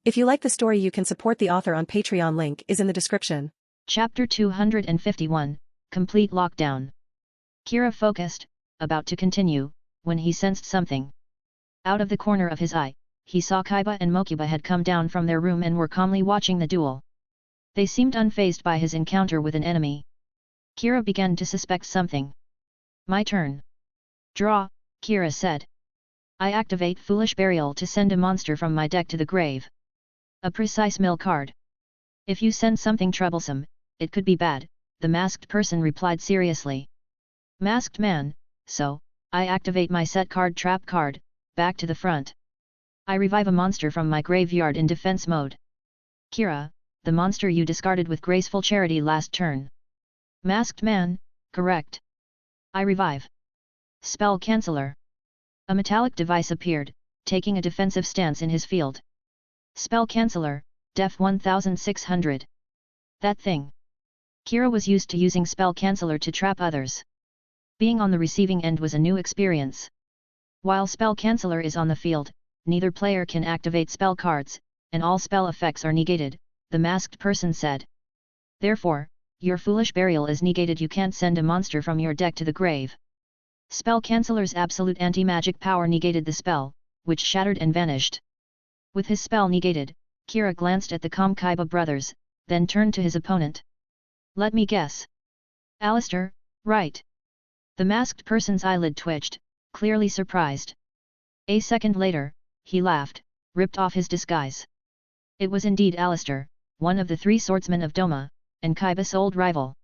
If you like the story, you can support the author on Patreon. Link is in the description. Chapter 251, Complete Lockdown. Kira focused, about to continue, when he sensed something. Out of the corner of his eye, he saw Kaiba and Mokuba had come down from their room and were calmly watching the duel. They seemed unfazed by his encounter with an enemy. Kira began to suspect something. My turn. Draw, Kira said. I activate Foolish Burial to send a monster from my deck to the grave. A precise mill card. If you send something troublesome, it could be bad, the masked person replied seriously. Masked man, so, I activate my set card trap card, back to the front. I revive a monster from my graveyard in defense mode. Kira, the monster you discarded with graceful charity last turn. Masked man, correct. I revive. Spell Canceller. A metallic device appeared, taking a defensive stance in his field. Spell Canceller, Def 1600. That thing. Kira was used to using Spell Canceller to trap others. Being on the receiving end was a new experience. While Spell Canceller is on the field, neither player can activate spell cards, and all spell effects are negated, the masked person said. Therefore, your Foolish Burial is negated. You can't send a monster from your deck to the grave. Spell Canceller's absolute anti-magic power negated the spell, which shattered and vanished. With his spell negated, Kira glanced at the calm Kaiba brothers, then turned to his opponent. Let me guess. Alister, right? The masked person's eyelid twitched, clearly surprised. A second later, he laughed, ripped off his disguise. It was indeed Alister, one of the three swordsmen of Doma, and Kaiba's old rival.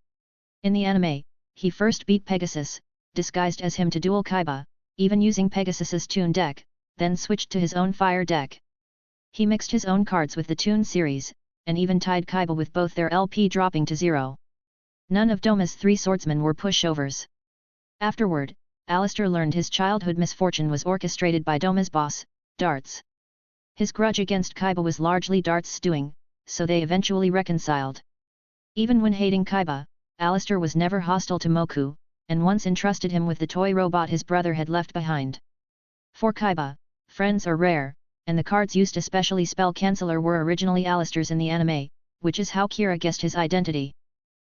In the anime, he first beat Pegasus, disguised as him to duel Kaiba, even using Pegasus's Toon deck, then switched to his own Fire deck. He mixed his own cards with the Toon series, and even tied Kaiba with both their LP dropping to 0. None of Doma's three swordsmen were pushovers. Afterward, Alister learned his childhood misfortune was orchestrated by Doma's boss, Darts. His grudge against Kaiba was largely Darts' doing, so they eventually reconciled. Even when hating Kaiba, Alister was never hostile to Moku, and once entrusted him with the toy robot his brother had left behind. For Kaiba, friends are rare, and the cards used, especially Spell Canceller, were originally Alister's in the anime, which is how Kira guessed his identity.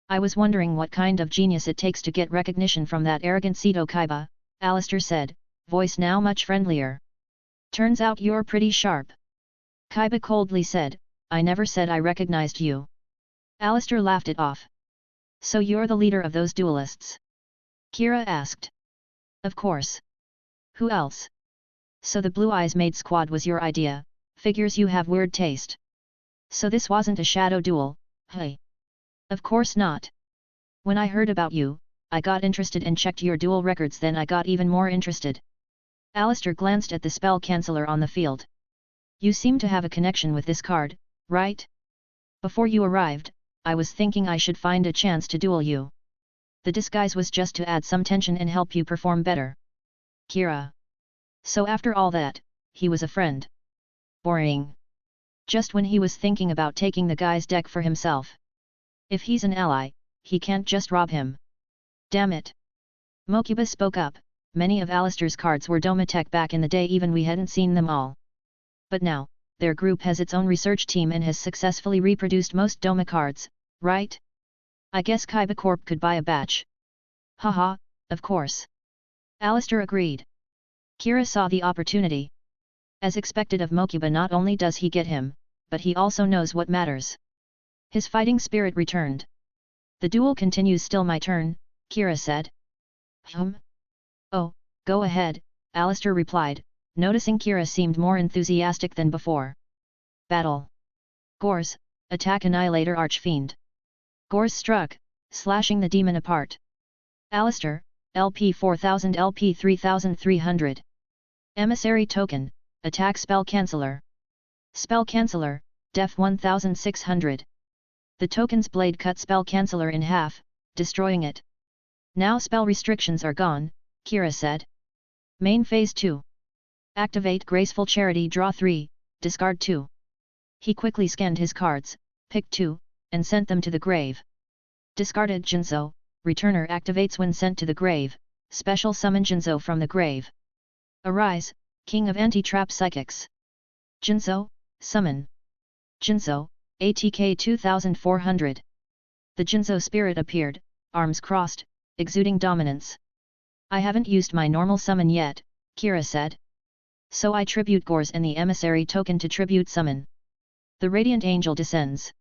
I was wondering what kind of genius it takes to get recognition from that arrogant pseudo Kaiba, Alister said, voice now much friendlier. Turns out you're pretty sharp. Kaiba coldly said, I never said I recognized you. Alister laughed it off. So you're the leader of those duelists? Kira asked. Of course. Who else? So the Blue Eyes Maid squad was your idea, figures you have weird taste. So this wasn't a shadow duel, hey? Of course not. When I heard about you, I got interested and checked your duel records, then I got even more interested. Alister glanced at the Spell Canceller on the field. You seem to have a connection with this card, right? Before you arrived, I was thinking I should find a chance to duel you. The disguise was just to add some tension and help you perform better. Kira. So after all that, he was a friend. Boring. Just when he was thinking about taking the guy's deck for himself. If he's an ally, he can't just rob him. Damn it. Mokuba spoke up, many of Alister's cards were Doma tech back in the day, even we hadn't seen them all. But now, their group has its own research team and has successfully reproduced most Doma cards, right? I guess Kaiba Corp could buy a batch. Haha, of course. Alister agreed. Kira saw the opportunity. As expected of Mokuba, not only does he get him, but he also knows what matters. His fighting spirit returned. The duel continues. Still my turn, Kira said. Oh, go ahead, Alister replied, noticing Kira seemed more enthusiastic than before. Battle. Gores, attack Annihilator Archfiend. Gores struck, slashing the demon apart. Alister, LP 4000 LP 3300. Emissary Token, attack Spell Canceller. Spell Canceller, Def 1600. The token's blade cut Spell Canceller in half, destroying it. Now spell restrictions are gone, Kira said. Main Phase 2. Activate Graceful Charity. Draw 3, discard 2. He quickly scanned his cards, picked 2, and sent them to the grave. Discarded Jinzo, Returner activates when sent to the grave, special summon Jinzo from the grave. Arise, King of Anti-Trap Psychics. Jinso, summon. Jinso, ATK 2400. The Jinso spirit appeared, arms crossed, exuding dominance. I haven't used my normal summon yet, Kira said. So I tribute Gors and the emissary token to tribute summon. The Radiant Angel descends.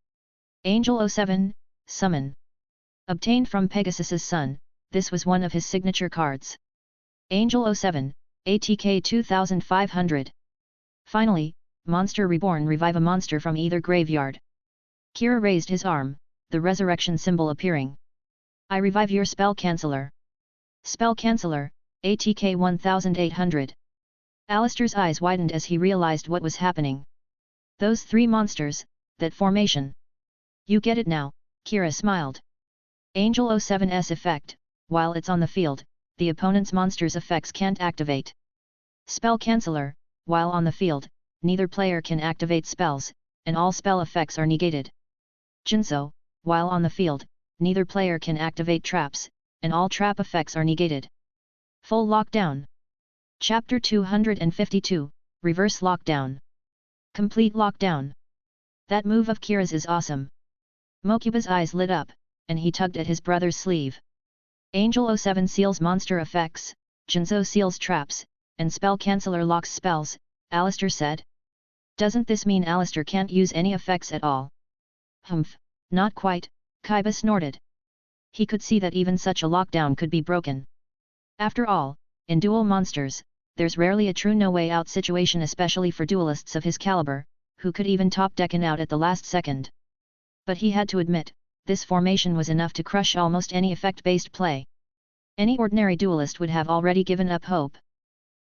Angel 07, summon. Obtained from Pegasus's son, this was one of his signature cards. Angel 07, ATK 2500. Finally, Monster Reborn, revive a monster from either graveyard. Kira raised his arm, the resurrection symbol appearing. I revive your Spell Canceller. Spell Canceller, ATK 1800. Alister's eyes widened as he realized what was happening. Those three monsters, that formation. You get it now, Kira smiled. Angel 07's effect, while it's on the field, the opponent's monster's effects can't activate. Spell Canceller, while on the field, neither player can activate spells, and all spell effects are negated. Jinso, while on the field, neither player can activate traps, and all trap effects are negated. Full lockdown. Chapter 252, Reverse Lockdown. Complete lockdown. That move of Kira's is awesome. Mokuba's eyes lit up, and he tugged at his brother's sleeve. Angel 07 seals monster effects, Jinso seals traps, and Spell Canceller locks spells, Alister said. Doesn't this mean Alister can't use any effects at all? Humph, not quite, Kaiba snorted. He could see that even such a lockdown could be broken. After all, in duel monsters, there's rarely a true no-way-out situation, especially for duelists of his caliber, who could even top Decken out at the last second. But he had to admit, this formation was enough to crush almost any effect-based play. Any ordinary duelist would have already given up hope.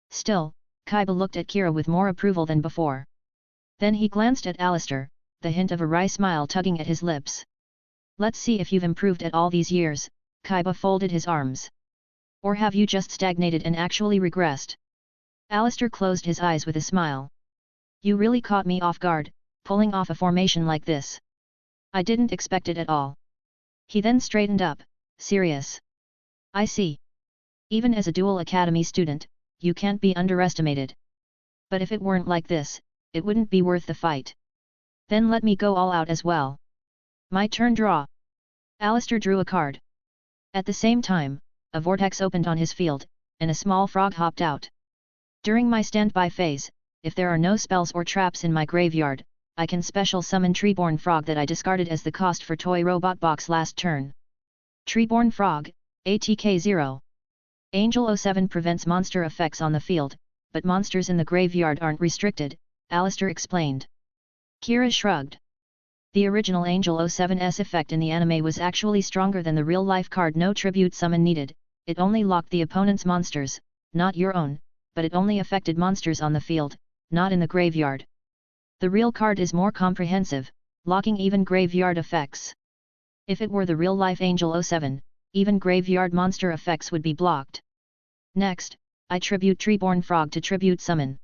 Still, Kaiba looked at Kira with more approval than before. Then he glanced at Alister, the hint of a wry smile tugging at his lips. Let's see if you've improved at all these years, Kaiba folded his arms. Or have you just stagnated and actually regressed? Alister closed his eyes with a smile. You really caught me off guard, pulling off a formation like this. I didn't expect it at all. He then straightened up, serious. I see. Even as a Duel Academy student, you can't be underestimated. But if it weren't like this, it wouldn't be worth the fight. Then let me go all out as well. My turn, draw. Alister drew a card. At the same time, a vortex opened on his field, and a small frog hopped out. During my standby phase, if there are no spells or traps in my graveyard, I can special summon Treeborn Frog that I discarded as the cost for Toy Robot Box last turn. Treeborn Frog, ATK 0. Angel 07 prevents monster effects on the field, but monsters in the graveyard aren't restricted, Alister explained. Kira shrugged. The original Angel 07's effect in the anime was actually stronger than the real-life card no tribute summon needed. It only locked the opponent's monsters, not your own, but it only affected monsters on the field, not in the graveyard. The real card is more comprehensive, locking even graveyard effects. If it were the real-life Angel 07, even graveyard monster effects would be blocked. Next, I tribute Treeborn Frog to tribute summon.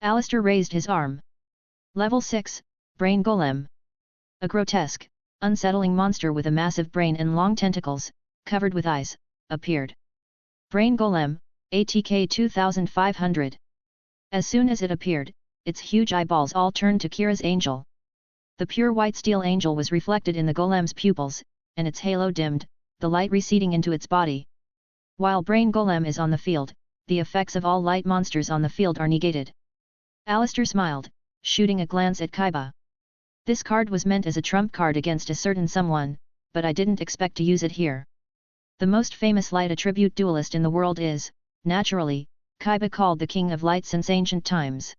Alister raised his arm. Level 6, Brain Golem. A grotesque, unsettling monster with a massive brain and long tentacles, covered with eyes, appeared. Brain Golem, ATK 2500. As soon as it appeared, its huge eyeballs all turned to Kira's angel. The pure white steel angel was reflected in the golem's pupils, and its halo dimmed, the light receding into its body. While Brain Golem is on the field, the effects of all light monsters on the field are negated. Alister smiled, shooting a glance at Kaiba. This card was meant as a trump card against a certain someone, but I didn't expect to use it here. The most famous light attribute duelist in the world is, naturally, Kaiba, called the King of Light since ancient times.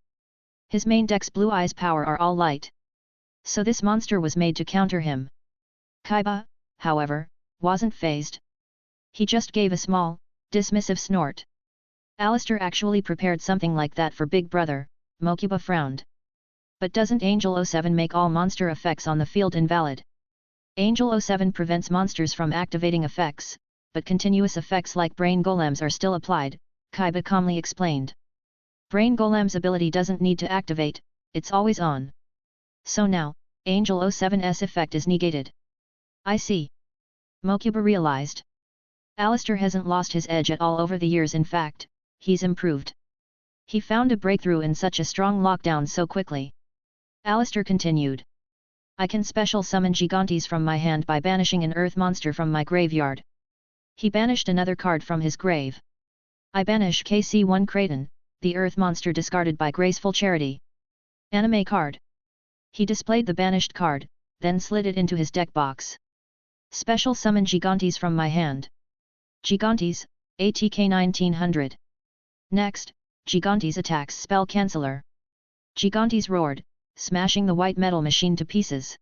His main deck's Blue Eyes power are all light. So this monster was made to counter him. Kaiba, however, wasn't fazed. He just gave a small, dismissive snort. Alister actually prepared something like that for Big Brother, Mokuba frowned. But doesn't Angel 07 make all monster effects on the field invalid? Angel 07 prevents monsters from activating effects, but continuous effects like Brain Golems are still applied, Kaiba calmly explained. Brain Golem's ability doesn't need to activate, it's always on. So now, Angel 07's effect is negated. I see. Mokuba realized. Alister hasn't lost his edge at all over the years, in fact, he's improved. He found a breakthrough in such a strong lockdown so quickly. Alister continued. I can special summon Gigantes from my hand by banishing an earth monster from my graveyard. He banished another card from his grave. I banish KC1 Kraton, the earth monster discarded by Graceful Charity. Anime card. He displayed the banished card, then slid it into his deck box. Special summon Gigantes from my hand. Gigantes, ATK 1900. Next, Gigantes attacks Spell Canceller. Gigantes roared, smashing the white metal machine to pieces.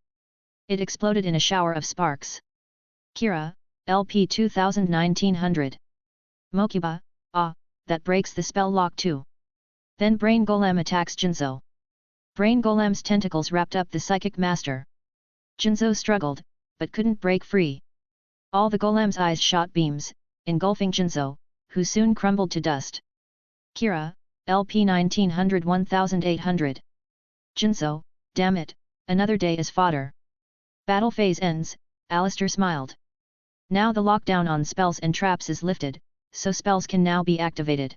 It exploded in a shower of sparks. Kira, LP 1900. Mokuba, that breaks the spell lock too. Then Brain Golem attacks Jinzo. Brain Golem's tentacles wrapped up the Psychic Master. Jinzo struggled, but couldn't break free. All the Golem's eyes shot beams, engulfing Jinzo, who soon crumbled to dust. Kira, LP 1900 1800. Jinzo, damn it, another day is fodder. Battle phase ends, Alister smiled. Now the lockdown on spells and traps is lifted, so spells can now be activated.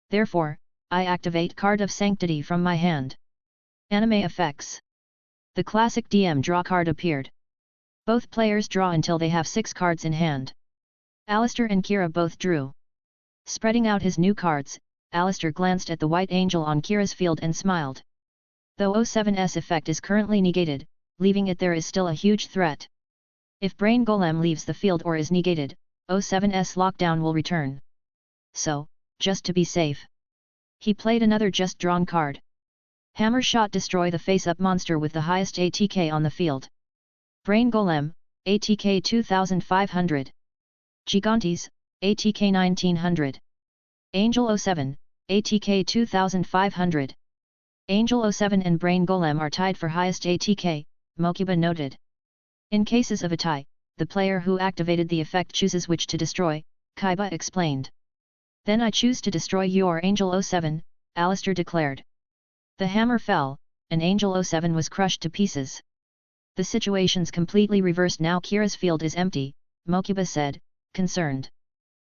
Therefore, I activate Card of Sanctity from my hand. Anime effects. The classic DM draw card appeared. Both players draw until they have 6 cards in hand. Alister and Kira both drew. Spreading out his new cards, Alister glanced at the White Angel on Kira's field and smiled. Though O7's effect is currently negated, leaving it there is still a huge threat. If Brain Golem leaves the field or is negated, O7's lockdown will return. So, just to be safe, he played another just drawn card. Hammer Shot destroy the face-up monster with the highest ATK on the field. Brain Golem, ATK 2500. Gigantes, ATK 1900. Angel 07, ATK 2500. Angel 07 and Brain Golem are tied for highest ATK, Mokuba noted. In cases of a tie, the player who activated the effect chooses which to destroy, Kaiba explained. Then I choose to destroy your Angel 07, Alister declared. The hammer fell, and Angel 07 was crushed to pieces. The situation's completely reversed now. Kira's field is empty, Mokuba said, concerned.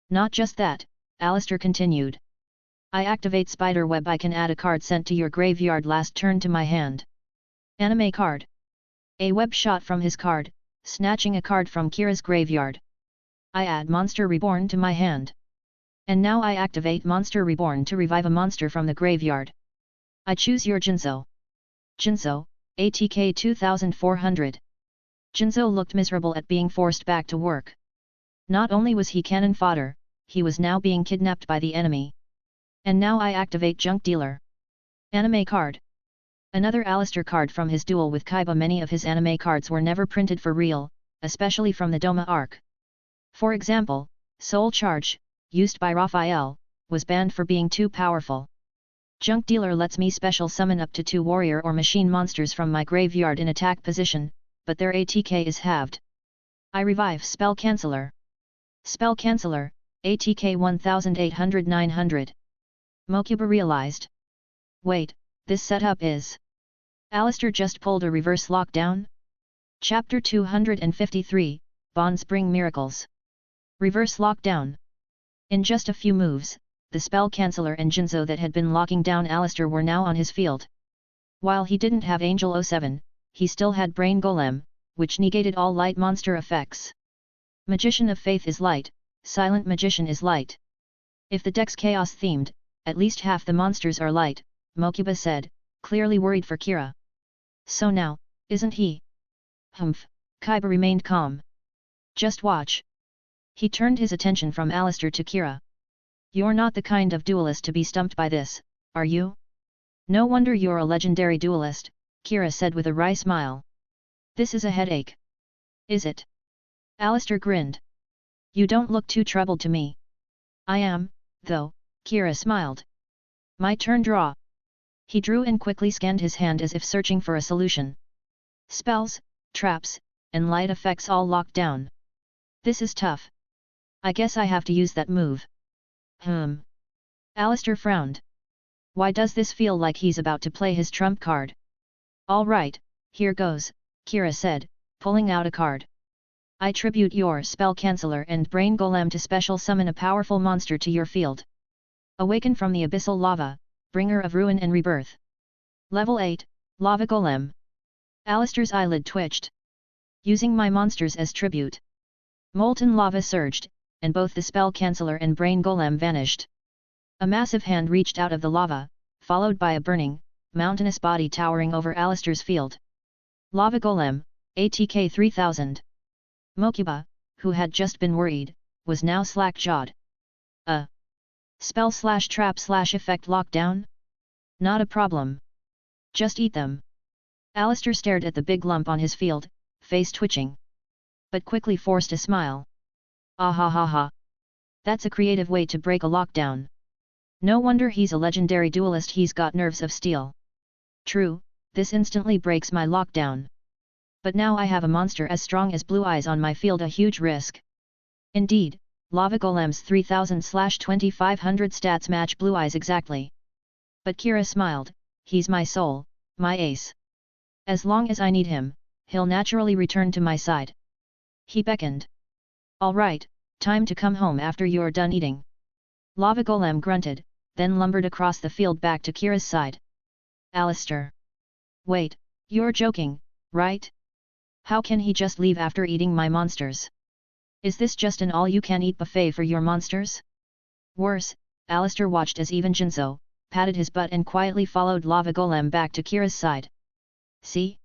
Not just that, Alister continued. I activate Spider Web. I can add a card sent to your graveyard last turn to my hand. Anime card. A web shot from his card, snatching a card from Kira's graveyard. I add Monster Reborn to my hand. And now I activate Monster Reborn to revive a monster from the graveyard. I choose your Jinzo. Jinzo, ATK 2400. Jinzo looked miserable at being forced back to work. Not only was he cannon fodder, he was now being kidnapped by the enemy. And now I activate Junk Dealer. Anime card. Another Alister card from his duel with Kaiba. Many of his anime cards were never printed for real, especially from the Doma arc. For example, Soul Charge, used by Raphael, was banned for being too powerful. Junk Dealer lets me special summon up to 2 warrior or machine monsters from my graveyard in attack position, but their ATK is halved. I revive Spell Canceller. Spell Canceller, ATK 1800 900. Mokuba realized. Wait, this setup is... Alister just pulled a reverse lockdown? Chapter 253, Bonds Bring Miracles. Reverse lockdown. In just a few moves, the Spell Canceller and Jinzo that had been locking down Alister were now on his field. While he didn't have Angel 07, he still had Brain Golem, which negated all light monster effects. Magician of Faith is light, Silent Magician is light. If the deck's chaos themed, at least half the monsters are light, Mokuba said, clearly worried for Kira. So now, isn't he? Humph, Kaiba remained calm. Just watch. He turned his attention from Alister to Kira. You're not the kind of duelist to be stumped by this, are you? No wonder you're a legendary duelist, Kira said with a wry smile. This is a headache. Is it? Alister grinned. You don't look too troubled to me. I am, though, Kira smiled. My turn draw. He drew and quickly scanned his hand as if searching for a solution. Spells, traps, and light effects all locked down. This is tough. I guess I have to use that move. Alister frowned. Why does this feel like he's about to play his trump card? All right, here goes, Kira said, pulling out a card. I tribute your Spell Canceller and Brain Golem to special summon a powerful monster to your field. Awaken from the abyssal lava, bringer of ruin and rebirth. Level 8, Lava Golem. Alister's eyelid twitched. Using my monsters as tribute. Molten lava surged, and both the spell canceller and brain golem vanished. A massive hand reached out of the lava, followed by a burning, mountainous body towering over Alister's field. Lava Golem, ATK 3000. Mokuba, who had just been worried, was now slack-jawed. Spell/trap/effect lockdown? Not a problem. Just eat them. Alister stared at the big lump on his field, face twitching. But quickly forced a smile. Ah ha ha ha. That's a creative way to break a lockdown. No wonder he's a legendary duelist, he's got nerves of steel. True, this instantly breaks my lockdown. But now I have a monster as strong as Blue Eyes on my field, a huge risk. Indeed, Lava Golem's 3000/2500 stats match Blue Eyes exactly. But Kira smiled, he's my soul, my ace. As long as I need him, he'll naturally return to my side. He beckoned. Alright, time to come home after you're done eating. Lava Golem grunted, then lumbered across the field back to Kira's side. Alister. Wait, you're joking, right? How can he just leave after eating my monsters? Is this just an all-you-can-eat buffet for your monsters? Worse, Alister watched as even Jinzo patted his butt and quietly followed Lava Golem back to Kira's side. See?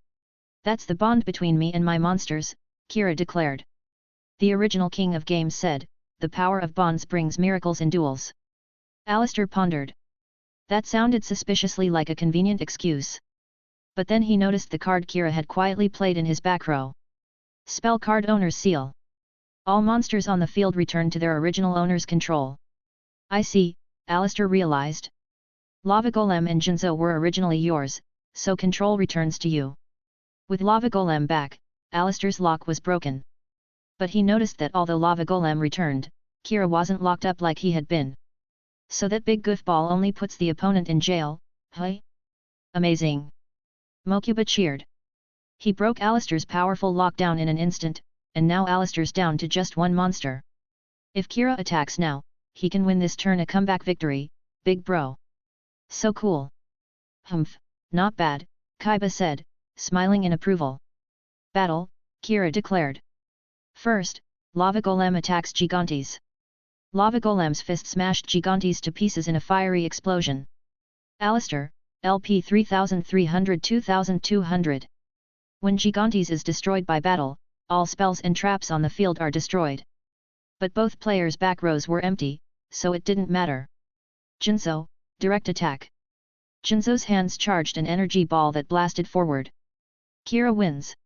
That's the bond between me and my monsters, Kira declared. The original king of games said, the power of bonds brings miracles in duels. Alister pondered. That sounded suspiciously like a convenient excuse. But then he noticed the card Kira had quietly played in his back row. Spell card owner's seal. All monsters on the field return to their original owner's control. I see, Alister realized. Lava Golem and Jinzo were originally yours, so control returns to you. With Lava Golem back, Alister's lock was broken. But he noticed that although Lava Golem returned, Kira wasn't locked up like he had been. So that big goofball only puts the opponent in jail, huh? Amazing! Mokuba cheered. He broke Alister's powerful lockdown in an instant, and now Alister's down to just one monster. If Kira attacks now, he can win this turn a comeback victory, big bro. So cool. Humph, not bad, Kaiba said, smiling in approval. Battle, Kira declared. First, Lava Golem attacks Gigantes. Lava Golem's fist smashed Gigantes to pieces in a fiery explosion. Alister, LP 3300-2200. When Gigantes is destroyed by battle, all spells and traps on the field are destroyed. But both players' back rows were empty, so it didn't matter. Jinzo, direct attack. Jinzo's hands charged an energy ball that blasted forward. Kira wins.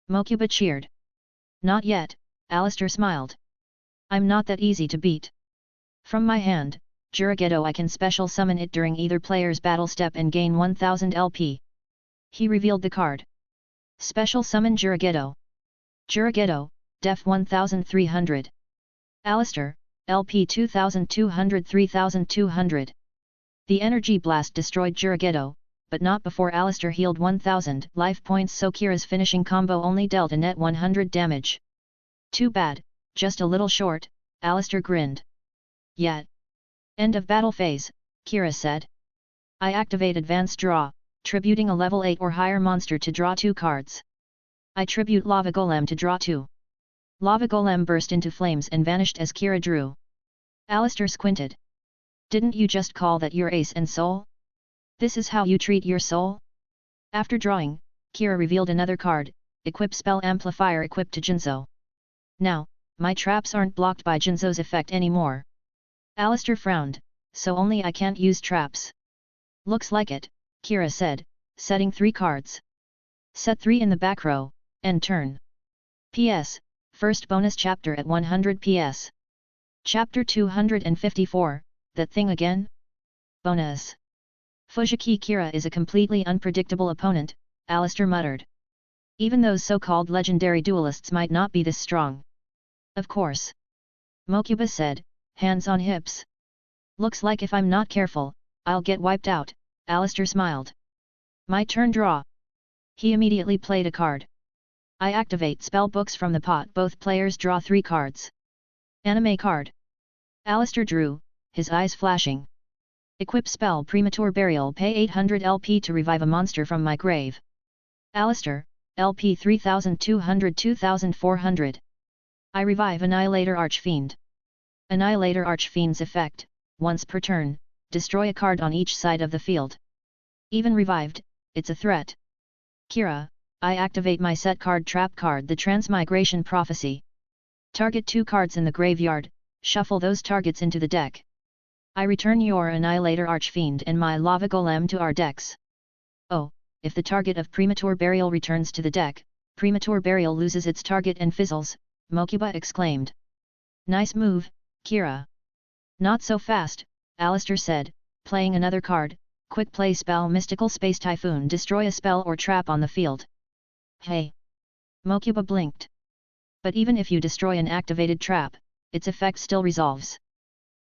Mokuba cheered. Not yet, Alister smiled. I'm not that easy to beat. From my hand, Juragedo, I can special summon it during either player's battle step and gain 1000 LP. He revealed the card. Special summon Juragedo. Juragedo, def 1300. Alister, LP 2200-3200. The energy blast destroyed Juragedo, but not before Alister healed 1000 life points, so Kira's finishing combo only dealt a net 100 damage. Too bad, just a little short, Alister grinned. Yet. End of battle phase, Kira said. I activate advanced draw, tributing a level 8 or higher monster to draw 2 cards. I tribute Lava Golem to draw 2. Lava Golem burst into flames and vanished as Kira drew. Alister squinted. Didn't you just call that your ace and soul? This is how you treat your soul? After drawing, Kira revealed another card, Equip Spell Amplifier equipped to Jinzo. Now, my traps aren't blocked by Jinzo's effect anymore. Alister frowned, so only I can't use traps. Looks like it, Kira said, setting 3 cards. Set 3 in the back row, end turn. PS, first bonus chapter at 100 PS. Chapter 254, That Thing Again? Bonus. Fujiki Kira is a completely unpredictable opponent, Alister muttered. Even those so-called legendary duelists might not be this strong. Of course. Mokuba said, hands on hips. Looks like if I'm not careful, I'll get wiped out, Alister smiled. My turn draw. He immediately played a card. I activate spell books from the pot. Both players draw 3 cards. Anime card. Alister drew, his eyes flashing. Equip spell Premature Burial, pay 800 LP to revive a monster from my grave. Alister, LP 3200-2400. I revive Annihilator Archfiend. Annihilator Archfiend's effect, once per turn, destroy a card on each side of the field. Even revived, it's a threat. Kira, I activate my set card trap card, the Transmigration Prophecy. Target 2 cards in the graveyard, shuffle those targets into the deck. I return your Annihilator Archfiend and my Lava Golem to our decks. Oh, if the target of Premature Burial returns to the deck, Premature Burial loses its target and fizzles, Mokuba exclaimed. Nice move, Kira. Not so fast, Alister said, playing another card. Quick play spell Mystical Space Typhoon, destroy a spell or trap on the field. Hey! Mokuba blinked. But even if you destroy an activated trap, its effect still resolves.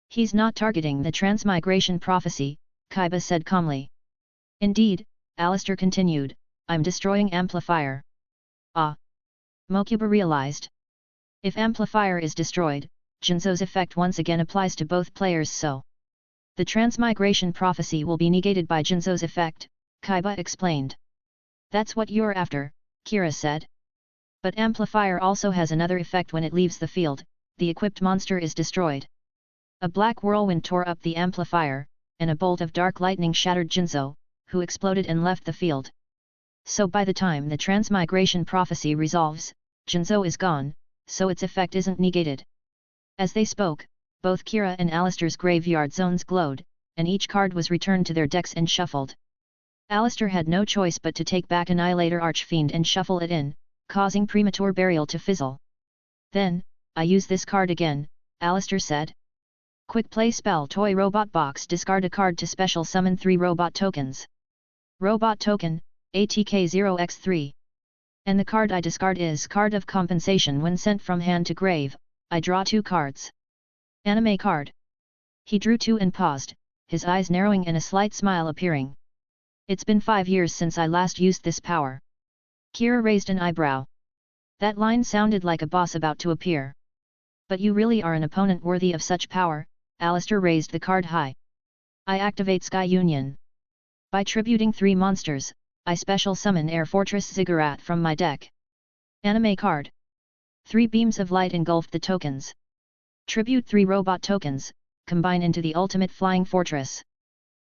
He's not targeting the Transmigration Prophecy, Kaiba said calmly. Indeed, Alister continued, I'm destroying Amplifier. Ah! Mokuba realized. If Amplifier is destroyed, Jinzo's effect once again applies to both players, so the Transmigration Prophecy will be negated by Jinzo's effect, Kaiba explained. That's what you're after, Kira said. But Amplifier also has another effect. When it leaves the field, the equipped monster is destroyed. A black whirlwind tore up the Amplifier, and a bolt of dark lightning shattered Jinzo, who exploded and left the field. So by the time the Transmigration Prophecy resolves, Jinzo is gone, so its effect isn't negated. As they spoke, both Kira and Alister's graveyard zones glowed, and each card was returned to their decks and shuffled. Alister had no choice but to take back Annihilator Archfiend and shuffle it in, causing Premature Burial to fizzle. Then, I use this card again, Alister said. Quick play spell Toy Robot Box, discard a card to special summon 3 robot tokens. Robot token, ATK0x3. And the card I discard is Card of Compensation. When sent from hand to grave, I draw 2 cards. Anime card. He drew 2 and paused, his eyes narrowing and a slight smile appearing. It's been 5 years since I last used this power. Kira raised an eyebrow. That line sounded like a boss about to appear. But you really are an opponent worthy of such power, Alister raised the card high. I activate Sky Union. By tributing 3 monsters, I special summon Air Fortress Ziggurat from my deck. Anime card. 3 beams of light engulfed the tokens. Tribute 3 robot tokens, combine into the ultimate flying fortress.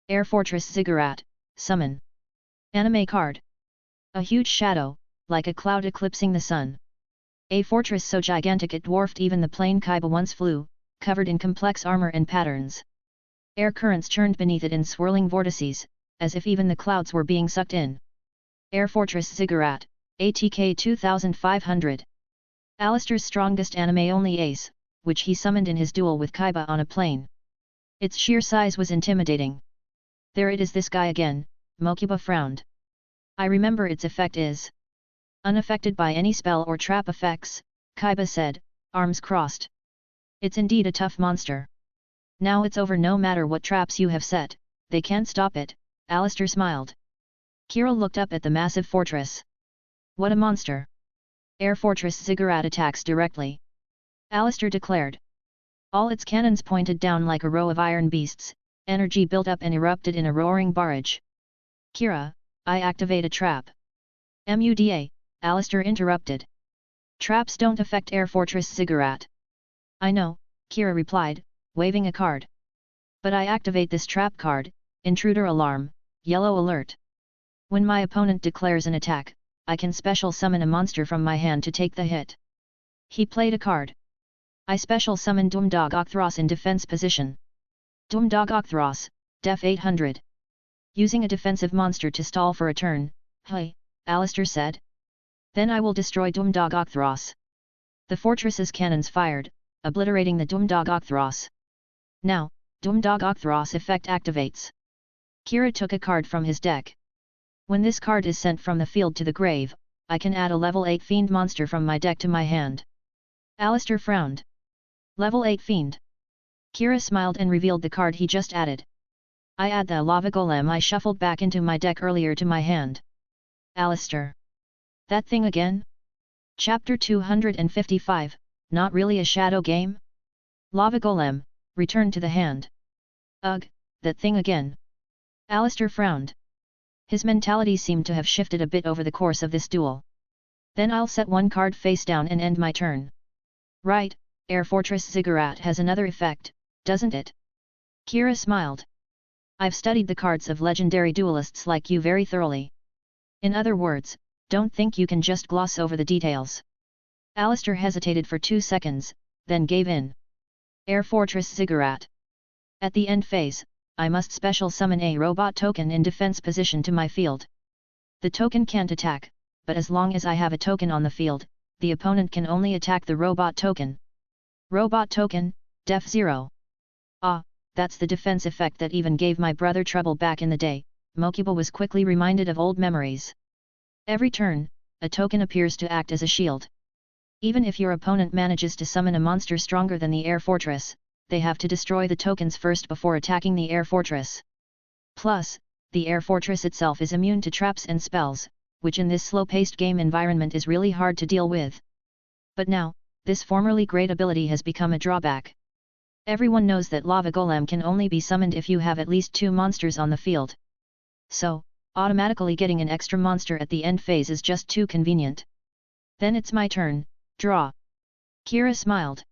Air Fortress Ziggurat, summon. Anime card. A huge shadow, like a cloud eclipsing the sun. A fortress so gigantic it dwarfed even the plane Kaiba once flew, covered in complex armor and patterns. Air currents churned beneath it in swirling vortices, as if even the clouds were being sucked in. Air Fortress Ziggurat, ATK 2500. Alister's strongest anime-only ace, which he summoned in his duel with Kaiba on a plane. Its sheer size was intimidating. There it is, this guy again, Mokuba frowned. I remember its effect is unaffected by any spell or trap effects, Kaiba said, arms crossed. It's indeed a tough monster. Now it's over. No matter what traps you have set, they can't stop it, Alister smiled. Kira looked up at the massive fortress. What a monster! Air Fortress Ziggurat attacks directly, Alister declared. All its cannons pointed down like a row of iron beasts, energy built up and erupted in a roaring barrage. Kira, I activate a trap. MUDA, Alister interrupted. Traps don't affect Air Fortress Ziggurat. I know, Kira replied, waving a card. But I activate this trap card, Intruder Alarm, Yellow Alert. When my opponent declares an attack, I can special summon a monster from my hand to take the hit. He played a card. I special summon Doomdog Octhros in defense position. Doomdog Octhros, Def 800. Using a defensive monster to stall for a turn, hey, Alister said. Then I will destroy Doomdog Octhros. The fortress's cannons fired, obliterating the Doomdog Octhros. Now, Doomdog Octhros effect activates. Kira took a card from his deck. When this card is sent from the field to the grave, I can add a level 8 fiend monster from my deck to my hand. Alister frowned. Level 8 fiend. Kira smiled and revealed the card he just added. I add the Lava Golem I shuffled back into my deck earlier to my hand. Alister. That thing again? Chapter 255, not really a shadow game? Lava Golem, return to the hand. Ugh, that thing again. Alister frowned. His mentality seemed to have shifted a bit over the course of this duel. Then I'll set one card face down and end my turn. Right, Air Fortress Ziggurat has another effect, doesn't it? Kira smiled. I've studied the cards of legendary duelists like you very thoroughly. In other words, don't think you can just gloss over the details. Alister hesitated for 2 seconds, then gave in. Air Fortress Ziggurat. At the end phase, I must special summon a robot token in defense position to my field. The token can't attack, but as long as I have a token on the field, the opponent can only attack the robot token. Robot token, Def 0. Ah, that's the defense effect that even gave my brother trouble back in the day. Mokuba was quickly reminded of old memories. Every turn, a token appears to act as a shield. Even if your opponent manages to summon a monster stronger than the Air Fortress, they have to destroy the tokens first before attacking the Air Fortress. Plus, the Air Fortress itself is immune to traps and spells, which in this slow-paced game environment is really hard to deal with. But now, this formerly great ability has become a drawback. Everyone knows that Lava Golem can only be summoned if you have at least 2 monsters on the field. So, automatically getting an extra monster at the end phase is just too convenient. Then it's my turn. Draw. Kira smiled.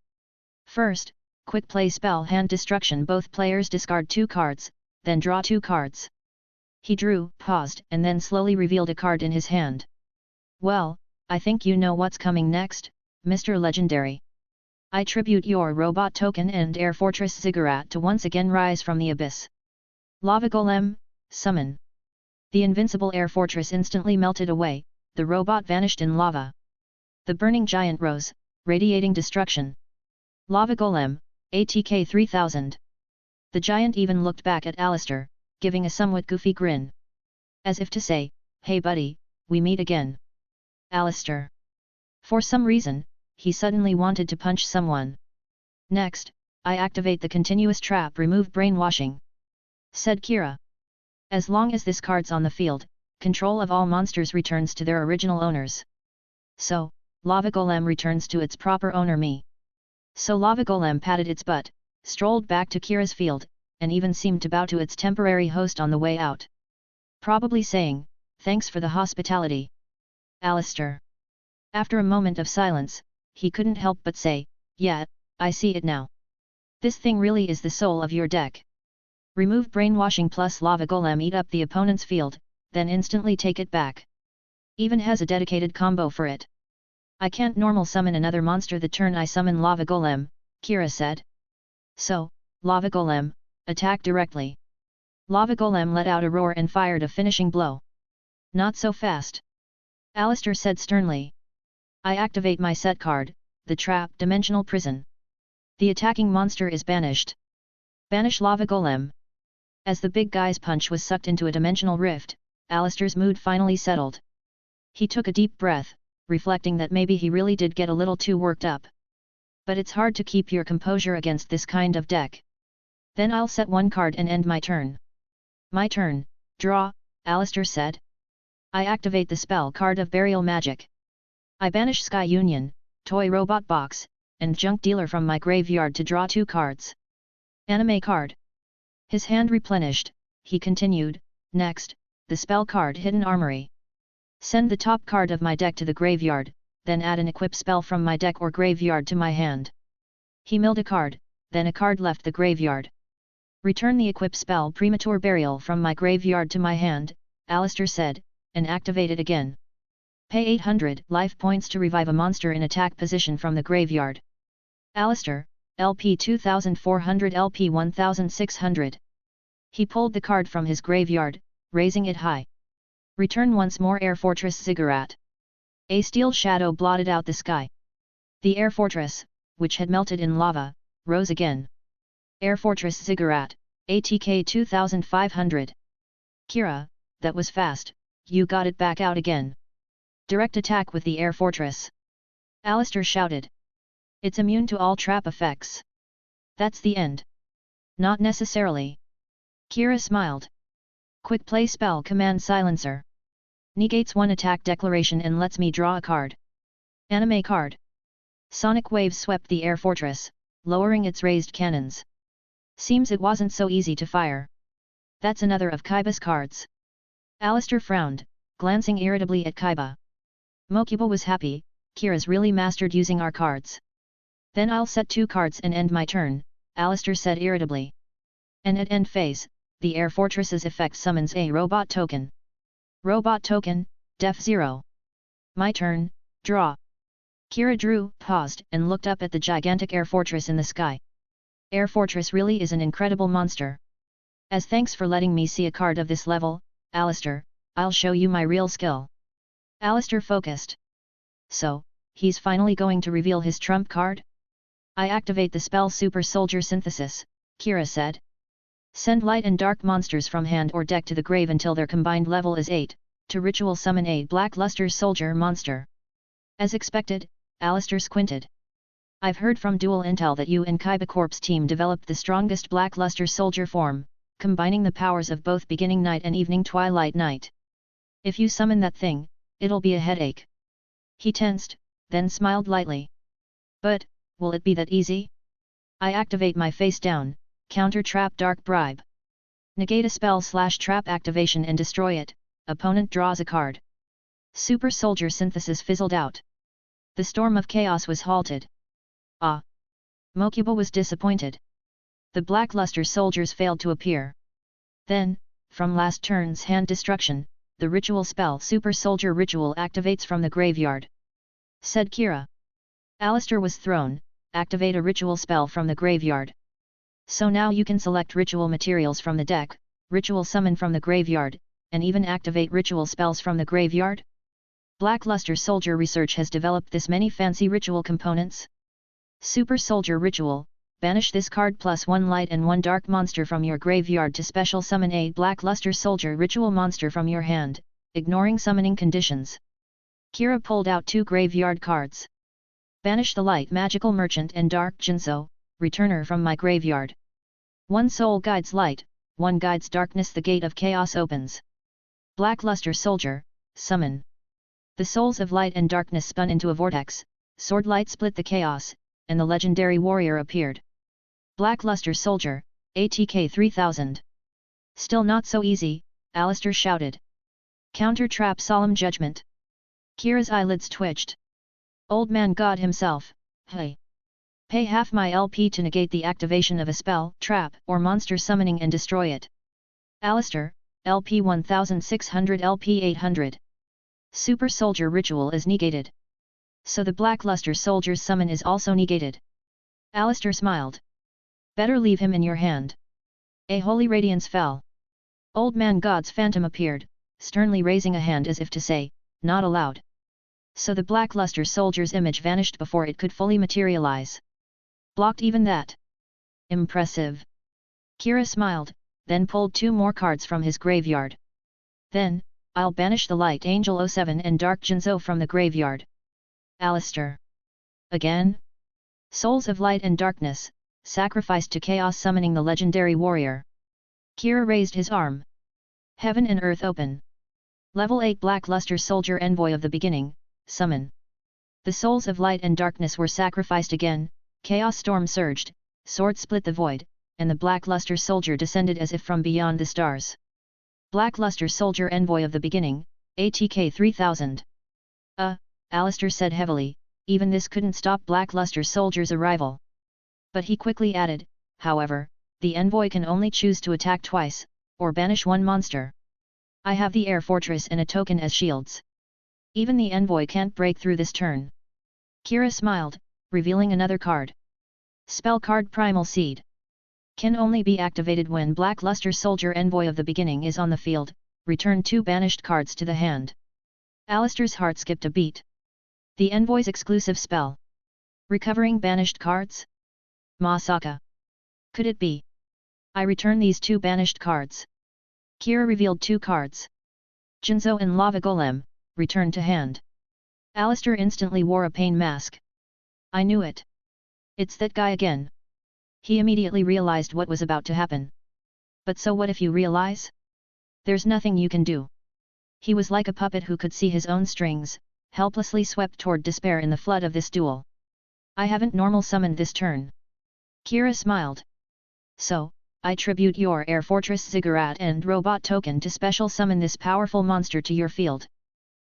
First, quick play spell hand destruction. Both players discard 2 cards, then draw 2 cards. He drew, paused, and then slowly revealed a card in his hand. Well, I think you know what's coming next, Mr. Legendary. I tribute your robot token and Air Fortress Ziggurat to once again rise from the abyss. Lava Golem, summon. The invincible Air Fortress instantly melted away, the robot vanished in lava. The burning giant rose, radiating destruction. Lava Golem, ATK 3000. The giant even looked back at Alister, giving a somewhat goofy grin. As if to say, hey buddy, we meet again. Alister. For some reason, he suddenly wanted to punch someone. Next, I activate the continuous trap remove brainwashing. Said Kira. As long as this card's on the field, control of all monsters returns to their original owners. So, Lava Golem returns to its proper owner me. So Lava Golem patted its butt, strolled back to Kira's field, and even seemed to bow to its temporary host on the way out. Probably saying, thanks for the hospitality. Alister. After a moment of silence, he couldn't help but say, yeah, I see it now. This thing really is the soul of your deck. Remove brainwashing plus Lava Golem eat up the opponent's field, then instantly take it back. Even has a dedicated combo for it. I can't normal summon another monster the turn I summon Lava Golem, Kira said. So, Lava Golem, attack directly. Lava Golem let out a roar and fired a finishing blow. Not so fast. Alister said sternly. I activate my set card, the Trap Dimensional Prison. The attacking monster is banished. Banish Lava Golem. As the big guy's punch was sucked into a dimensional rift, Alister's mood finally settled. He took a deep breath, reflecting that maybe he really did get a little too worked up. But it's hard to keep your composure against this kind of deck. Then I'll set one card and end my turn. My turn, draw, Alister said. I activate the spell card of Burial Magic. I banish Sky Union, Toy Robot Box, and Junk Dealer from my graveyard to draw 2 cards. Anime card. His hand replenished, he continued, next, the spell card Hidden Armory. Send the top card of my deck to the graveyard, then add an equip spell from my deck or graveyard to my hand. He milled a card, then a card left the graveyard. Return the equip spell Premature Burial from my graveyard to my hand, Alister said, and activate it again. Pay 800 life points to revive a monster in attack position from the graveyard. Alister, LP 2400 LP 1600. He pulled the card from his graveyard, raising it high. Return once more Air Fortress Ziggurat. A steel shadow blotted out the sky. The Air Fortress, which had melted in lava, rose again. Air Fortress Ziggurat, ATK 2500. Kira, that was fast, you got it back out again. Direct attack with the Air Fortress. Alister shouted. It's immune to all trap effects. That's the end. Not necessarily. Kira smiled. Quick play spell Command Silencer. Negates one attack declaration and lets me draw a card. Anime card. Sonic waves swept the Air Fortress, lowering its raised cannons. Seems it wasn't so easy to fire. That's another of Kaiba's cards. Alister frowned, glancing irritably at Kaiba. Mokuba was happy, Kira's really mastered using our cards. Then I'll set 2 cards and end my turn, Alister said irritably. And at end phase, the Air Fortress's effect summons a robot token. Robot token, Def 0. My turn, draw. Kira drew, paused, and looked up at the gigantic Air Fortress in the sky. Air Fortress really is an incredible monster. As thanks for letting me see a card of this level, Alister, I'll show you my real skill. Alister focused. So, he's finally going to reveal his trump card? I activate the spell Super Soldier Synthesis, Kira said. Send light and dark monsters from hand or deck to the grave until their combined level is 8, to ritual summon a Black Luster Soldier monster. As expected, Alister squinted. I've heard from Duel Intel that you and Kaiba Corp's team developed the strongest Black Luster Soldier form, combining the powers of both Beginning Night and Evening Twilight Night. If you summon that thing, it'll be a headache. He tensed, then smiled lightly. But, will it be that easy? I activate my face down, counter trap Dark Bribe. Negate a spell / trap activation and destroy it, opponent draws a card. Super Soldier Synthesis fizzled out. The storm of chaos was halted. Ah! Mokuba was disappointed. The Black Luster soldiers failed to appear. Then, from last turn's hand destruction, the ritual spell Super Soldier Ritual activates from the graveyard. Said Kira. Alister was thrown, activate a ritual spell from the graveyard. So now you can select ritual materials from the deck, ritual summon from the graveyard, and even activate ritual spells from the graveyard? Black Luster Soldier Research has developed this many fancy ritual components? Super Soldier Ritual, banish this card plus 1 light and 1 dark monster from your graveyard to special summon a Black Luster Soldier Ritual monster from your hand, ignoring summoning conditions. Kira pulled out 2 graveyard cards. Banish the Light Magical Merchant and Dark Jinzo, Returner from my graveyard. 1 soul guides light, 1 guides darkness. The gate of chaos opens. Black Luster Soldier, summon. The souls of light and darkness spun into a vortex, sword light split the chaos, and the legendary warrior appeared. Black Luster Soldier, ATK 3000. Still not so easy, Alister shouted. Counter trap Solemn Judgment. Kira's eyelids twitched. Old man God himself, hey. Pay half my LP to negate the activation of a spell, trap, or monster summoning and destroy it. Alister, LP 1600 LP 800. Super Soldier Ritual is negated. So the Black Luster Soldier's summon is also negated. Alister smiled. Better leave him in your hand. A holy radiance fell. Old man God's phantom appeared, sternly raising a hand as if to say, not allowed. So the Black Luster Soldier's image vanished before it could fully materialize. Blocked even that. Impressive. Kira smiled, then pulled 2 more cards from his graveyard. Then, I'll banish the Light Angel 07 and Dark Jinzo from the graveyard. Alister. Again? Souls of Light and Darkness, sacrificed to chaos summoning the legendary warrior. Kira raised his arm. Heaven and earth open. Level 8 Black Luster Soldier Envoy of the Beginning, summon. The souls of light and darkness were sacrificed again, chaos storm surged, sword split the void, and the Black Luster Soldier descended as if from beyond the stars. Black Luster Soldier Envoy of the Beginning, ATK 3000. Alister said heavily, even this couldn't stop Black Luster Soldier's arrival. But he quickly added, however, the envoy can only choose to attack twice, or banish 1 monster. I have the Air Fortress and a token as shields. Even the envoy can't break through this turn. Kira smiled, revealing another card. Spell card Primal Seed. Can only be activated when Black Luster Soldier Envoy of the Beginning is on the field, return 2 banished cards to the hand. Alister's heart skipped a beat. The envoy's exclusive spell. Recovering banished cards? Masaka. Could it be? I return these 2 banished cards. Kira revealed 2 cards. Jinzo and Lava Golem, returned to hand. Alister instantly wore a pain mask. I knew it. It's that guy again. He immediately realized what was about to happen. But so what if you realize? There's nothing you can do. He was like a puppet who could see his own strings, helplessly swept toward despair in the flood of this duel. I haven't normal summoned this turn. Kira smiled. So, I tribute your Air Fortress Ziggurat and Robot token to special summon this powerful monster to your field.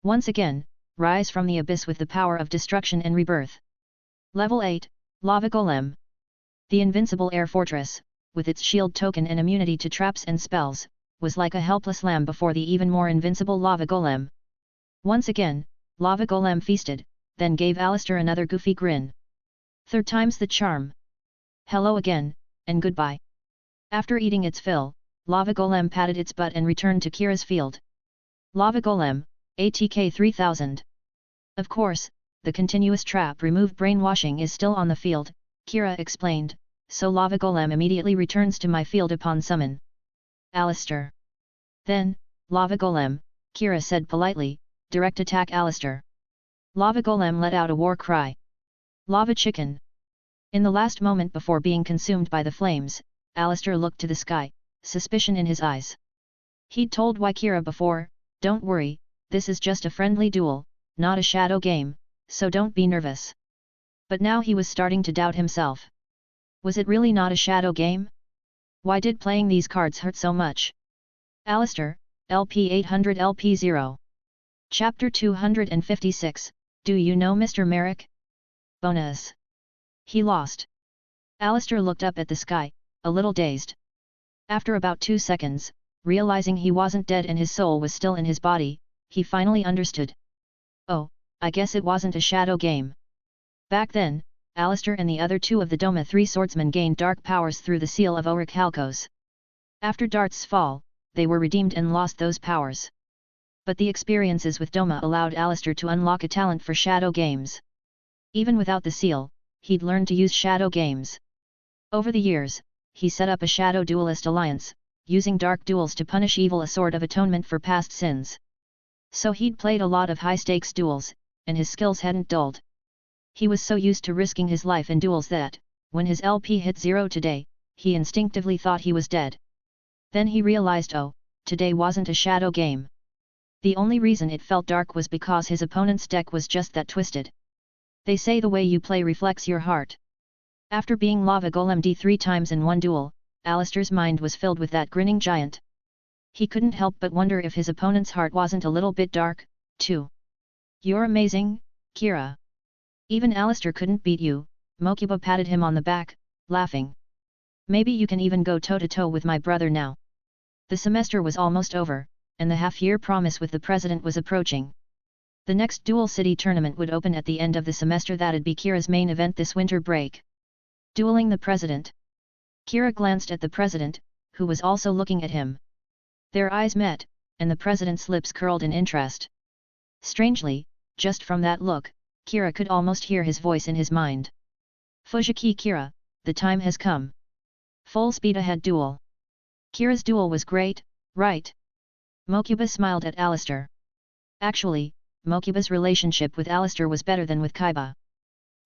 Once again, rise from the abyss with the power of destruction and rebirth. Level 8, Lava Golem. The invincible Air Fortress, with its shield token and immunity to traps and spells, was like a helpless lamb before the even more invincible Lava Golem. Once again, Lava Golem feasted, then gave Alister another goofy grin. Third time's the charm. Hello again, and goodbye. After eating its fill, Lava Golem patted its butt and returned to Kira's field. Lava Golem, ATK 3000. Of course, the continuous trap remove brainwashing is still on the field, Kira explained, so Lava Golem immediately returns to my field upon summon. Alister. Then, Lava Golem, Kira said politely, direct attack Alister. Lava Golem let out a war cry. Lava Chicken. In the last moment before being consumed by the flames, Alister looked to the sky, suspicion in his eyes. He'd told Kira before, don't worry, this is just a friendly duel, not a shadow game, so don't be nervous. But now he was starting to doubt himself. Was it really not a shadow game? Why did playing these cards hurt so much? Alister, LP 800 LP 0. Chapter 256, Do you know Mr. Merrick? Bonus. He lost. Alister looked up at the sky, a little dazed. After about 2 seconds, realizing he wasn't dead and his soul was still in his body, he finally understood. Oh, I guess it wasn't a shadow game. Back then, Alister and the other two of the Doma 3 swordsmen gained dark powers through the seal of Auric Halcos. After Dart's fall, they were redeemed and lost those powers. But the experiences with Doma allowed Alister to unlock a talent for shadow games. Even without the seal, he'd learned to use shadow games. Over the years, he set up a shadow duelist alliance, using dark duels to punish evil, a sort of atonement for past sins. So he'd played a lot of high-stakes duels, and his skills hadn't dulled. He was so used to risking his life in duels that, when his LP hit 0 today, he instinctively thought he was dead. Then he realized, oh, today wasn't a shadow game. The only reason it felt dark was because his opponent's deck was just that twisted. They say the way you play reflects your heart. After being Lava Golem D3 times in one duel, Alister's mind was filled with that grinning giant. He couldn't help but wonder if his opponent's heart wasn't a little bit dark, too. You're amazing, Kira. Even Alister couldn't beat you, Mokuba patted him on the back, laughing. Maybe you can even go toe-to-toe with my brother now. The semester was almost over, and the half-year promise with the president was approaching. The next Duel City tournament would open at the end of the semester. That'd be Kira's main event this winter break. Dueling the president. Kira glanced at the president, who was also looking at him. Their eyes met, and the president's lips curled in interest. Strangely, just from that look, Kira could almost hear his voice in his mind. Fujiki Kira, the time has come. Full speed ahead duel. Kira's duel was great, right? Mokuba smiled at Alister. Actually, Mokuba's relationship with Alister was better than with Kaiba.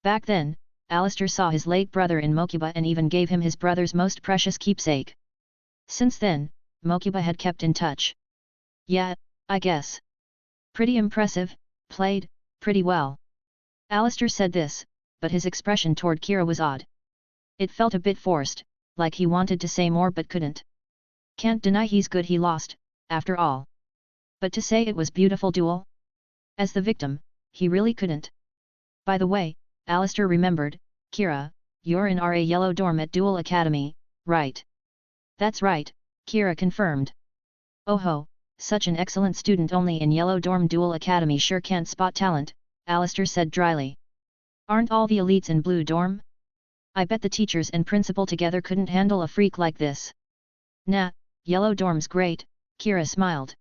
Back then, Alister saw his late brother in Mokuba and even gave him his brother's most precious keepsake. Since then, Mokuba had kept in touch. Yeah, I guess. Pretty impressive, played, pretty well. Alister said this, but his expression toward Kira was odd. It felt a bit forced, like he wanted to say more but couldn't. Can't deny he's good, he lost, after all. But to say it was beautiful duel? As the victim, he really couldn't. By the way, Alister remembered, Kira, you're in RA Yellow Dorm at Duel Academy, right? That's right, Kira confirmed. Oh ho, such an excellent student only in Yellow Dorm. Duel Academy sure can't spot talent, Alister said dryly. Aren't all the elites in Blue Dorm? I bet the teachers and principal together couldn't handle a freak like this. Nah, Yellow Dorm's great, Kira smiled.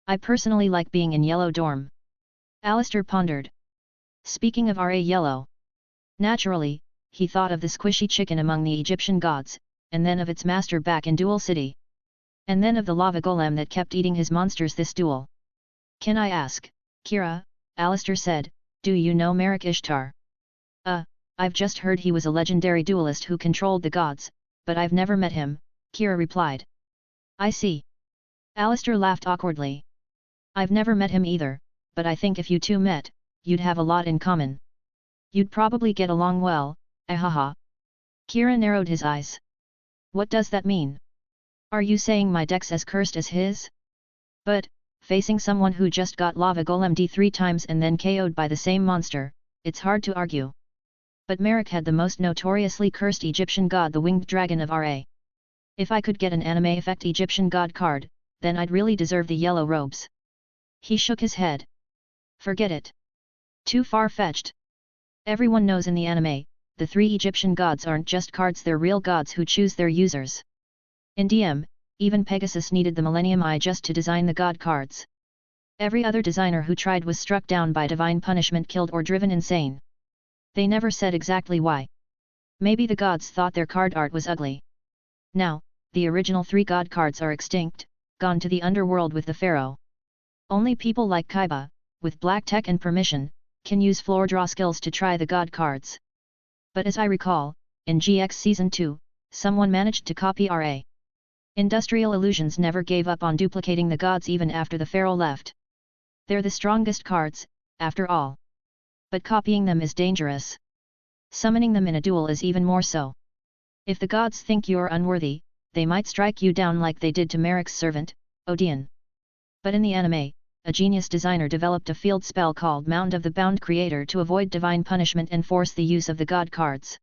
I personally like being in Yellow Dorm. Alister pondered. Speaking of RA Yellow. Naturally, he thought of the squishy chicken among the Egyptian gods, and then of its master back in Duel City. And then of the lava golem that kept eating his monsters this duel. Can I ask, Kira, Alister said, do you know Merrick Ishtar? I've just heard he was a legendary duelist who controlled the gods, but I've never met him, Kira replied. I see. Alister laughed awkwardly. I've never met him either, but I think if you two met, you'd have a lot in common. You'd probably get along well, ahaha. Kira narrowed his eyes. What does that mean? Are you saying my deck's as cursed as his? But, facing someone who just got lava golem d3 times and then KO'd by the same monster, it's hard to argue. But Merrick had the most notoriously cursed Egyptian god, the winged dragon of Ra. If I could get an anime effect Egyptian god card, then I'd really deserve the yellow robes. He shook his head. Forget it. Too far-fetched. Everyone knows in the anime, the 3 Egyptian gods aren't just cards, they're real gods who choose their users. In DM, even Pegasus needed the Millennium Eye just to design the god cards. Every other designer who tried was struck down by divine punishment, killed or driven insane. They never said exactly why. Maybe the gods thought their card art was ugly. Now, the original 3 god cards are extinct, gone to the underworld with the pharaoh. Only people like Kaiba, with black tech and permission, can use floor draw skills to try the god cards. But as I recall, in GX Season 2, someone managed to copy RA. Industrial Illusions never gave up on duplicating the gods even after the pharaoh left. They're the strongest cards, after all. But copying them is dangerous. Summoning them in a duel is even more so. If the gods think you're unworthy, they might strike you down like they did to Merrick's servant, Odeon. But in the anime, a genius designer developed a field spell called Mound of the Bound Creator to avoid divine punishment and force the use of the god cards.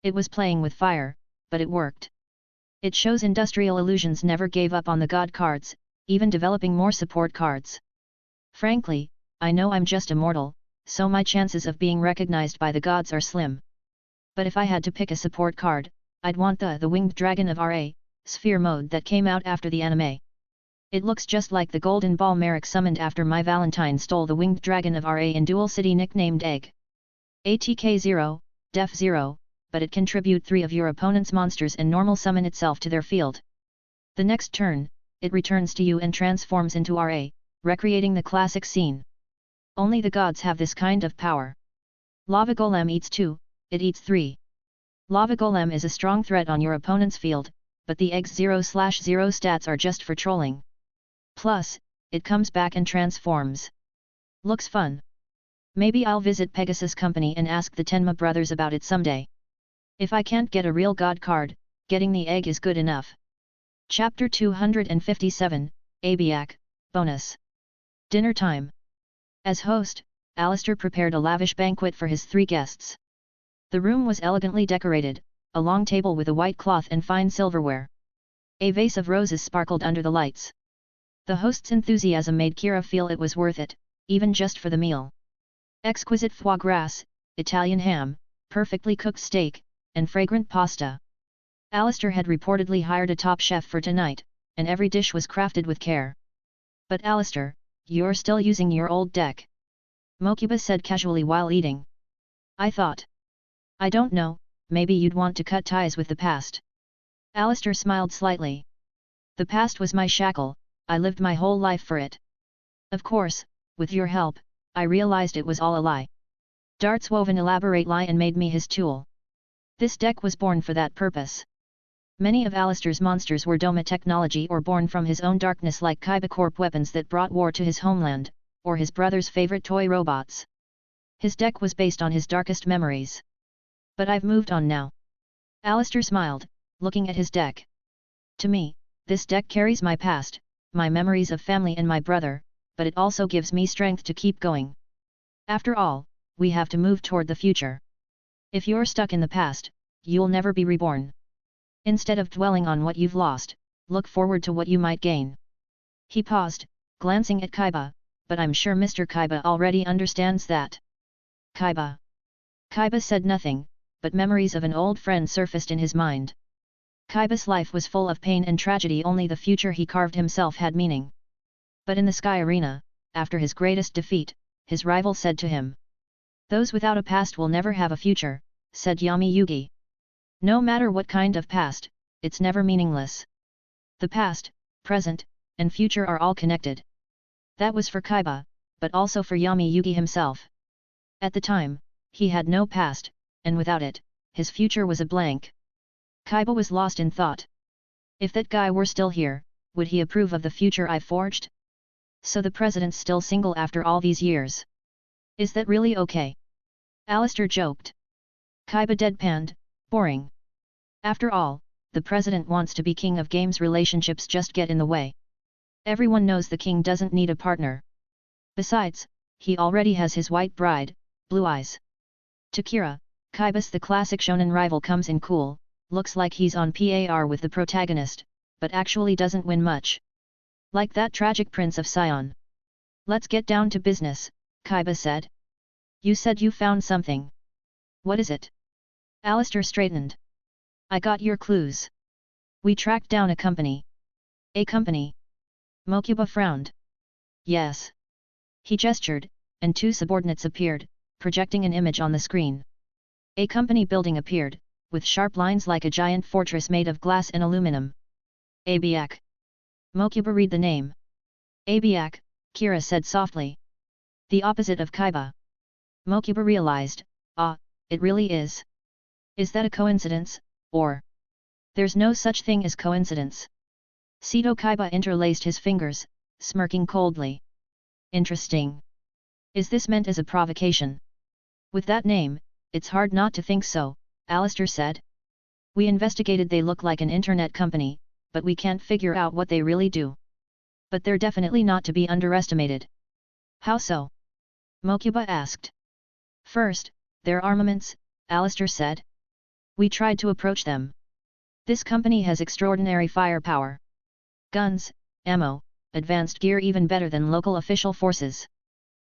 It was playing with fire, but it worked. It shows Industrial Illusions never gave up on the god cards, even developing more support cards. Frankly, I know I'm just a mortal, so my chances of being recognized by the gods are slim. But if I had to pick a support card, I'd want the Winged Dragon of Ra, Sphere mode that came out after the anime. It looks just like the golden ball Merrick summoned after my Valentine stole the Winged Dragon of Ra in Duel City, nicknamed Egg. ATK 0, Def 0, but it can tribute 3 of your opponent's monsters and normal summon itself to their field. The next turn, it returns to you and transforms into Ra, recreating the classic scene. Only the gods have this kind of power. Lava Golem eats 2, it eats 3. Lava Golem is a strong threat on your opponent's field, but the Egg's 0/0 stats are just for trolling. Plus, it comes back and transforms. Looks fun. Maybe I'll visit Pegasus Company and ask the Tenma brothers about it someday. If I can't get a real god card, getting the egg is good enough. Chapter 257, Aak, Bonus. Dinner time. As host, Alister prepared a lavish banquet for his 3 guests. The room was elegantly decorated, a long table with a white cloth and fine silverware. A vase of roses sparkled under the lights. The host's enthusiasm made Kira feel it was worth it, even just for the meal. Exquisite foie gras, Italian ham, perfectly cooked steak, and fragrant pasta. Alister had reportedly hired a top chef for tonight, and every dish was crafted with care. But Alister, you're still using your old deck. Mokuba said casually while eating. I thought. I don't know, maybe you'd want to cut ties with the past. Alister smiled slightly. The past was my shackle, I lived my whole life for it. Of course, with your help, I realized it was all a lie. Darts wove an elaborate lie and made me his tool. This deck was born for that purpose. Many of Alister's monsters were Doma technology or born from his own darkness, like Kaiba Corp weapons that brought war to his homeland, or his brother's favorite toy robots. His deck was based on his darkest memories. But I've moved on now. Alister smiled, looking at his deck. To me, this deck carries my past, my memories of family and my brother, but it also gives me strength to keep going. After all, we have to move toward the future. If you're stuck in the past, you'll never be reborn. Instead of dwelling on what you've lost, look forward to what you might gain. He paused, glancing at Kaiba, but I'm sure Mr. Kaiba already understands that. Kaiba. Kaiba said nothing, but memories of an old friend surfaced in his mind. Kaiba's life was full of pain and tragedy, only the future he carved himself had meaning. But in the Sky Arena, after his greatest defeat, his rival said to him, "Those without a past will never have a future," said Yami Yugi. No matter what kind of past, it's never meaningless. The past, present, and future are all connected. That was for Kaiba, but also for Yami Yugi himself. At the time, he had no past, and without it, his future was a blank. Kaiba was lost in thought. If that guy were still here, would he approve of the future I forged? So the president's still single after all these years. Is that really okay? Alister joked. Kaiba deadpanned, boring. After all, the president wants to be king of games, relationships just get in the way. Everyone knows the king doesn't need a partner. Besides, he already has his white bride, Blue Eyes. To Kira, Kaiba's the classic shonen rival comes in cool, looks like he's on par with the protagonist, but actually doesn't win much. Like that tragic Prince of Sion. Let's get down to business, Kaiba said. You said you found something. What is it? Alister straightened. I got your clues. We tracked down a company. A company? Mokuba frowned. Yes. He gestured, and two subordinates appeared, projecting an image on the screen. A company building appeared, with sharp lines like a giant fortress made of glass and aluminum. Aak. Mokuba read the name. Aak, Kira said softly. The opposite of Kaiba. Mokuba realized, it really is. Is that a coincidence, or? There's no such thing as coincidence. Sito Kaiba interlaced his fingers, smirking coldly. Interesting. Is this meant as a provocation? With that name, it's hard not to think so, Alister said. We investigated, they look like an internet company, but we can't figure out what they really do. But they're definitely not to be underestimated. How so? Mokuba asked. First, their armaments, Alister said. We tried to approach them. This company has extraordinary firepower. Guns, ammo, advanced gear, even better than local official forces.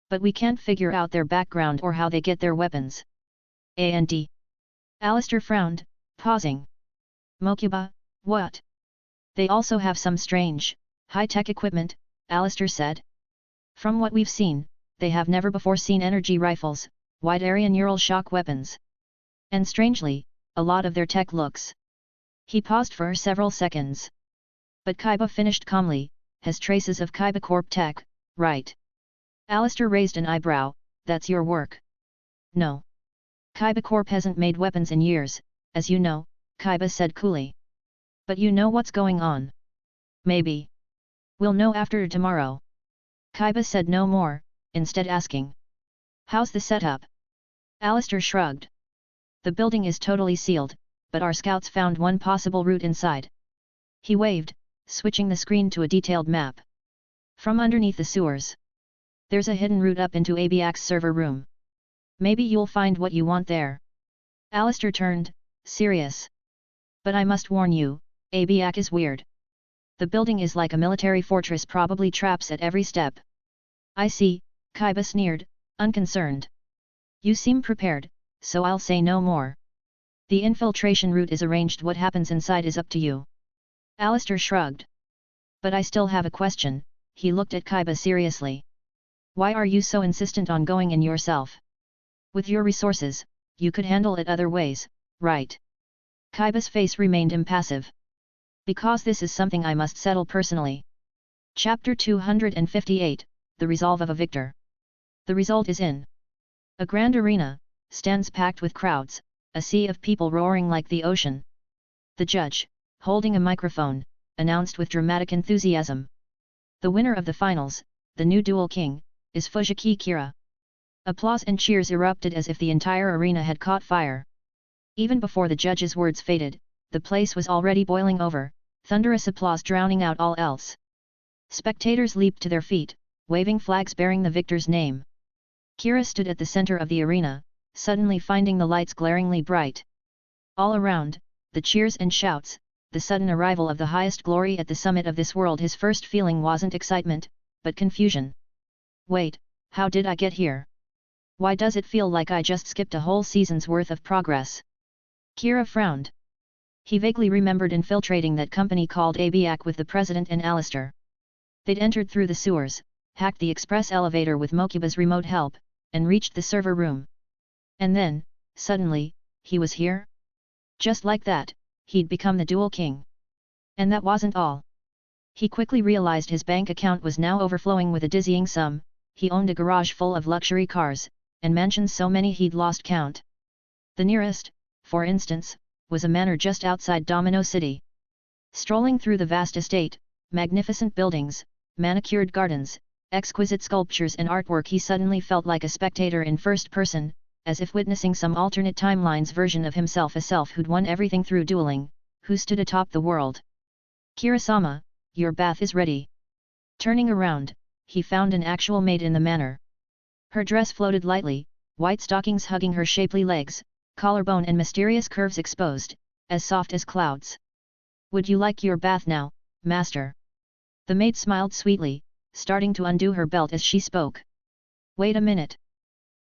But we can't figure out their background or how they get their weapons. And? Alister frowned, pausing. Mokuba, what? They also have some strange, high-tech equipment, Alister said. From what we've seen, they have never before seen energy rifles, wide-area neural shock weapons. And strangely, a lot of their tech looks. He paused for several seconds. But Kaiba finished calmly, has traces of Kaiba Corp tech, right? Alister raised an eyebrow, that's your work. No. Kaiba Corp hasn't made weapons in years, as you know, Kaiba said coolly. But you know what's going on. Maybe. We'll know after tomorrow. Kaiba said no more, instead asking. How's the setup? Alister shrugged. The building is totally sealed, but our scouts found one possible route inside. He waved, switching the screen to a detailed map. From underneath the sewers. There's a hidden route up into Aak's server room. Maybe you'll find what you want there. Alister turned, serious. But I must warn you, Aak is weird. The building is like a military fortress, probably traps at every step. I see, Kaiba sneered, unconcerned. You seem prepared, so I'll say no more. The infiltration route is arranged, what happens inside is up to you. Alister shrugged. But I still have a question, he looked at Kaiba seriously. Why are you so insistent on going in yourself? With your resources, you could handle it other ways, right? Kaiba's face remained impassive. Because this is something I must settle personally. Chapter 258, The Resolve of a Victor. The result is in. A grand arena, stands packed with crowds, a sea of people roaring like the ocean. The judge, holding a microphone, announced with dramatic enthusiasm. The winner of the finals, the new Duel King, is Fujiki Kira. Applause and cheers erupted as if the entire arena had caught fire. Even before the judge's words faded, the place was already boiling over, thunderous applause drowning out all else. Spectators leaped to their feet, waving flags bearing the victor's name. Kira stood at the center of the arena, suddenly finding the lights glaringly bright. All around, the cheers and shouts, the sudden arrival of the highest glory at the summit of this world. His first feeling wasn't excitement, but confusion. Wait, how did I get here? Why does it feel like I just skipped a whole season's worth of progress? Kira frowned. He vaguely remembered infiltrating that company called Aak with the president and Alister. They'd entered through the sewers, hacked the express elevator with Mokuba's remote help, and reached the server room. And then, suddenly, he was here? Just like that, he'd become the Duel King. And that wasn't all. He quickly realized his bank account was now overflowing with a dizzying sum. He owned a garage full of luxury cars, and mansions so many he'd lost count. The nearest, for instance, was a manor just outside Domino City. Strolling through the vast estate, magnificent buildings, manicured gardens, exquisite sculptures and artwork, he suddenly felt like a spectator in first person, as if witnessing some alternate timeline's version of himself, a self who'd won everything through dueling, who stood atop the world. "Kira-sama, your bath is ready." Turning around, he found an actual maid in the manor. Her dress floated lightly, white stockings hugging her shapely legs, collarbone and mysterious curves exposed, as soft as clouds. "Would you like your bath now, master?" The maid smiled sweetly, starting to undo her belt as she spoke. "Wait a minute."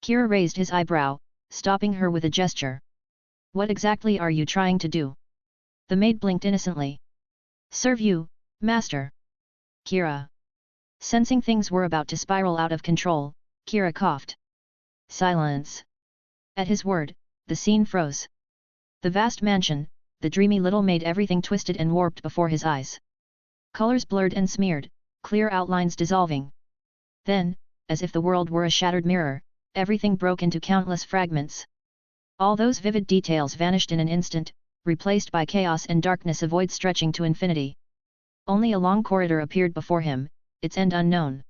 Kira raised his eyebrow, stopping her with a gesture. "What exactly are you trying to do?" The maid blinked innocently. "Serve you, master." Kira. Sensing things were about to spiral out of control, Kira coughed. "Silence." At his word, the scene froze. The vast mansion, the dreamy little maid, everything twisted and warped before his eyes. Colors blurred and smeared, clear outlines dissolving. Then, as if the world were a shattered mirror, everything broke into countless fragments. All those vivid details vanished in an instant, replaced by chaos and darkness, a void stretching to infinity. Only a long corridor appeared before him, its end unknown.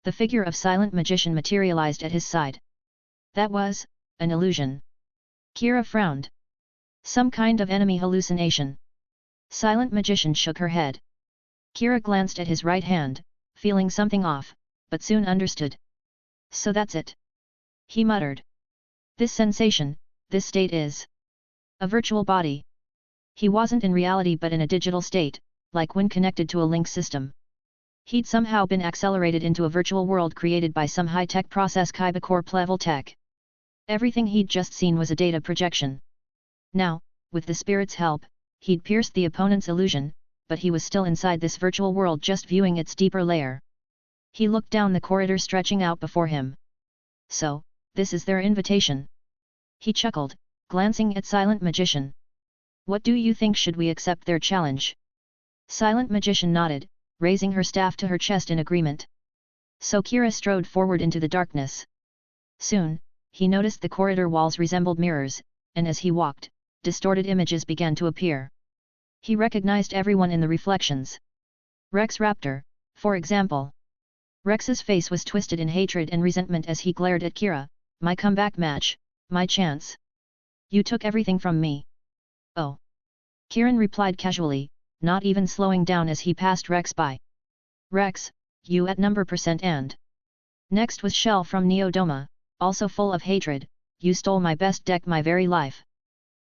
The figure of silent magician materialized at his side. That was an illusion. Kira frowned. Some kind of enemy hallucination. Silent magician shook her head. Kira glanced at his right hand, feeling something off, but soon understood. "So that's it," he muttered. "This sensation, this state is a virtual body." He wasn't in reality but in a digital state, like when connected to a link system. He'd somehow been accelerated into a virtual world created by some high-tech process, Kaiba Corp level tech. Everything he'd just seen was a data projection. Now, with the spirit's help, he'd pierced the opponent's illusion, but he was still inside this virtual world, just viewing its deeper layer. He looked down the corridor stretching out before him. "So, this is their invitation." He chuckled, glancing at Silent Magician. "What do you think, should we accept their challenge?" Silent Magician nodded, raising her staff to her chest in agreement. So Kira strode forward into the darkness. Soon, he noticed the corridor walls resembled mirrors, and as he walked, distorted images began to appear. He recognized everyone in the reflections. Rex Raptor, for example. Rex's face was twisted in hatred and resentment as he glared at Kira. "My comeback match, my chance. You took everything from me." "Oh." Kiran replied casually, not even slowing down as he passed Rex by. "Rex, you at number percent and..." Next was Shell from Neodoma, also full of hatred. "You stole my best deck, my very life.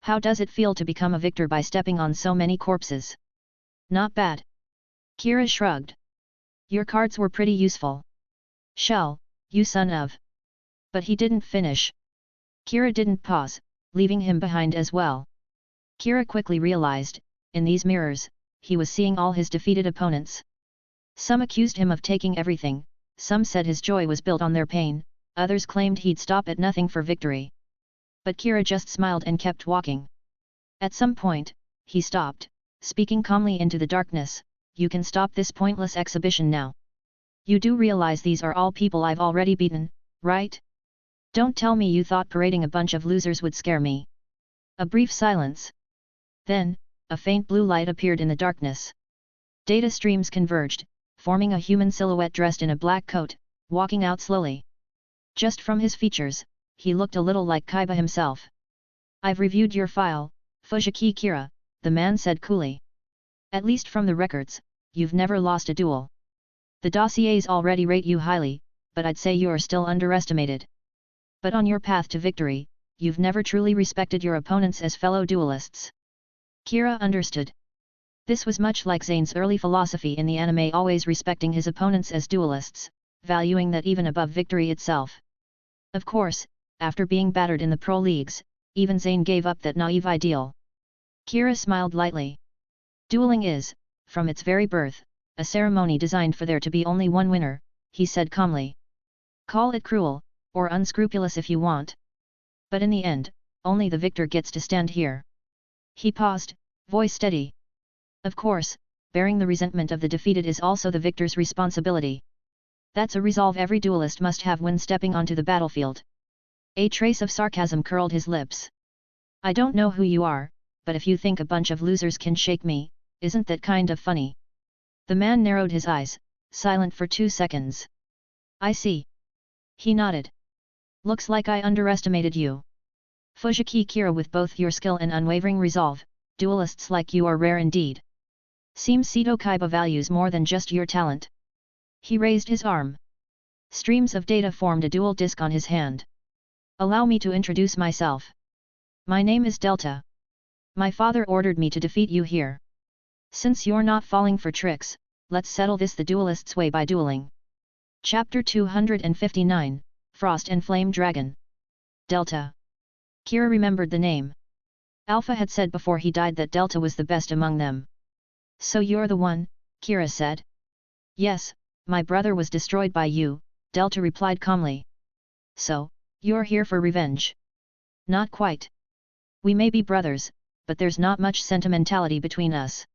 How does it feel to become a victor by stepping on so many corpses?" "Not bad." Kira shrugged. "Your cards were pretty useful." "Shell, you son of..." But he didn't finish. Kira didn't pause, leaving him behind as well. Kira quickly realized, in these mirrors, he was seeing all his defeated opponents. Some accused him of taking everything, some said his joy was built on their pain, others claimed he'd stop at nothing for victory. But Kira just smiled and kept walking. At some point, he stopped, speaking calmly into the darkness. "You can stop this pointless exhibition now. You do realize these are all people I've already beaten, right? Don't tell me you thought parading a bunch of losers would scare me." A brief silence. Then, a faint blue light appeared in the darkness. Data streams converged, forming a human silhouette dressed in a black coat, walking out slowly. Just from his features, he looked a little like Kaiba himself. "I've reviewed your file, Fujiki Kira," the man said coolly. "At least from the records, you've never lost a duel. The dossiers already rate you highly, but I'd say you're still underestimated. But on your path to victory, you've never truly respected your opponents as fellow duelists." Kira understood. This was much like Zane's early philosophy in the anime, always respecting his opponents as duelists, valuing that even above victory itself. Of course, after being battered in the pro leagues, even Zane gave up that naive ideal. Kira smiled lightly. "Dueling is, from its very birth, a ceremony designed for there to be only one winner," he said calmly. "Call it cruel, or unscrupulous if you want. But in the end, only the victor gets to stand here." He paused, voice steady. "Of course, bearing the resentment of the defeated is also the victor's responsibility. That's a resolve every duelist must have when stepping onto the battlefield." A trace of sarcasm curled his lips. "I don't know who you are, but if you think a bunch of losers can shake me, isn't that kind of funny?" The man narrowed his eyes, silent for 2 seconds. "I see." He nodded. "Looks like I underestimated you. Fujiki Kira, with both your skill and unwavering resolve, duelists like you are rare indeed. Seems Sito Kaiba values more than just your talent. He raised his arm. Streams of data formed a dual disc on his hand. Allow me to introduce myself. My name is Delta. My father ordered me to defeat you here. Since you're not falling for tricks, let's settle this the duelist's way by dueling. Chapter 259, Frost and Flame Dragon. Delta. Kira remembered the name. Alpha had said before he died that Delta was the best among them. So you're the one, Kira said. Yes, my brother was destroyed by you, Delta replied calmly. So, you're here for revenge? Not quite. We may be brothers, but there's not much sentimentality between us.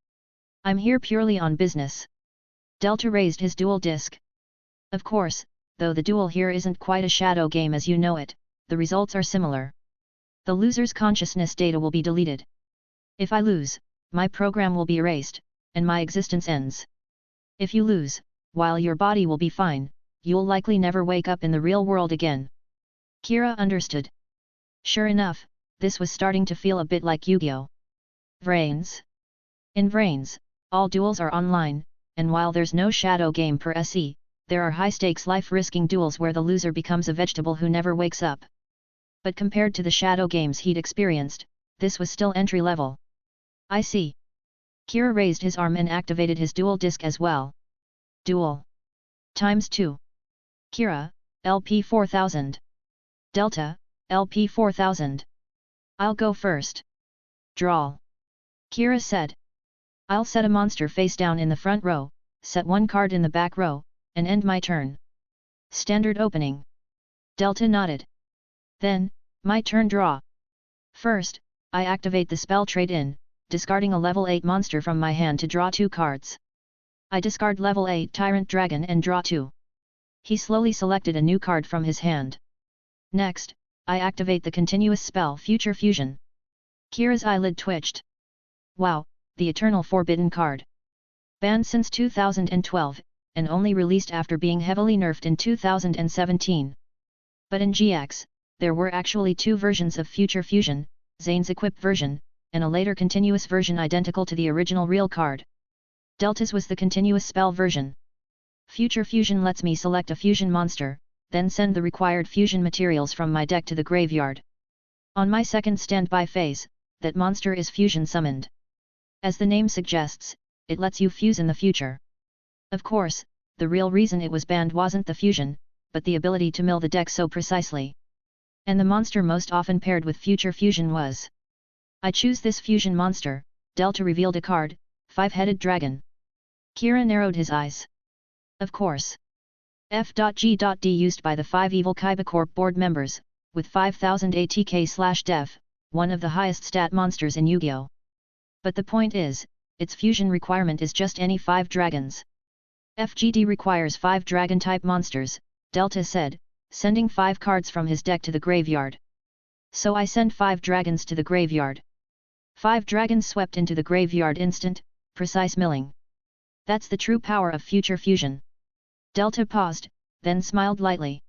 I'm here purely on business. Delta raised his dual disc. Of course, though the duel here isn't quite a shadow game as you know it, the results are similar. The loser's consciousness data will be deleted. If I lose, my program will be erased, and my existence ends. If you lose, while your body will be fine, you'll likely never wake up in the real world again. Kira understood. Sure enough, this was starting to feel a bit like Yu-Gi-Oh! Vrains. In Vrains, all duels are online, and while there's no shadow game per se, there are high-stakes life-risking duels where the loser becomes a vegetable who never wakes up. But compared to the shadow games he'd experienced, this was still entry-level. I see. Kira raised his arm and activated his dual disc as well. Duel. ×2. Kira, LP 4000. Delta, LP 4000. I'll go first. Draw. Kira said. I'll set a monster face down in the front row, set one card in the back row, and end my turn. Standard opening. Delta nodded. Then, my turn draw. First, I activate the spell trade-in, discarding a level 8 monster from my hand to draw 2 cards. I discard level 8 Tyrant Dragon and draw 2. He slowly selected a new card from his hand. Next, I activate the continuous spell Future Fusion. Kira's eyelid twitched. Wow, the Eternal Forbidden card. Banned since 2012, and only released after being heavily nerfed in 2017. But in GX, there were actually 2 versions of Future Fusion, Zane's equipped version, and a later continuous version identical to the original real card. Delta's was the continuous spell version. Future Fusion lets me select a fusion monster, then send the required fusion materials from my deck to the graveyard. On my second standby phase, that monster is fusion summoned. As the name suggests, it lets you fuse in the future. Of course, the real reason it was banned wasn't the fusion, but the ability to mill the deck so precisely. And the monster most often paired with Future Fusion was. I choose this fusion monster, Delta revealed a card, 5-headed dragon. Kira narrowed his eyes. Of course. F.G.D used by the 5 evil Kaiba Corp board members, with 5000 ATK/def, one of the highest stat monsters in Yu-Gi-Oh! But the point is, its fusion requirement is just any 5 dragons. FGD requires 5 dragon-type monsters, Delta said, sending 5 cards from his deck to the graveyard. So I send 5 dragons to the graveyard. 5 dragons swept into the graveyard instant, precise milling. That's the true power of Future Fusion. Delta paused, then smiled lightly.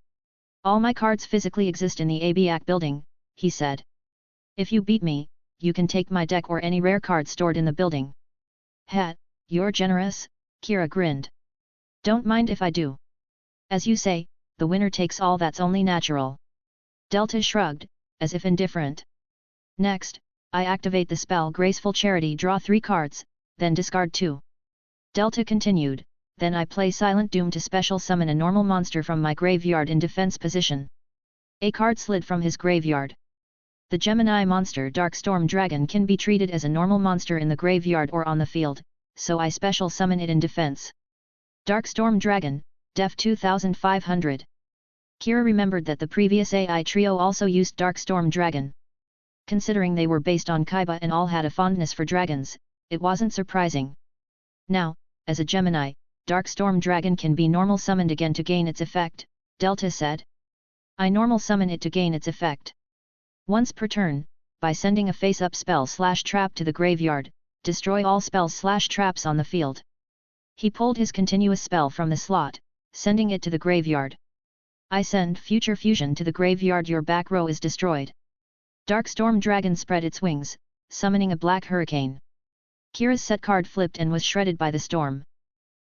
All my cards physically exist in the Aak building, he said. If you beat me, you can take my deck or any rare card stored in the building. Ha, you're generous, Kira grinned. Don't mind if I do. As you say, the winner takes all, that's only natural. Delta shrugged, as if indifferent. Next, I activate the spell Graceful Charity, draw 3 cards, then discard 2. Delta continued, then I play Silent Doom to special summon a normal monster from my graveyard in defense position. A card slid from his graveyard. The Gemini monster Darkstorm Dragon can be treated as a normal monster in the graveyard or on the field, so I special summon it in defense. Darkstorm Dragon, Def 2500. Kira remembered that the previous AI trio also used Darkstorm Dragon. Considering they were based on Kaiba and all had a fondness for dragons, it wasn't surprising. Now, as a Gemini, Darkstorm Dragon can be normal summoned again to gain its effect, Delta said. I normal summon it to gain its effect. Once per turn, by sending a face-up spell/trap to the graveyard, destroy all spells/traps on the field. He pulled his continuous spell from the slot, sending it to the graveyard. I send Future Fusion to the graveyard, your back row is destroyed. Darkstorm Dragon spread its wings, summoning a black hurricane. Kira's set card flipped and was shredded by the storm.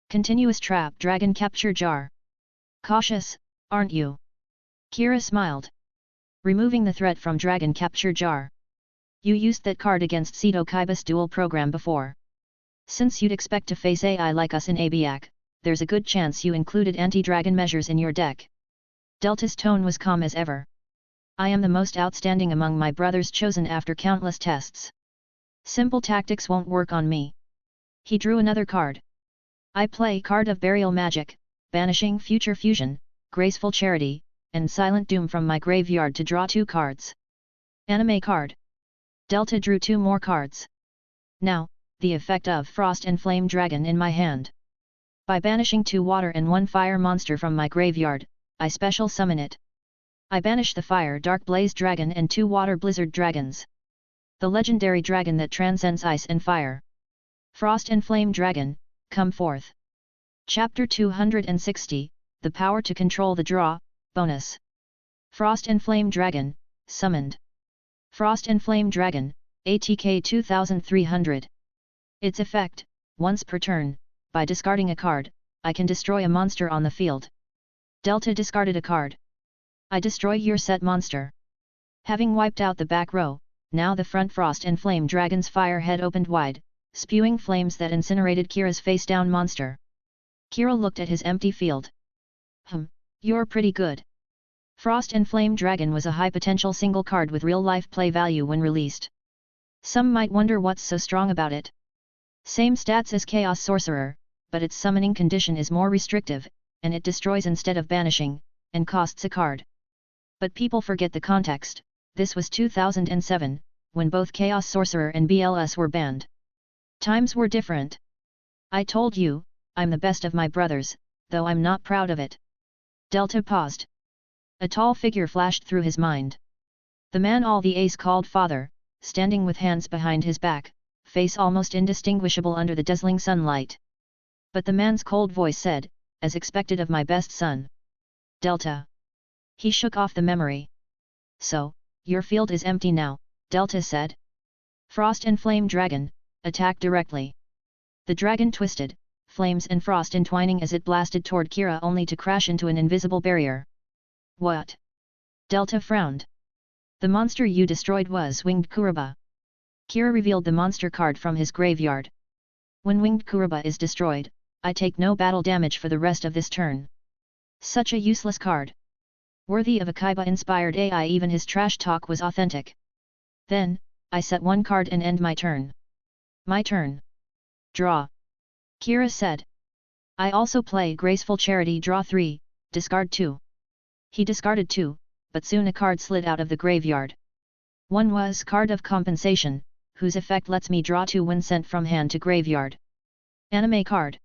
Continuous trap dragon capture jar. Cautious, aren't you? Kira smiled. Removing the threat from dragon capture jar. You used that card against Kaiba's duel program before. Since you'd expect to face AI like us in Aak, there's a good chance you included anti-dragon measures in your deck. Delta's tone was calm as ever. I am the most outstanding among my brothers chosen after countless tests. Simple tactics won't work on me. He drew another card. I play card of burial magic, banishing future fusion, graceful charity, and silent doom from my graveyard to draw 2 cards. Anime card. Delta drew 2 more cards. Now, the effect of Frost and Flame Dragon in my hand. By banishing 2 water and 1 fire monster from my graveyard, I special summon it. I banish the Fire Dark Blaze Dragon and 2 Water Blizzard Dragons. The legendary dragon that transcends ice and fire. Frost and Flame Dragon, come forth. Chapter 260, The Power to Control the Draw, Bonus. Frost and Flame Dragon, summoned. Frost and Flame Dragon, ATK 2300. Its effect, once per turn, by discarding a card, I can destroy a monster on the field. Delta discarded a card. I destroy your set monster. Having wiped out the back row, now the front Frost and Flame Dragon's fire head opened wide, spewing flames that incinerated Kira's face-down monster. Kira looked at his empty field. You're pretty good. Frost and Flame Dragon was a high-potential single card with real-life play value when released. Some might wonder what's so strong about it. Same stats as Chaos Sorcerer, but its summoning condition is more restrictive, and it destroys instead of banishing, and costs a card. But people forget the context. This was 2007, when both Chaos Sorcerer and BLS were banned. Times were different. I told you, I'm the best of my brothers, though I'm not proud of it. Delta paused. A tall figure flashed through his mind. The man all the ace called father, standing with hands behind his back, face almost indistinguishable under the dazzling sunlight. But the man's cold voice said, as expected of my best son. Delta. He shook off the memory. So, your field is empty now, Delta said. Frost and Flame Dragon, attack directly. The dragon twisted, flames and frost entwining as it blasted toward Kira only to crash into an invisible barrier. What? Delta frowned. The monster you destroyed was Winged Kuruba. Kira revealed the monster card from his graveyard. When Winged Kuruba is destroyed, I take no battle damage for the rest of this turn. Such a useless card. Worthy of a Kaiba-inspired AI, even his trash talk was authentic. Then, I set 1 card and end my turn. My turn. Draw. Kira said. I also play Graceful Charity, draw 3, discard 2. He discarded 2, but soon a card slid out of the graveyard. One was Card of Compensation, whose effect lets me draw 2 when sent from hand to graveyard. Anime card.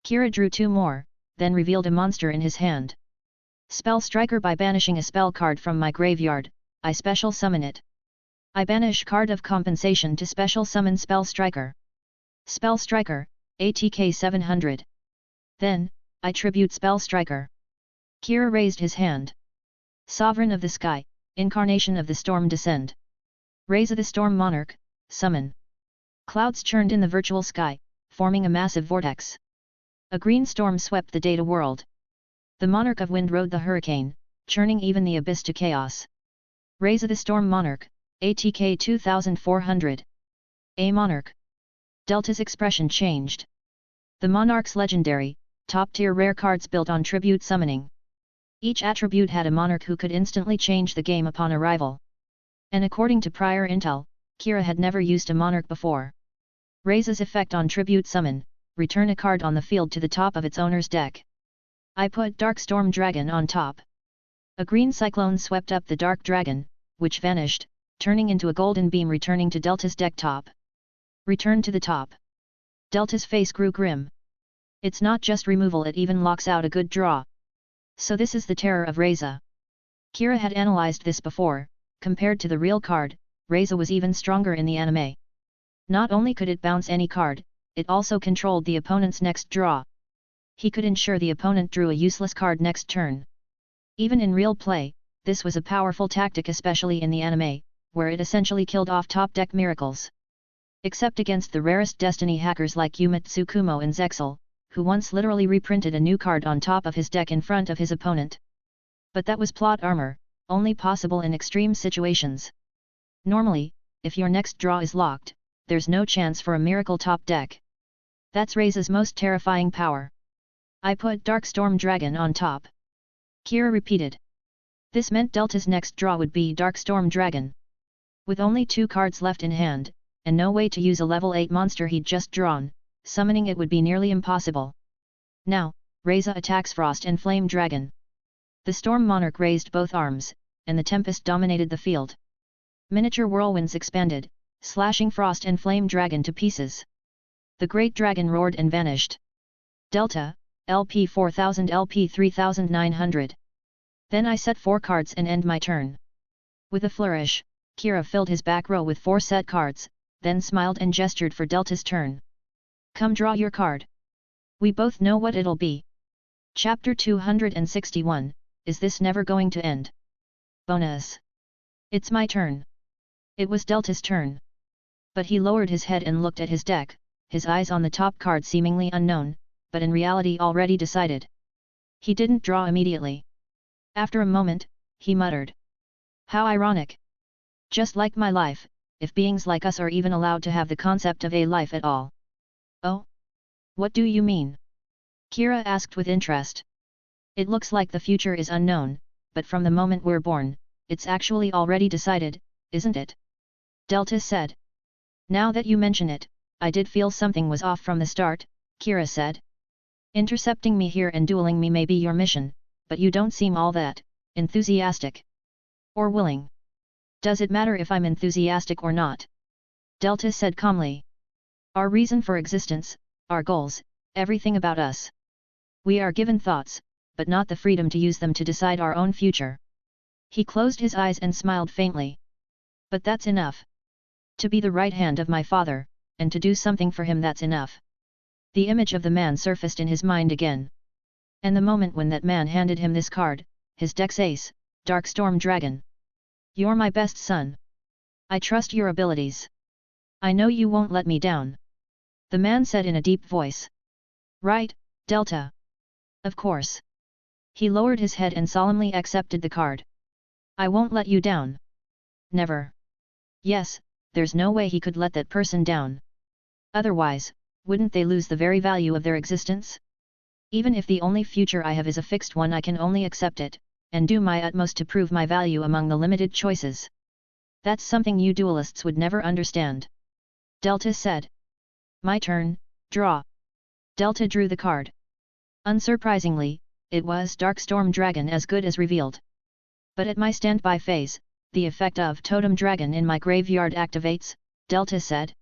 Kira drew 2 more, then revealed a monster in his hand. Spell Striker. By banishing a spell card from my graveyard, I special summon it. I banish Card of Compensation to special summon Spell Striker. Spell Striker, ATK 700. Then, I tribute Spell Striker. Kira raised his hand. Sovereign of the Sky, Incarnation of the Storm, descend. Raza the Storm Monarch, summon. Clouds churned in the virtual sky, forming a massive vortex. A green storm swept the data world. The Monarch of Wind rode the hurricane, churning even the abyss to chaos. Raza the Storm Monarch, ATK 2400. A Monarch. Delta's expression changed. The Monarch's legendary, top-tier rare cards built on tribute summoning. Each attribute had a monarch who could instantly change the game upon arrival. And according to prior intel, Kira had never used a monarch before. Raza's effect on tribute summon, return a card on the field to the top of its owner's deck. I put Dark Storm Dragon on top. A green cyclone swept up the Dark Dragon, which vanished, turning into a golden beam returning to Delta's deck top. Return to the top. Delta's face grew grim. It's not just removal, it even locks out a good draw. So this is the terror of Raza. Kira had analyzed this before. Compared to the real card, Raza was even stronger in the anime. Not only could it bounce any card, it also controlled the opponent's next draw. He could ensure the opponent drew a useless card next turn. Even in real play, this was a powerful tactic, especially in the anime, where it essentially killed off top-deck miracles. Except against the rarest Destiny hackers like Yuma Tsukumo and Zexal, who once literally reprinted a new card on top of his deck in front of his opponent. But that was plot armor, only possible in extreme situations. Normally, if your next draw is locked, there's no chance for a miracle top deck. That's Raza's most terrifying power. I put Darkstorm Dragon on top. Kira repeated. This meant Delta's next draw would be Darkstorm Dragon. With only 2 cards left in hand, and no way to use a level 8 monster he'd just drawn, summoning it would be nearly impossible. Now, Raza attacks Frost and Flame Dragon. The Storm Monarch raised both arms, and the Tempest dominated the field. Miniature whirlwinds expanded, slashing Frost and Flame Dragon to pieces. The Great Dragon roared and vanished. Delta, LP 4000 LP 3900. Then I set 4 cards and end my turn. With a flourish, Kira filled his back row with 4 set cards, then smiled and gestured for Delta's turn. Come draw your card. We both know what it'll be. Chapter 261, Is this never going to end? Bonus. It's my turn. It was Delta's turn. But he lowered his head and looked at his deck, his eyes on the top card seemingly unknown, but in reality already decided. He didn't draw immediately. After a moment, he muttered. How ironic. Just like my life, if beings like us are even allowed to have the concept of a life at all. Oh? What do you mean? Kira asked with interest. It looks like the future is unknown, but from the moment we're born, it's actually already decided, isn't it? Delta said. Now that you mention it, I did feel something was off from the start, Kira said. Intercepting me here and dueling me may be your mission, but you don't seem all that enthusiastic. Or willing. Does it matter if I'm enthusiastic or not? Delta said calmly. Our reason for existence, our goals, everything about us. We are given thoughts, but not the freedom to use them to decide our own future. He closed his eyes and smiled faintly. But that's enough. To be the right hand of my father, and to do something for him, that's enough. The image of the man surfaced in his mind again. And the moment when that man handed him this card, his deck's ace, Darkstorm Dragon. You're my best son. I trust your abilities. I know you won't let me down. The man said in a deep voice. Right, Delta. Of course. He lowered his head and solemnly accepted the card. I won't let you down. Never. Yes, there's no way he could let that person down. Otherwise, wouldn't they lose the very value of their existence? Even if the only future I have is a fixed one, I can only accept it, and do my utmost to prove my value among the limited choices. That's something you duelists would never understand. Delta said. My turn, draw. Delta drew the card. Unsurprisingly, it was Darkstorm Dragon, as good as revealed. But at my standby phase, the effect of Totem Dragon in my graveyard activates, Delta said.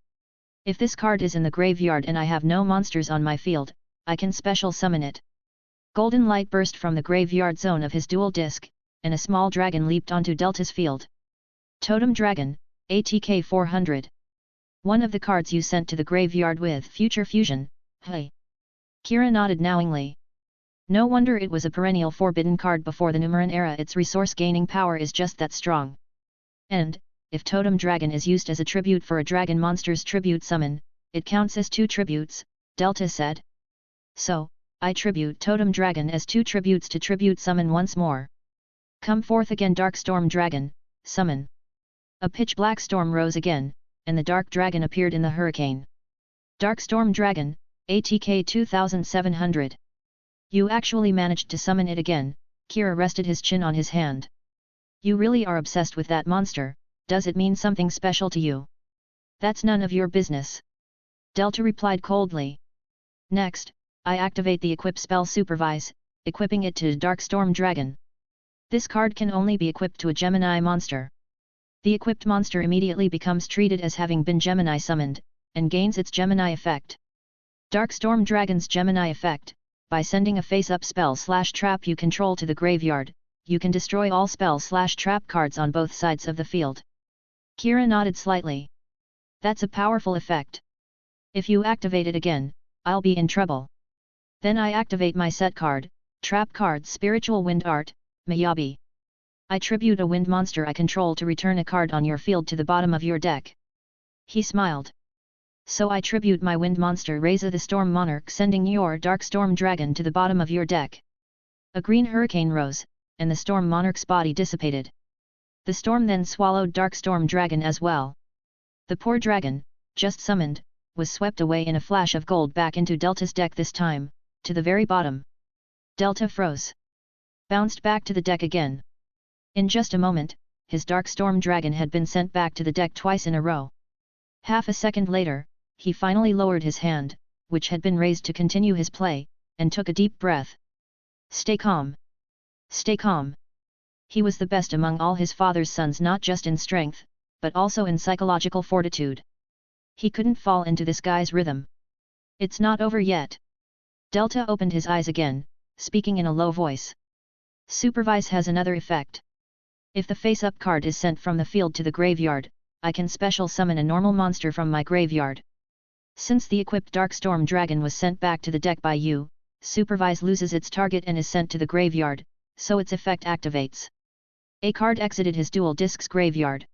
If this card is in the graveyard and I have no monsters on my field, I can special summon it. Golden light burst from the graveyard zone of his dual disc, and a small dragon leaped onto Delta's field. Totem Dragon, ATK 400. One of the cards you sent to the graveyard with Future Fusion, hey. Kira nodded knowingly. No wonder it was a perennial forbidden card before the Numeran era, its resource gaining power is just that strong. And, if Totem Dragon is used as a tribute for a dragon monster's tribute summon, it counts as 2 tributes, Delta said. So, I tribute Totem Dragon as 2 tributes to tribute summon once more. Come forth again, Darkstorm Dragon, summon. A pitch-black storm rose again, and the Dark Dragon appeared in the hurricane. Darkstorm Dragon, ATK 2700. You actually managed to summon it again, Kira rested his chin on his hand. You really are obsessed with that monster, does it mean something special to you? That's none of your business. Delta replied coldly. Next, I activate the Equip spell Supervise, equipping it to Darkstorm Dragon. This card can only be equipped to a Gemini monster. The equipped monster immediately becomes treated as having been Gemini summoned, and gains its Gemini effect. Darkstorm Dragon's Gemini effect, by sending a face-up spell/trap you control to the graveyard, you can destroy all spell/trap cards on both sides of the field. Kira nodded slightly. That's a powerful effect. If you activate it again, I'll be in trouble. Then I activate my set card, trap card Spiritual Wind Art, Miyabi. I tribute a wind monster I control to return a card on your field to the bottom of your deck. He smiled. So I tribute my wind monster Raza the Storm Monarch, sending your Dark Storm Dragon to the bottom of your deck. A green hurricane rose, and the Storm Monarch's body dissipated. The storm then swallowed Dark Storm Dragon as well. The poor dragon, just summoned, was swept away in a flash of gold back into Delta's deck, this time, to the very bottom. Delta froze. Bounced back to the deck again. In just a moment, his Dark Storm Dragon had been sent back to the deck twice in a row. Half a second later, he finally lowered his hand, which had been raised to continue his play, and took a deep breath. Stay calm. Stay calm. He was the best among all his father's sons, not just in strength, but also in psychological fortitude. He couldn't fall into this guy's rhythm. It's not over yet. Delta opened his eyes again, speaking in a low voice. Supervise has another effect. If the face-up card is sent from the field to the graveyard, I can special summon a normal monster from my graveyard. Since the equipped Dark Storm Dragon was sent back to the deck by you, Supervise loses its target and is sent to the graveyard, so its effect activates. A card exited his dual disc's graveyard.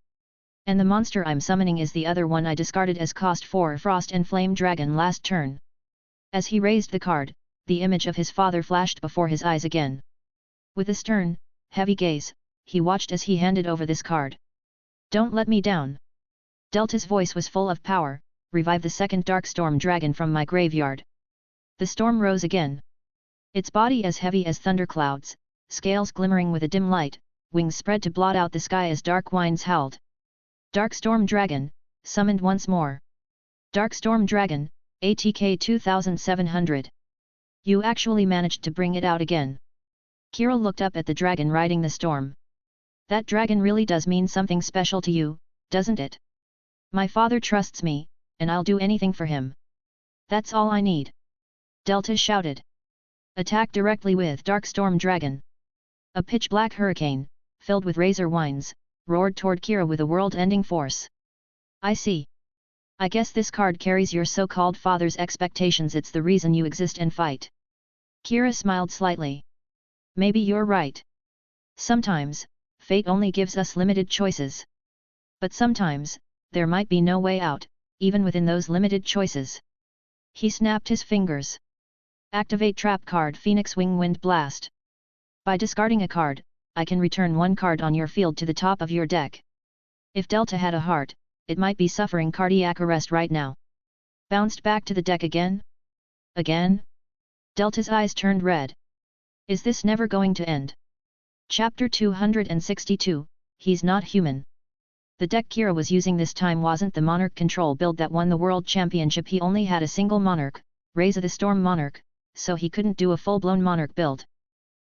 And the monster I'm summoning is the other one I discarded as cost 4 Frost and Flame Dragon last turn. As he raised the card, the image of his father flashed before his eyes again. With a stern, heavy gaze, he watched as he handed over this card. Don't let me down. Delta's voice was full of power. Revive the second Dark Storm Dragon from my graveyard. The storm rose again. Its body as heavy as thunderclouds, scales glimmering with a dim light, wings spread to blot out the sky as dark winds howled. Dark Storm Dragon, summoned once more. Dark Storm Dragon, ATK 2700. You actually managed to bring it out again. Kira looked up at the dragon riding the storm. That dragon really does mean something special to you, doesn't it? My father trusts me, and I'll do anything for him. That's all I need. Delta shouted. Attack directly with Dark Storm Dragon. A pitch-black hurricane, filled with razor winds, roared toward Kira with a world-ending force. I see. I guess this card carries your so-called father's expectations. It's the reason you exist and fight. Kira smiled slightly. Maybe you're right. Sometimes, fate only gives us limited choices. But sometimes, there might be no way out, even within those limited choices. He snapped his fingers. Activate trap card Phoenix Wing Wind Blast. By discarding a card, I can return one card on your field to the top of your deck. If Delta had a heart, it might be suffering cardiac arrest right now. Bounced back to the deck again? Again? Delta's eyes turned red. Is this never going to end? Chapter 262, He's Not Human. The deck Kira was using this time wasn't the Monarch control build that won the World Championship. He only had a single Monarch, Raza the Storm Monarch, so he couldn't do a full-blown Monarch build.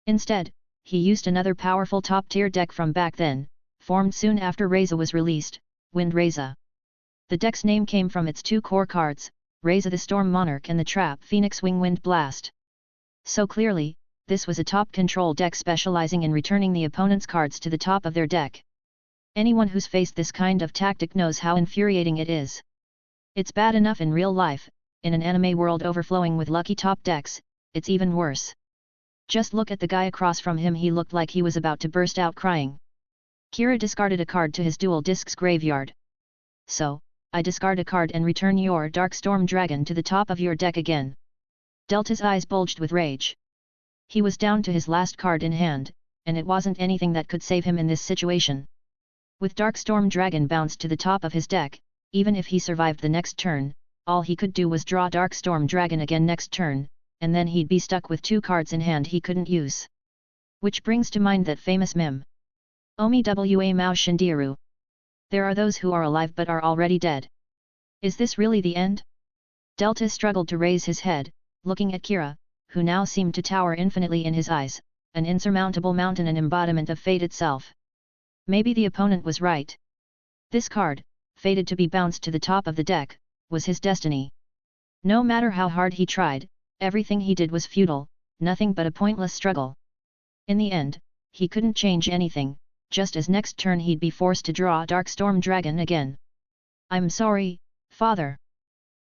Instead, he used another powerful top-tier deck from back then, formed soon after Raza was released, Wind Raza. The deck's name came from its two core cards, Raza the Storm Monarch and the trap Phoenix Wing Wind Blast. So clearly, this was a top control deck specializing in returning the opponent's cards to the top of their deck. Anyone who's faced this kind of tactic knows how infuriating it is. It's bad enough in real life, in an anime world overflowing with lucky top decks, it's even worse. Just look at the guy across from him. He looked like he was about to burst out crying. Kira discarded a card to his dual disc's graveyard. So, I discard a card and return your Dark Storm Dragon to the top of your deck again. Delta's eyes bulged with rage. He was down to his last card in hand, and it wasn't anything that could save him in this situation. With Dark Storm Dragon bounced to the top of his deck, even if he survived the next turn, all he could do was draw Dark Storm Dragon again next turn, and then he'd be stuck with two cards in hand he couldn't use. Which brings to mind that famous meme. Omi wa Mao Shindiru. There are those who are alive but are already dead. Is this really the end? Delta struggled to raise his head, looking at Kira, who now seemed to tower infinitely in his eyes, an insurmountable mountain, an embodiment of fate itself. Maybe the opponent was right. This card, fated to be bounced to the top of the deck, was his destiny. No matter how hard he tried, everything he did was futile, nothing but a pointless struggle. In the end, he couldn't change anything, just as next turn he'd be forced to draw Dark Storm Dragon again. I'm sorry, father.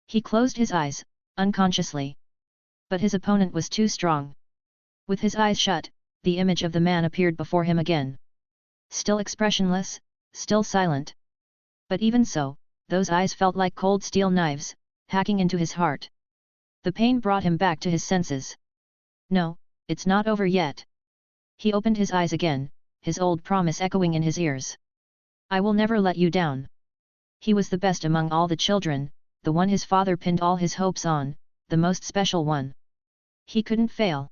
He closed his eyes, unconsciously. But his opponent was too strong. With his eyes shut, the image of the man appeared before him again. Still expressionless, still silent. But even so, those eyes felt like cold steel knives, hacking into his heart. The pain brought him back to his senses. No, it's not over yet. He opened his eyes again, his old promise echoing in his ears. I will never let you down. He was the best among all the children, the one his father pinned all his hopes on, the most special one. He couldn't fail.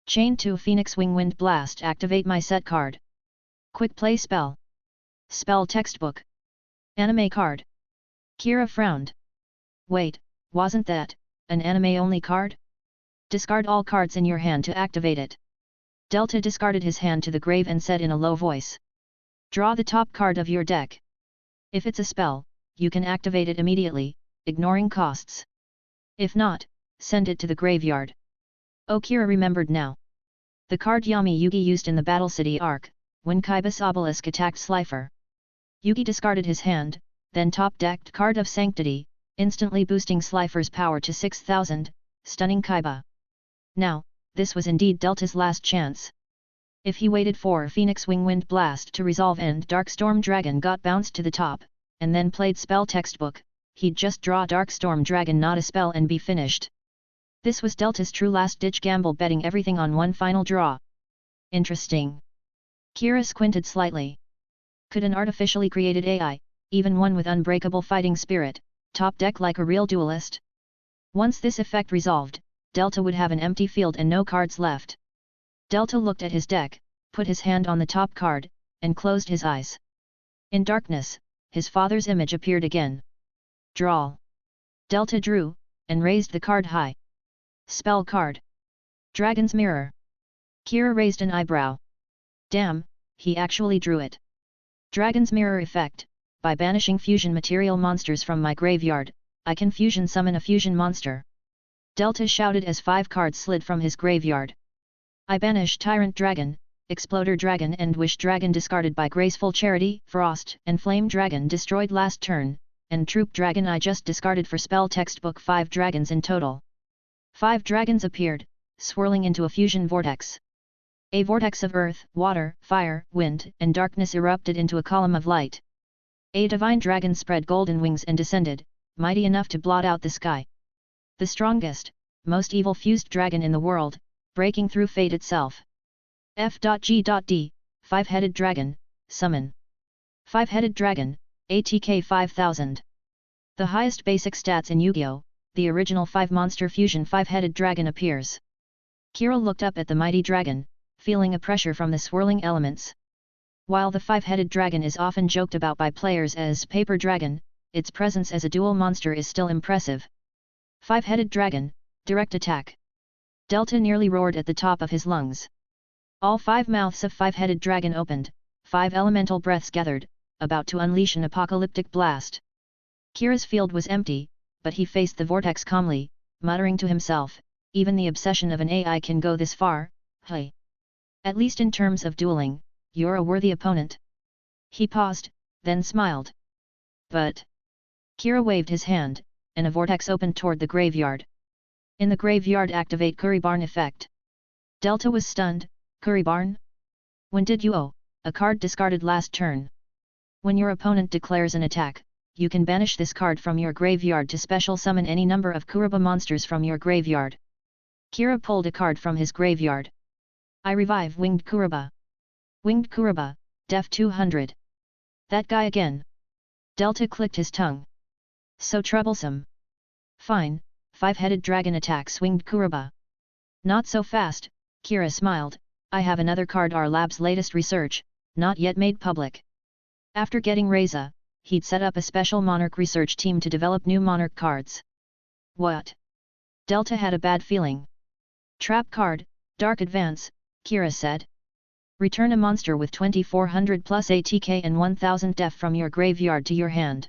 Chain 2 Phoenix Wing Wind Blast. Activate my set card. Quick play spell. Spell textbook. Anime card. Kira frowned. Wait, wasn't that an anime-only card? Discard all cards in your hand to activate it. Delta discarded his hand to the grave and said in a low voice. Draw the top card of your deck. If it's a spell, you can activate it immediately, ignoring costs. If not, send it to the graveyard. Oh, Kira remembered now. The card Yami Yugi used in the Battle City arc, when Kaiba's obelisk attacked Slifer. Yugi discarded his hand, then top-decked Card of Sanctity, instantly boosting Slifer's power to 6,000, stunning Kaiba. Now, this was indeed Delta's last chance. If he waited for Phoenix Wing Wind Blast to resolve and Darkstorm Dragon got bounced to the top, and then played spell textbook, he'd just draw Darkstorm Dragon, not a spell, and be finished. This was Delta's true last-ditch gamble, betting everything on one final draw. Interesting. Kira squinted slightly. Could an artificially created AI, even one with unbreakable fighting spirit, top deck like a real duelist? Once this effect resolved, Delta would have an empty field and no cards left. Delta looked at his deck, put his hand on the top card, and closed his eyes. In darkness, his father's image appeared again. Draw. Delta drew, and raised the card high. Spell card. Dragon's Mirror. Kira raised an eyebrow. Damn, he actually drew it. Dragon's Mirror effect. By banishing fusion material monsters from my graveyard, I can fusion summon a fusion monster. Delta shouted as 5 cards slid from his graveyard. I banish Tyrant Dragon, Exploder Dragon and Wish Dragon discarded by Graceful Charity, Frost and Flame Dragon destroyed last turn, and Troop Dragon I just discarded for spell textbook. 5 dragons in total. 5 dragons appeared, swirling into a fusion vortex. A vortex of earth, water, fire, wind, and darkness erupted into a column of light. A divine dragon spread golden wings and descended, mighty enough to blot out the sky. The strongest, most evil fused dragon in the world, breaking through fate itself. F.G.D, 5-headed dragon, summon. 5-headed dragon, ATK 5000. The highest basic stats in Yu-Gi-Oh!, the original 5-monster fusion 5-headed dragon appears. Kira looked up at the mighty dragon, feeling a pressure from the swirling elements. While the 5-headed dragon is often joked about by players as Paper Dragon, its presence as a dual monster is still impressive. 5-headed dragon, direct attack. Delta nearly roared at the top of his lungs. All 5 mouths of 5-headed dragon opened, 5 elemental breaths gathered, about to unleash an apocalyptic blast. Kira's field was empty, but he faced the vortex calmly, muttering to himself, even the obsession of an AI can go this far, hey. At least in terms of dueling, you're a worthy opponent. He paused, then smiled. But... Kira waved his hand, and a vortex opened toward the graveyard. In the graveyard, activate Kuribarn effect. Delta was stunned. Kuribarn? When did you a card discarded last turn? When your opponent declares an attack, you can banish this card from your graveyard to special summon any number of Kuriba monsters from your graveyard. Kira pulled a card from his graveyard. I revive Winged Kuriba. Winged Kuriba, Def 200. That guy again. Delta clicked his tongue. So troublesome. Fine, 5-headed dragon attacks Winged Kuriba. Not so fast, Kira smiled, I have another card, our lab's latest research, not yet made public. After getting Raza, he'd set up a special Monarch research team to develop new Monarch cards. What? Delta had a bad feeling. Trap card, Dark Advance, Kira said. Return a monster with 2400 plus ATK and 1000 def from your graveyard to your hand.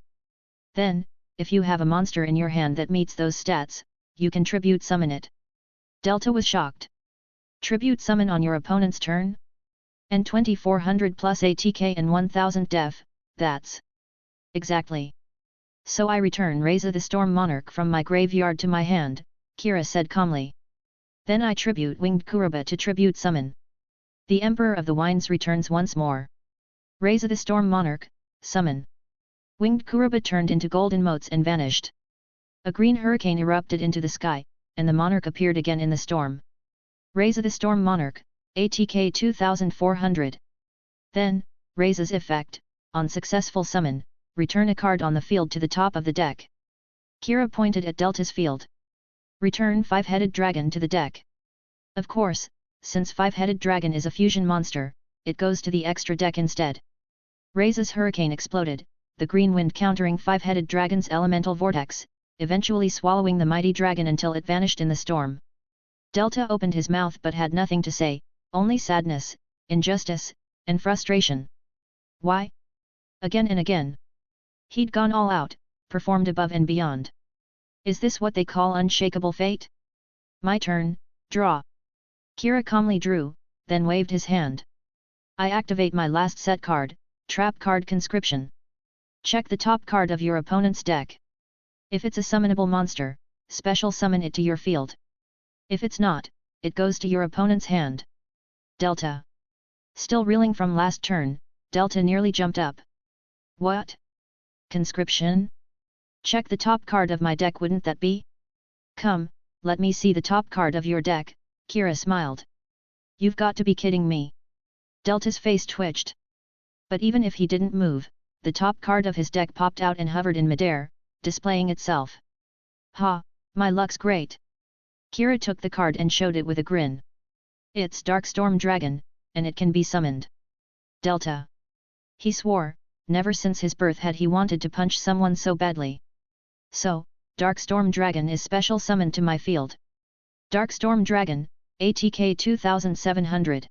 Then, if you have a monster in your hand that meets those stats, you can tribute summon it. Delta was shocked. Tribute summon on your opponent's turn? And 2400 plus ATK and 1000 def, that's... Exactly. So I return Raza the Storm Monarch from my graveyard to my hand, Kira said calmly. Then I tribute Winged Kuriba to tribute summon. The Emperor of the Winds returns once more. Raza the Storm Monarch, summon. Winged Kuruba turned into golden motes and vanished. A green hurricane erupted into the sky, and the monarch appeared again in the storm. Raza the Storm Monarch, ATK 2400. Then, Raza's effect, on successful summon, return a card on the field to the top of the deck. Kira pointed at Delta's field. Return 5-headed dragon to the deck. Of course, since 5-headed dragon is a fusion monster, it goes to the extra deck instead. Raza's hurricane exploded, the green wind countering 5-headed dragon's elemental vortex, eventually swallowing the mighty dragon until it vanished in the storm. Delta opened his mouth but had nothing to say, only sadness, injustice, and frustration. Why? Again and again. He'd gone all out, performed above and beyond. Is this what they call unshakable fate? My turn, draw. Kira calmly drew, then waved his hand. I activate my last set card, Trap Card Conscription. Check the top card of your opponent's deck. If it's a summonable monster, special summon it to your field. If it's not, it goes to your opponent's hand. Delta. Still reeling from last turn, Delta nearly jumped up. What? Conscription? Check the top card of my deck, wouldn't that be? Come, let me see the top card of your deck, Kira smiled. You've got to be kidding me. Delta's face twitched. But even if he didn't move, the top card of his deck popped out and hovered in midair, displaying itself. Ha, my luck's great. Kira took the card and showed it with a grin. It's Darkstorm Dragon, and it can be summoned. Delta. He swore, never since his birth had he wanted to punch someone so badly. So, Darkstorm Dragon is special summoned to my field. Darkstorm Dragon, ATK 2700.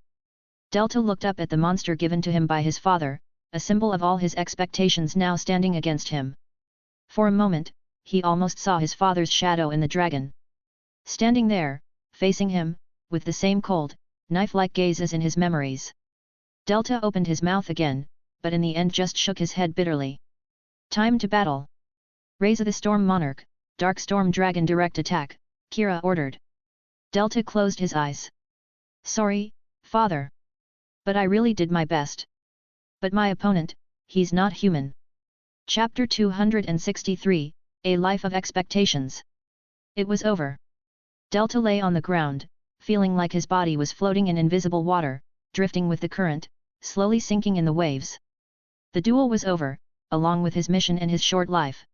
Delta looked up at the monster given to him by his father, a symbol of all his expectations now standing against him. For a moment, he almost saw his father's shadow in the dragon. Standing there, facing him, with the same cold, knife-like gaze as in his memories. Delta opened his mouth again, but in the end just shook his head bitterly. Time to battle. Raza the Storm Monarch, Darkstorm Dragon direct attack, Kira ordered. Delta closed his eyes. Sorry, father. But I really did my best. But my opponent, he's not human. Chapter 263, A Life of Expectations. It was over. Delta lay on the ground, feeling like his body was floating in invisible water, drifting with the current, slowly sinking in the waves. The duel was over, along with his mission and his short life.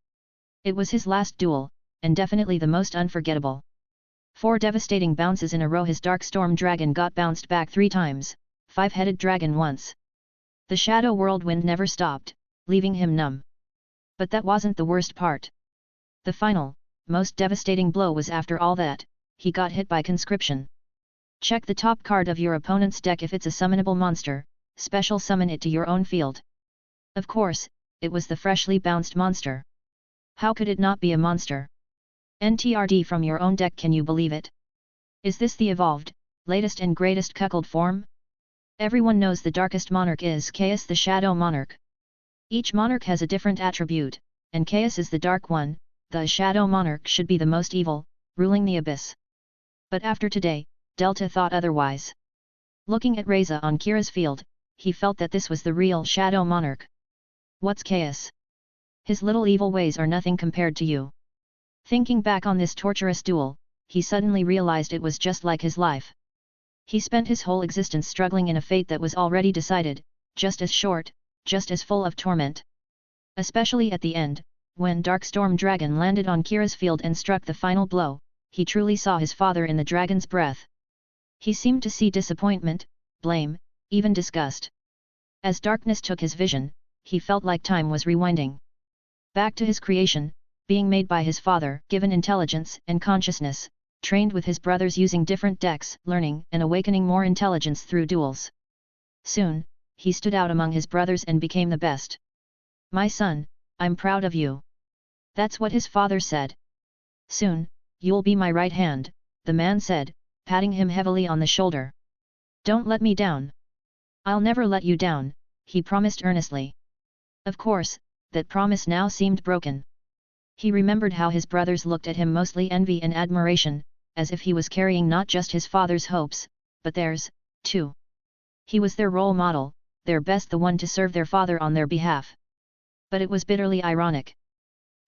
It was his last duel, and definitely the most unforgettable. 4 devastating bounces in a row. His Darkstorm Dragon got bounced back 3 times, 5-headed dragon once. The Shadow Whirlwind never stopped, leaving him numb. But that wasn't the worst part. The final, most devastating blow was after all that, he got hit by conscription. Check the top card of your opponent's deck. If it's a summonable monster, special summon it to your own field. Of course, it was the freshly bounced monster. How could it not be a monster? NTRD from your own deck, can you believe it? Is this the evolved, latest and greatest cuckold form? Everyone knows the darkest monarch is Chaos the Shadow Monarch. Each monarch has a different attribute, and Chaos is the dark one. The Shadow Monarch should be the most evil, ruling the abyss. But after today, Delta thought otherwise. Looking at Raza on Kira's field, he felt that this was the real Shadow Monarch. What's Chaos? His little evil ways are nothing compared to you. Thinking back on this torturous duel, he suddenly realized it was just like his life. He spent his whole existence struggling in a fate that was already decided, just as short, just as full of torment. Especially at the end, when Darkstorm Dragon landed on Kira's field and struck the final blow, he truly saw his father in the dragon's breath. He seemed to see disappointment, blame, even disgust. As darkness took his vision, he felt like time was rewinding. Back to his creation, being made by his father, given intelligence and consciousness, trained with his brothers using different decks, learning and awakening more intelligence through duels. Soon, he stood out among his brothers and became the best. My son, I'm proud of you. That's what his father said. Soon, you'll be my right hand, the man said, patting him heavily on the shoulder. Don't let me down. I'll never let you down, he promised earnestly. Of course, that promise now seemed broken. He remembered how his brothers looked at him, mostly envy and admiration, as if he was carrying not just his father's hopes, but theirs, too. He was their role model, their best the one to serve their father on their behalf. But it was bitterly ironic.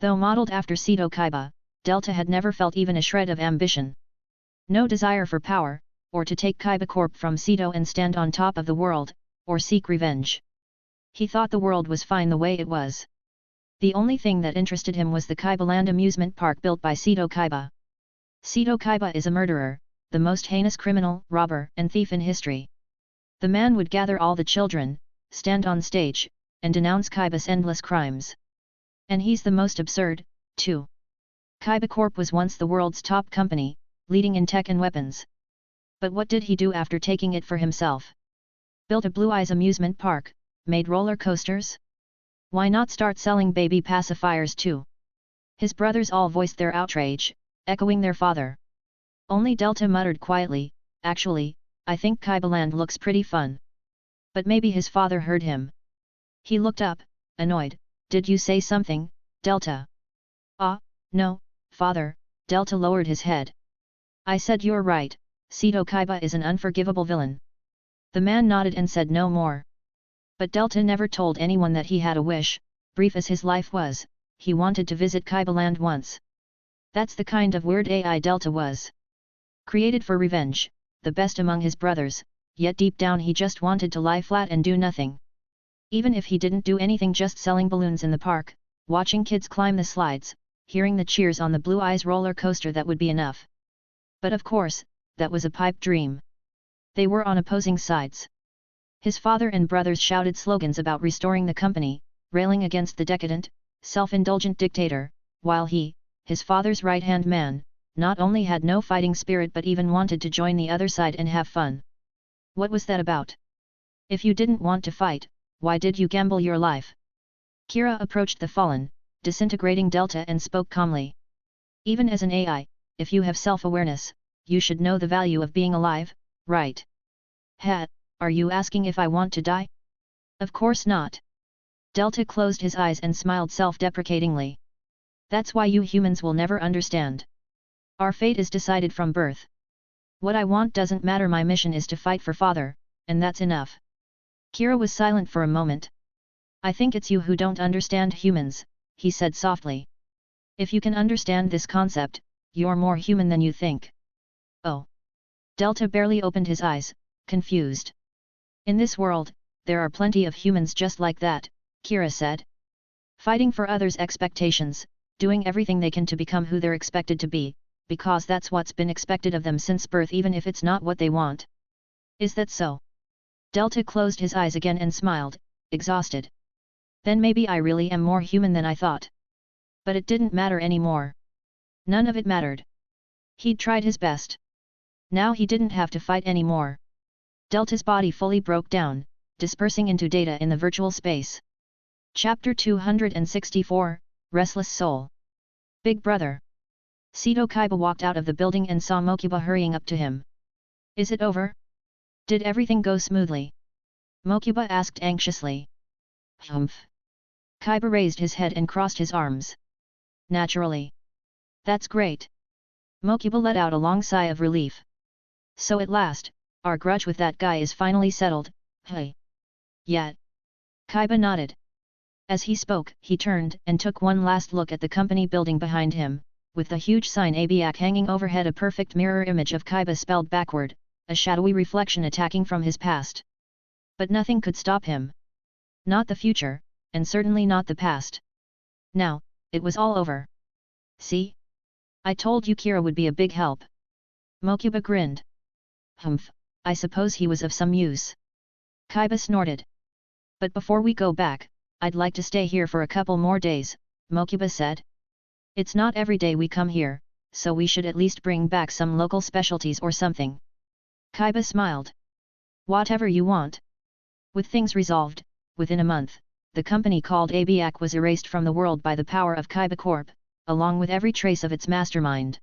Though modeled after Seto Kaiba, Delta had never felt even a shred of ambition. No desire for power, or to take Kaiba Corp from Seto and stand on top of the world, or seek revenge. He thought the world was fine the way it was. The only thing that interested him was the Kaiba Land amusement park built by Seto Kaiba. Seto Kaiba is a murderer, the most heinous criminal, robber, and thief in history. The man would gather all the children, stand on stage, and denounce Kaiba's endless crimes. And he's the most absurd, too. Kaiba Corp was once the world's top company, leading in tech and weapons. But what did he do after taking it for himself? Built a Blue Eyes amusement park, made roller coasters? Why not start selling baby pacifiers too? His brothers all voiced their outrage, echoing their father. Only Delta muttered quietly, "Actually, I think Kaiba Land looks pretty fun." But maybe his father heard him. He looked up, annoyed. "Did you say something, Delta?" "Ah, no, father," Delta lowered his head. "I said you're right, Seto Kaiba is an unforgivable villain." The man nodded and said no more. But Delta never told anyone that he had a wish. Brief as his life was, he wanted to visit Kaiba Land once. That's the kind of weird AI Delta was. Created for revenge, the best among his brothers, yet deep down he just wanted to lie flat and do nothing. Even if he didn't do anything, just selling balloons in the park, watching kids climb the slides, hearing the cheers on the Blue Eyes roller coaster, that would be enough. But of course, that was a pipe dream. They were on opposing sides. His father and brothers shouted slogans about restoring the company, railing against the decadent, self-indulgent dictator, while he, his father's right-hand man, not only had no fighting spirit but even wanted to join the other side and have fun. What was that about? If you didn't want to fight, why did you gamble your life? Kira approached the fallen, disintegrating Delta and spoke calmly. Even as an AI, if you have self-awareness, you should know the value of being alive, right? Are you asking if I want to die? Of course not. Delta closed his eyes and smiled self-deprecatingly. That's why you humans will never understand. Our fate is decided from birth. What I want doesn't matter, my mission is to fight for father, and that's enough. Kira was silent for a moment. I think it's you who don't understand humans, he said softly. If you can understand this concept, you're more human than you think. Oh. Delta barely opened his eyes, confused. In this world, there are plenty of humans just like that, Kira said. Fighting for others' expectations, doing everything they can to become who they're expected to be, because that's what's been expected of them since birth, even if it's not what they want. Is that so? Delta closed his eyes again and smiled, exhausted. Then maybe I really am more human than I thought. But it didn't matter anymore. None of it mattered. He'd tried his best. Now he didn't have to fight anymore. Delta's body fully broke down, dispersing into data in the virtual space. Chapter 264, Restless Soul. Big Brother. Seto Kaiba walked out of the building and saw Mokuba hurrying up to him. Is it over? Did everything go smoothly? Mokuba asked anxiously. Humph. Kaiba raised his head and crossed his arms. Naturally. That's great. Mokuba let out a long sigh of relief. So at last, our grudge with that guy is finally settled, hey? Yeah. Kaiba nodded. As he spoke, he turned and took one last look at the company building behind him, with the huge sign Aak hanging overhead, a perfect mirror image of Kaiba spelled backward, a shadowy reflection attacking from his past. But nothing could stop him. Not the future, and certainly not the past. Now, it was all over. See? I told you Kira would be a big help. Mokuba grinned. Humph, I suppose he was of some use. Kaiba snorted. But before we go back, I'd like to stay here for a couple more days, Mokuba said. It's not every day we come here, so we should at least bring back some local specialties or something. Kaiba smiled. Whatever you want. With things resolved, within a month, the company called Aak was erased from the world by the power of Kaiba Corp, along with every trace of its mastermind.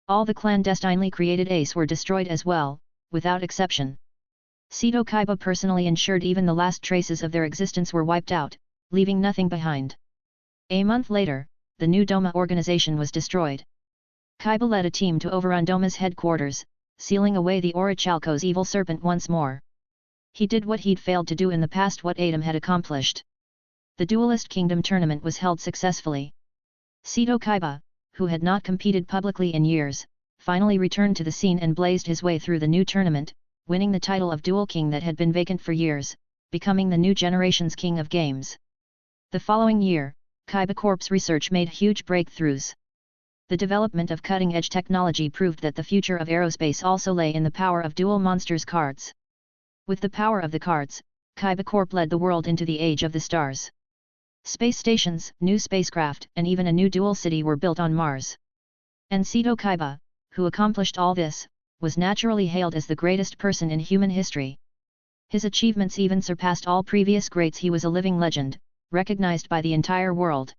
All the clandestinely created Ace were destroyed as well, without exception. Seto Kaiba personally ensured even the last traces of their existence were wiped out, leaving nothing behind. A month later, the new Doma organization was destroyed. Kaiba led a team to overrun Doma's headquarters, sealing away the Orichalco's evil serpent once more. He did what he'd failed to do in the past, what Adam had accomplished. The Duelist Kingdom tournament was held successfully. Seto Kaiba, who had not competed publicly in years, finally returned to the scene and blazed his way through the new tournament, winning the title of Duel King that had been vacant for years, becoming the new generation's king of games. The following year, Kaiba Corp's research made huge breakthroughs. The development of cutting-edge technology proved that the future of aerospace also lay in the power of Duel Monsters cards. With the power of the cards, Kaiba Corp led the world into the age of the stars. Space stations, new spacecraft, and even a new dual city were built on Mars. And Seto Kaiba, who accomplished all this, was naturally hailed as the greatest person in human history. His achievements even surpassed all previous greats. He was a living legend, recognized by the entire world.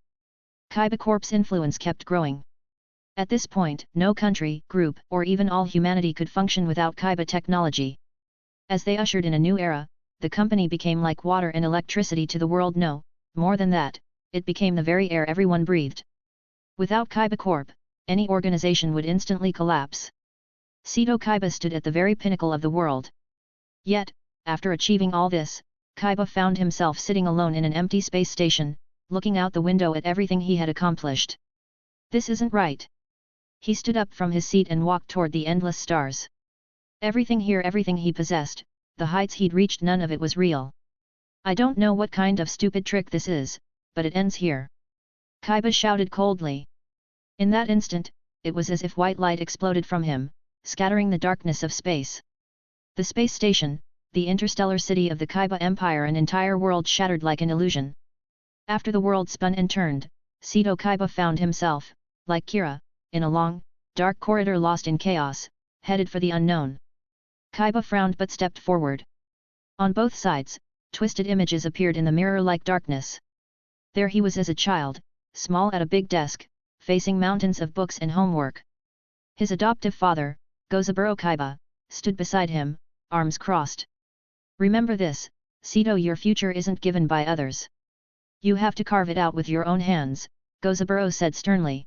Kaiba Corp's influence kept growing. At this point, no country, group, or even all humanity could function without Kaiba technology. As they ushered in a new era, the company became like water and electricity to the world. No, more than that, it became the very air everyone breathed. Without Kaiba Corp, any organization would instantly collapse. Seto Kaiba stood at the very pinnacle of the world. Yet, after achieving all this, Kaiba found himself sitting alone in an empty space station, looking out the window at everything he had accomplished. This isn't right. He stood up from his seat and walked toward the endless stars. Everything here, everything he possessed, the heights he'd reached, none of it was real. I don't know what kind of stupid trick this is, but it ends here. Kaiba shouted coldly. In that instant, it was as if white light exploded from him, scattering the darkness of space. The space station, the interstellar city of the Kaiba Empire, an entire world shattered like an illusion. After the world spun and turned, Seto Kaiba found himself, like Kira, in a long, dark corridor lost in chaos, headed for the unknown. Kaiba frowned but stepped forward. On both sides, twisted images appeared in the mirror-like darkness. There he was as a child, small at a big desk, facing mountains of books and homework. His adoptive father, Gozaburo Kaiba, stood beside him, arms crossed. Remember this, Seto, your future isn't given by others. You have to carve it out with your own hands, Gozaburo said sternly.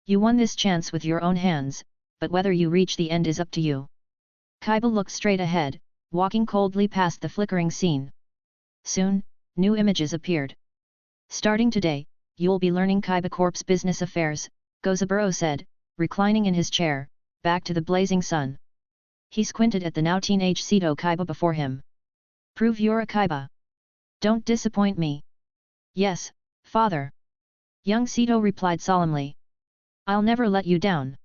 You won this chance with your own hands, but whether you reach the end is up to you. Kaiba looked straight ahead, walking coldly past the flickering scene. Soon, new images appeared. Starting today, you'll be learning Kaiba Corp's business affairs, Gozaburo said, reclining in his chair, back to the blazing sun. He squinted at the now teenage Seto Kaiba before him. Prove you're a Kaiba. Don't disappoint me. Yes, father. Young Seto replied solemnly. I'll never let you down.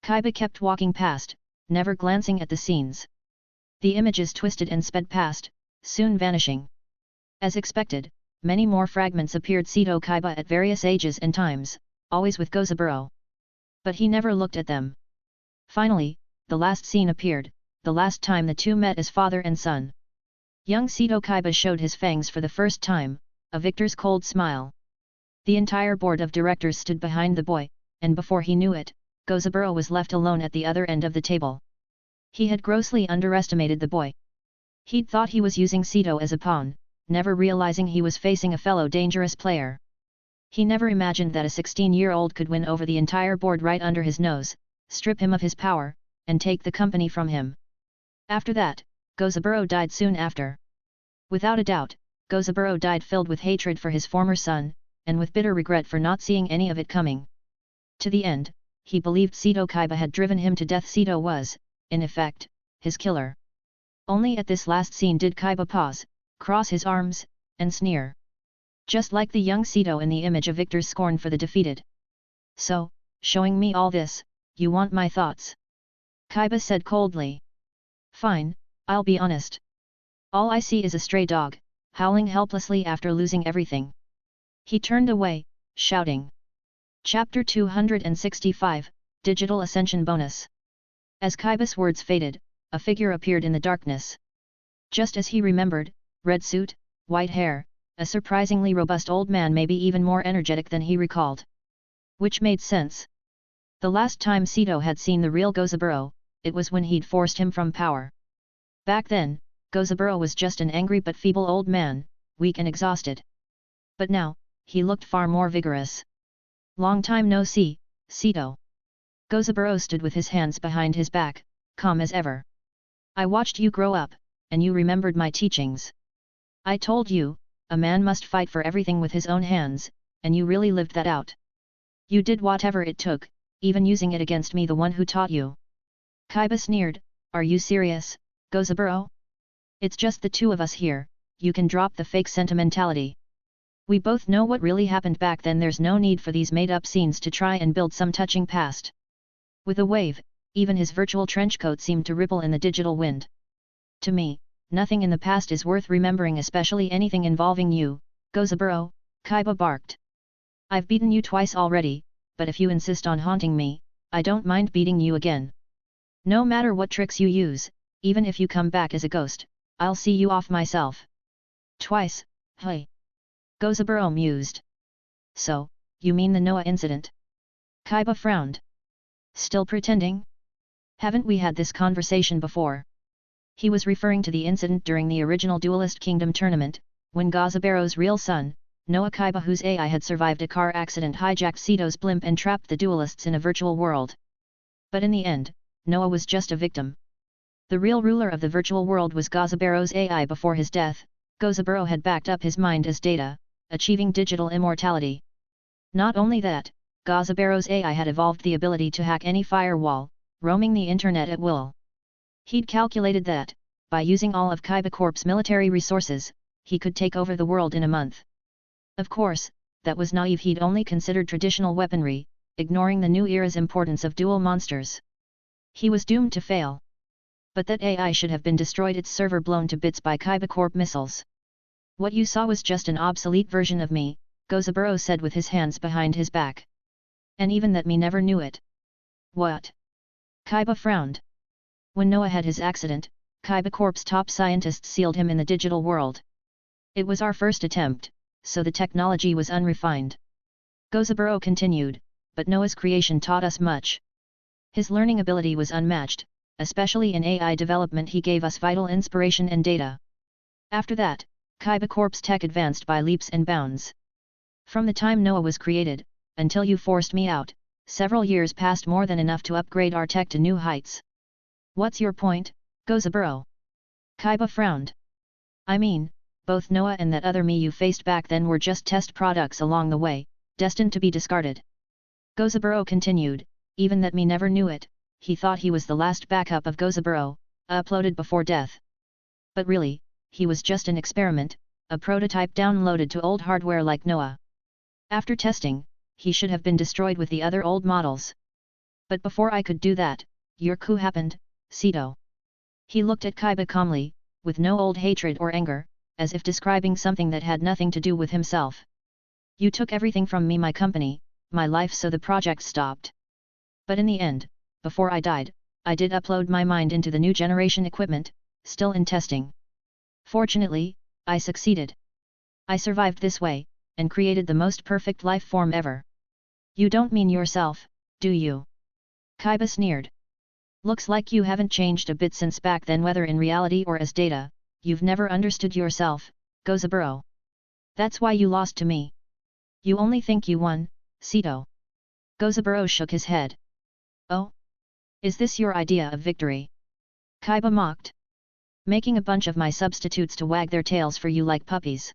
Kaiba kept walking past, never glancing at the scenes. The images twisted and sped past, soon vanishing. As expected, many more fragments appeared. Seto Kaiba at various ages and times, always with Gozaburo. But he never looked at them. Finally, the last scene appeared, the last time the two met as father and son. Young Seto Kaiba showed his fangs for the first time, a victor's cold smile. The entire board of directors stood behind the boy, and before he knew it, Gozaburo was left alone at the other end of the table. He had grossly underestimated the boy. He'd thought he was using Seto as a pawn, never realizing he was facing a fellow dangerous player. He never imagined that a 16-year-old could win over the entire board right under his nose, strip him of his power, and take the company from him. After that, Gozaburo died soon after. Without a doubt, Gozaburo died filled with hatred for his former son, and with bitter regret for not seeing any of it coming. To the end, he believed Seto Kaiba had driven him to death. Seto was, in effect, his killer. Only at this last scene did Kaiba pause, cross his arms, and sneer. Just like the young Seto in the image of victor's scorn for the defeated. So, showing me all this, you want my thoughts? Kaiba said coldly. Fine, I'll be honest. All I see is a stray dog, howling helplessly after losing everything. He turned away, shouting. Chapter 265, Digital Ascension Bonus. As Kaiba's words faded, a figure appeared in the darkness. Just as he remembered, red suit, white hair, a surprisingly robust old man, maybe even more energetic than he recalled. Which made sense. The last time Seto had seen the real Gozaburo, it was when he'd forced him from power. Back then, Gozaburo was just an angry but feeble old man, weak and exhausted. But now, he looked far more vigorous. Long time no see, Seto. Gozaburo stood with his hands behind his back, calm as ever. I watched you grow up, and you remembered my teachings. I told you, a man must fight for everything with his own hands, and you really lived that out. You did whatever it took, even using it against me, the one who taught you." Kaiba sneered, "Are you serious, Gozaburo? It's just the two of us here, you can drop the fake sentimentality. We both know what really happened back then, there's no need for these made-up scenes to try and build some touching past." With a wave, even his virtual trenchcoat seemed to ripple in the digital wind. "To me, nothing in the past is worth remembering, especially anything involving you, Gozaburo," Kaiba barked. "I've beaten you twice already, but if you insist on haunting me, I don't mind beating you again. No matter what tricks you use, even if you come back as a ghost, I'll see you off myself." "Twice, hey?" Gozaburo mused. "So, you mean the Noah incident?" Kaiba frowned. "Still pretending? Haven't we had this conversation before?" He was referring to the incident during the original Duelist Kingdom tournament, when Gozaburo's real son, Noah Kaiba, whose AI had survived a car accident, hijacked Sito's blimp and trapped the duelists in a virtual world. But in the end, Noah was just a victim. The real ruler of the virtual world was Gozaburo's AI. Before his death, Gozaburo had backed up his mind as data, achieving digital immortality. Not only that, Gozaburo's AI had evolved the ability to hack any firewall, roaming the internet at will. He'd calculated that, by using all of Kaiba Corp's military resources, he could take over the world in a month. Of course, that was naive. He'd only considered traditional weaponry, ignoring the new era's importance of dual monsters. He was doomed to fail. But that AI should have been destroyed, its server blown to bits by Kaiba Corp missiles. "What you saw was just an obsolete version of me," Gozaburo said with his hands behind his back. "And even that me never knew it." "What?" Kaiba frowned. "When Noah had his accident, Kaiba Corp's top scientists sealed him in the digital world. It was our first attempt, so the technology was unrefined." Gozaburo continued, "But Noah's creation taught us much. His learning ability was unmatched, especially in AI development. He gave us vital inspiration and data. After that, Kaiba Corp's tech advanced by leaps and bounds. From the time Noah was created, until you forced me out, several years passed, more than enough to upgrade our tech to new heights." "What's your point, Gozaburo?" Kaiba frowned. "I mean, both Noah and that other me you faced back then were just test products along the way, destined to be discarded." Gozaburo continued, "Even that me never knew it. He thought he was the last backup of Gozaburo, uploaded before death. But really, he was just an experiment, a prototype downloaded to old hardware like Noah. After testing, he should have been destroyed with the other old models. But before I could do that, your coup happened, Sito." He looked at Kaiba calmly, with no old hatred or anger, as if describing something that had nothing to do with himself. "You took everything from me, my company, my life, so the project stopped. But in the end, before I died, I did upload my mind into the new generation equipment, still in testing. Fortunately, I succeeded. I survived this way, and created the most perfect life form ever." "You don't mean yourself, do you?" Kaiba sneered. "Looks like you haven't changed a bit since back then, whether in reality or as data. You've never understood yourself, Gozaburo. That's why you lost to me. You only think you won, Sito." Gozaburo shook his head. "Oh? Is this your idea of victory?" Kaiba mocked. "Making a bunch of my substitutes to wag their tails for you like puppies.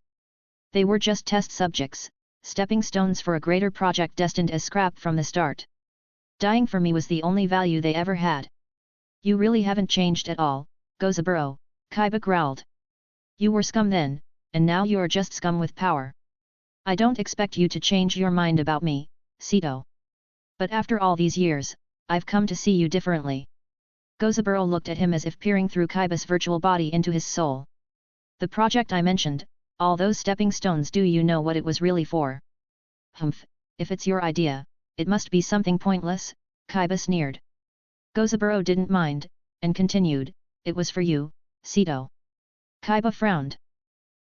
They were just test subjects, stepping stones for a greater project destined as scrap from the start. Dying for me was the only value they ever had." "You really haven't changed at all, Gozaburo," Kaiba growled. "You were scum then, and now you're just scum with power. I don't expect you to change your mind about me, Sito. But after all these years, I've come to see you differently." Gozaburo looked at him as if peering through Kaiba's virtual body into his soul. "The project I mentioned, all those stepping stones, do you know what it was really for?" "Humph, if it's your idea, it must be something pointless," Kaiba sneered. Gozaburo didn't mind, and continued, "It was for you, Sito." Kaiba frowned.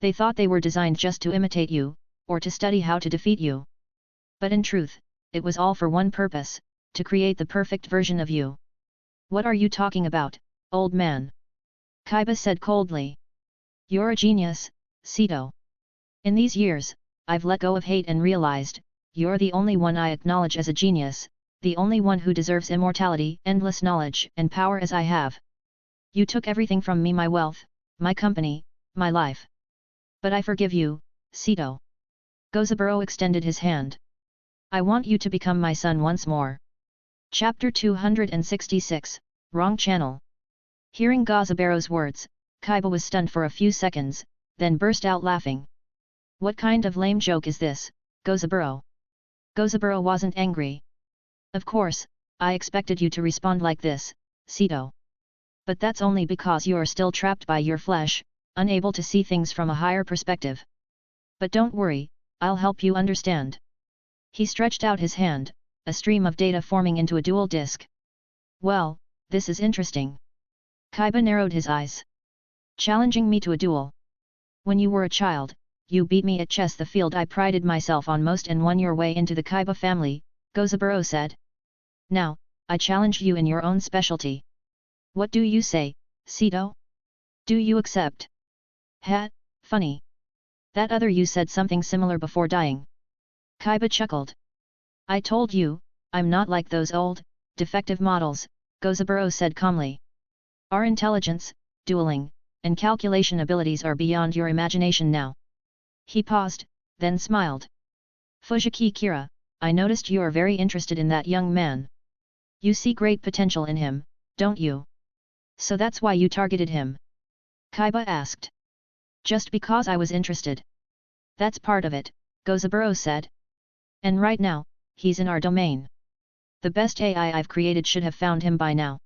"They thought they were designed just to imitate you, or to study how to defeat you. But in truth, it was all for one purpose, to create the perfect version of you." "What are you talking about, old man?" Kaiba said coldly. "You're a genius, Sito. In these years, I've let go of hate and realized, you're the only one I acknowledge as a genius, the only one who deserves immortality, endless knowledge and power as I have. You took everything from me, my wealth, my company, my life. But I forgive you, Sito. Gozaburo extended his hand. I want you to become my son once more. Chapter 266, Wrong Channel. Hearing Gozaburo's words, Kaiba was stunned for a few seconds, then burst out laughing. What kind of lame joke is this, Gozaburo? Gozaburo wasn't angry. Of course, I expected you to respond like this, Sito. But that's only because you're still trapped by your flesh, unable to see things from a higher perspective. But don't worry, I'll help you understand. He stretched out his hand, a stream of data forming into a dual disc. Well, this is interesting. Kaiba narrowed his eyes. Challenging me to a duel. When you were a child, you beat me at chess, the field I prided myself on most, and won your way into the Kaiba family, Gozaburo said. Now, I challenge you in your own specialty. What do you say, Sito? Do you accept? Hat, funny. That other you said something similar before dying. Kaiba chuckled. I told you, I'm not like those old, defective models, Gozaburo said calmly. Our intelligence, dueling, and calculation abilities are beyond your imagination now. He paused, then smiled. Fujiki Kira, I noticed you're very interested in that young man. You see great potential in him, don't you? So that's why you targeted him? Kaiba asked. Just because I was interested. That's part of it, Gozaburo said. And right now, he's in our domain. The best AI I've created should have found him by now.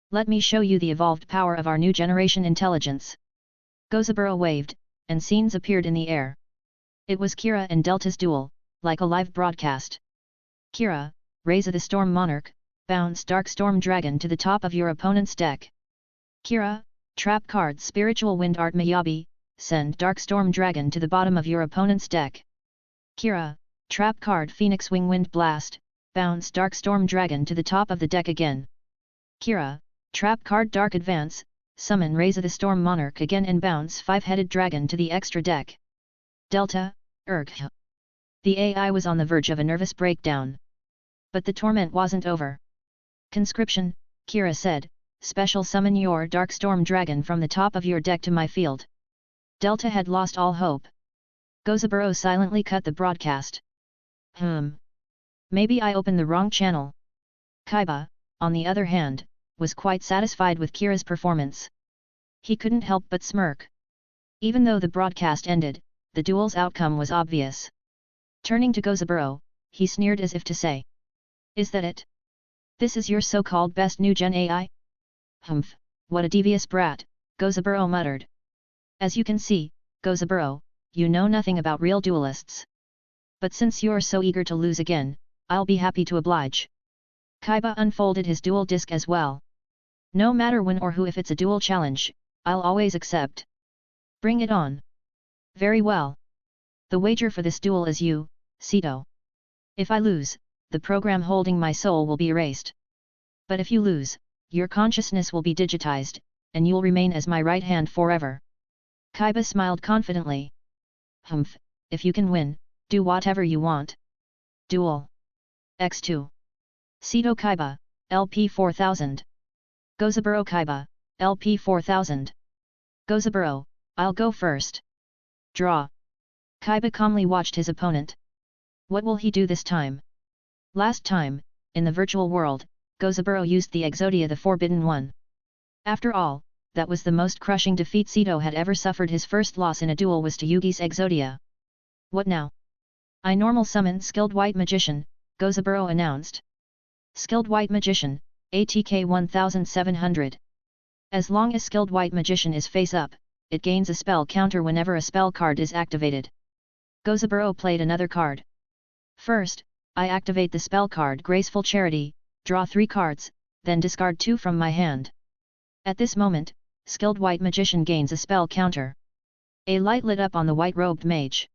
Let me show you the evolved power of our new generation intelligence. Gozaburo waved, and scenes appeared in the air. It was Kira and Delta's duel, like a live broadcast. Kira, Raza the Storm Monarch, bounce Dark Storm Dragon to the top of your opponent's deck. Kira, trap card Spiritual Wind Art Miyabi, send Dark Storm Dragon to the bottom of your opponent's deck. Kira, trap card Phoenix Wing Wind Blast, bounce Dark Storm Dragon to the top of the deck again. Kira, trap card Dark Advance, summon Raza the Storm Monarch again and bounce 5-headed dragon to the extra deck. Delta, Erg. The AI was on the verge of a nervous breakdown. But the torment wasn't over. Conscription, Kira said, special summon your Dark Storm Dragon from the top of your deck to my field. Delta had lost all hope. Gozaburo silently cut the broadcast. Maybe I opened the wrong channel. Kaiba, on the other hand, was quite satisfied with Kira's performance. He couldn't help but smirk. Even though the broadcast ended, the duel's outcome was obvious. Turning to Gozaburo, he sneered as if to say. Is that it? This is your so-called best new gen AI? Humph, what a devious brat, Gozaburo muttered. As you can see, Gozaburo, you know nothing about real duelists. But since you're so eager to lose again, I'll be happy to oblige. Kaiba unfolded his duel disc as well. No matter when or who, if it's a duel challenge, I'll always accept. Bring it on. Very well. The wager for this duel is you, Sito. If I lose, the program holding my soul will be erased. But if you lose, your consciousness will be digitized, and you'll remain as my right hand forever. Kaiba smiled confidently. Humph, if you can win, do whatever you want. Duel. X2. Sito Kaiba, LP 4000. Gozaburo Kaiba, LP 4000. Gozaburo, I'll go first. Draw. Kaiba calmly watched his opponent. What will he do this time? Last time, in the virtual world, Gozaburo used the Exodia, the Forbidden One. After all, that was the most crushing defeat Sito had ever suffered. His first loss in a duel was to Yugi's Exodia. What now? I normal summon Skilled White Magician, Gozaburo announced. Skilled White Magician, ATK 1700. As long as Skilled White Magician is face up, it gains a spell counter whenever a spell card is activated. Gozaburo played another card. First, I activate the spell card Graceful Charity, draw 3 cards, then discard 2 from my hand. At this moment, Skilled White Magician gains a spell counter. A light lit up on the white-robed mage.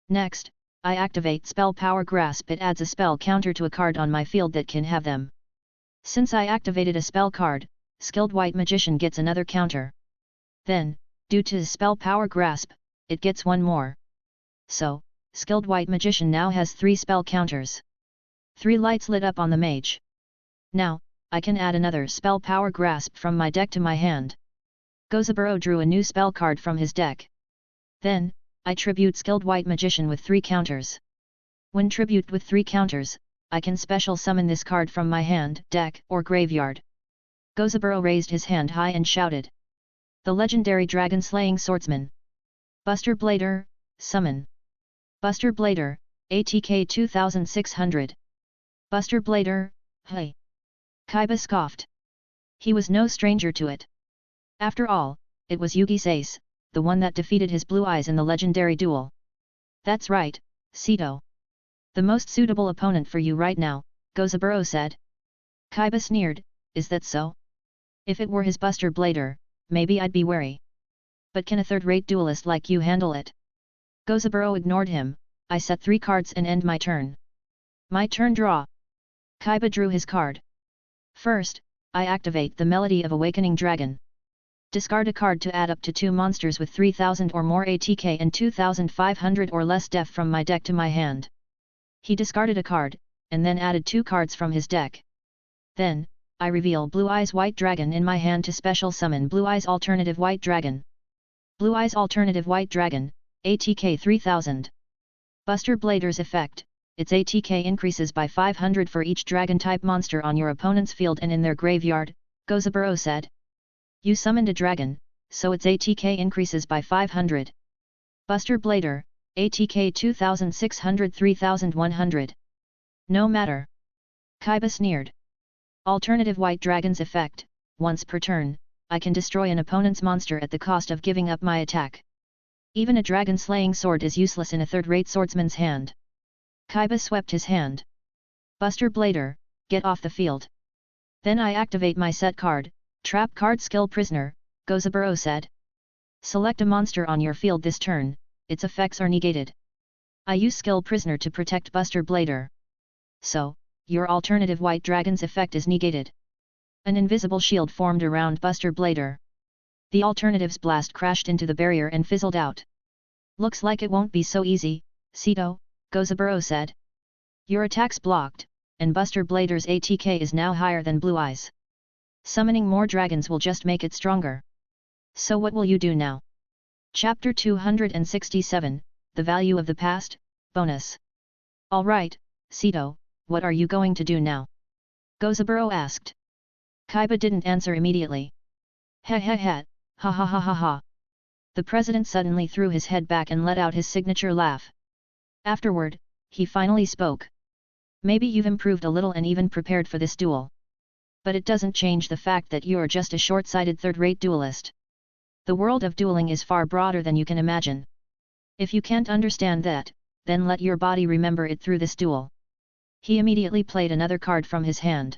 Next, I activate Spell Power Grasp. It adds a spell counter to a card on my field that can have them. Since I activated a spell card, Skilled White Magician gets another counter. Then, due to Spell Power Grasp, it gets one more. So, Skilled White Magician now has 3 spell counters. 3 lights lit up on the mage. Now, I can add another Spell Power Grasp from my deck to my hand. Gozaburo drew a new spell card from his deck. Then, I tribute Skilled White Magician with 3 counters. When tribute with 3 counters, I can special summon this card from my hand, deck, or graveyard. Gozaburo raised his hand high and shouted. The legendary dragon-slaying swordsman. Buster Blader, summon. Buster Blader, ATK 2600. Buster Blader, hey. Kaiba scoffed. He was no stranger to it. After all, it was Yugi's ace, the one that defeated his Blue Eyes in the legendary duel. That's right, Sito. The most suitable opponent for you right now, Gozaburo said. Kaiba sneered, is that so? If it were his Buster Blader, maybe I'd be wary. But can a third-rate duelist like you handle it? Gozaburo ignored him. I set 3 cards and end my turn. My turn draw. Kaiba drew his card. First, I activate the Melody of Awakening Dragon. Discard a card to add up to 2 monsters with 3000 or more ATK and 2500 or less def from my deck to my hand. He discarded a card, and then added 2 cards from his deck. Then, I reveal Blue Eyes White Dragon in my hand to special summon Blue Eyes Alternative White Dragon. Blue Eyes Alternative White Dragon, ATK 3000. Buster Blader's effect, its ATK increases by 500 for each dragon-type monster on your opponent's field and in their graveyard, Gozaburo said. You summoned a dragon, so its ATK increases by 500. Buster Blader, ATK 2600 3100. No matter. Kaiba sneered. Alternative White Dragon's effect, once per turn, I can destroy an opponent's monster at the cost of giving up my attack. Even a dragon-slaying sword is useless in a third-rate swordsman's hand. Kaiba swept his hand. Buster Blader, get off the field. Then I activate my set card, Trap Card Skill Prisoner, Gozaburo said. Select a monster on your field this turn, its effects are negated. I use Skill Prisoner to protect Buster Blader. So, your alternative White Dragon's effect is negated. An invisible shield formed around Buster Blader. The alternative's blast crashed into the barrier and fizzled out. Looks like it won't be so easy, Sito, Gozaburo said. Your attack's blocked, and Buster Blader's ATK is now higher than Blue Eyes. Summoning more dragons will just make it stronger. So what will you do now? Chapter 267, The Value of the Past, Bonus. Alright, Sito, what are you going to do now? Gozaburo asked. Kaiba didn't answer immediately. Ha ha ha, ha ha ha ha ha. The president suddenly threw his head back and let out his signature laugh. Afterward, he finally spoke. Maybe you've improved a little and even prepared for this duel. But it doesn't change the fact that you're just a short-sighted third-rate duelist. The world of dueling is far broader than you can imagine. If you can't understand that, then let your body remember it through this duel. He immediately played another card from his hand.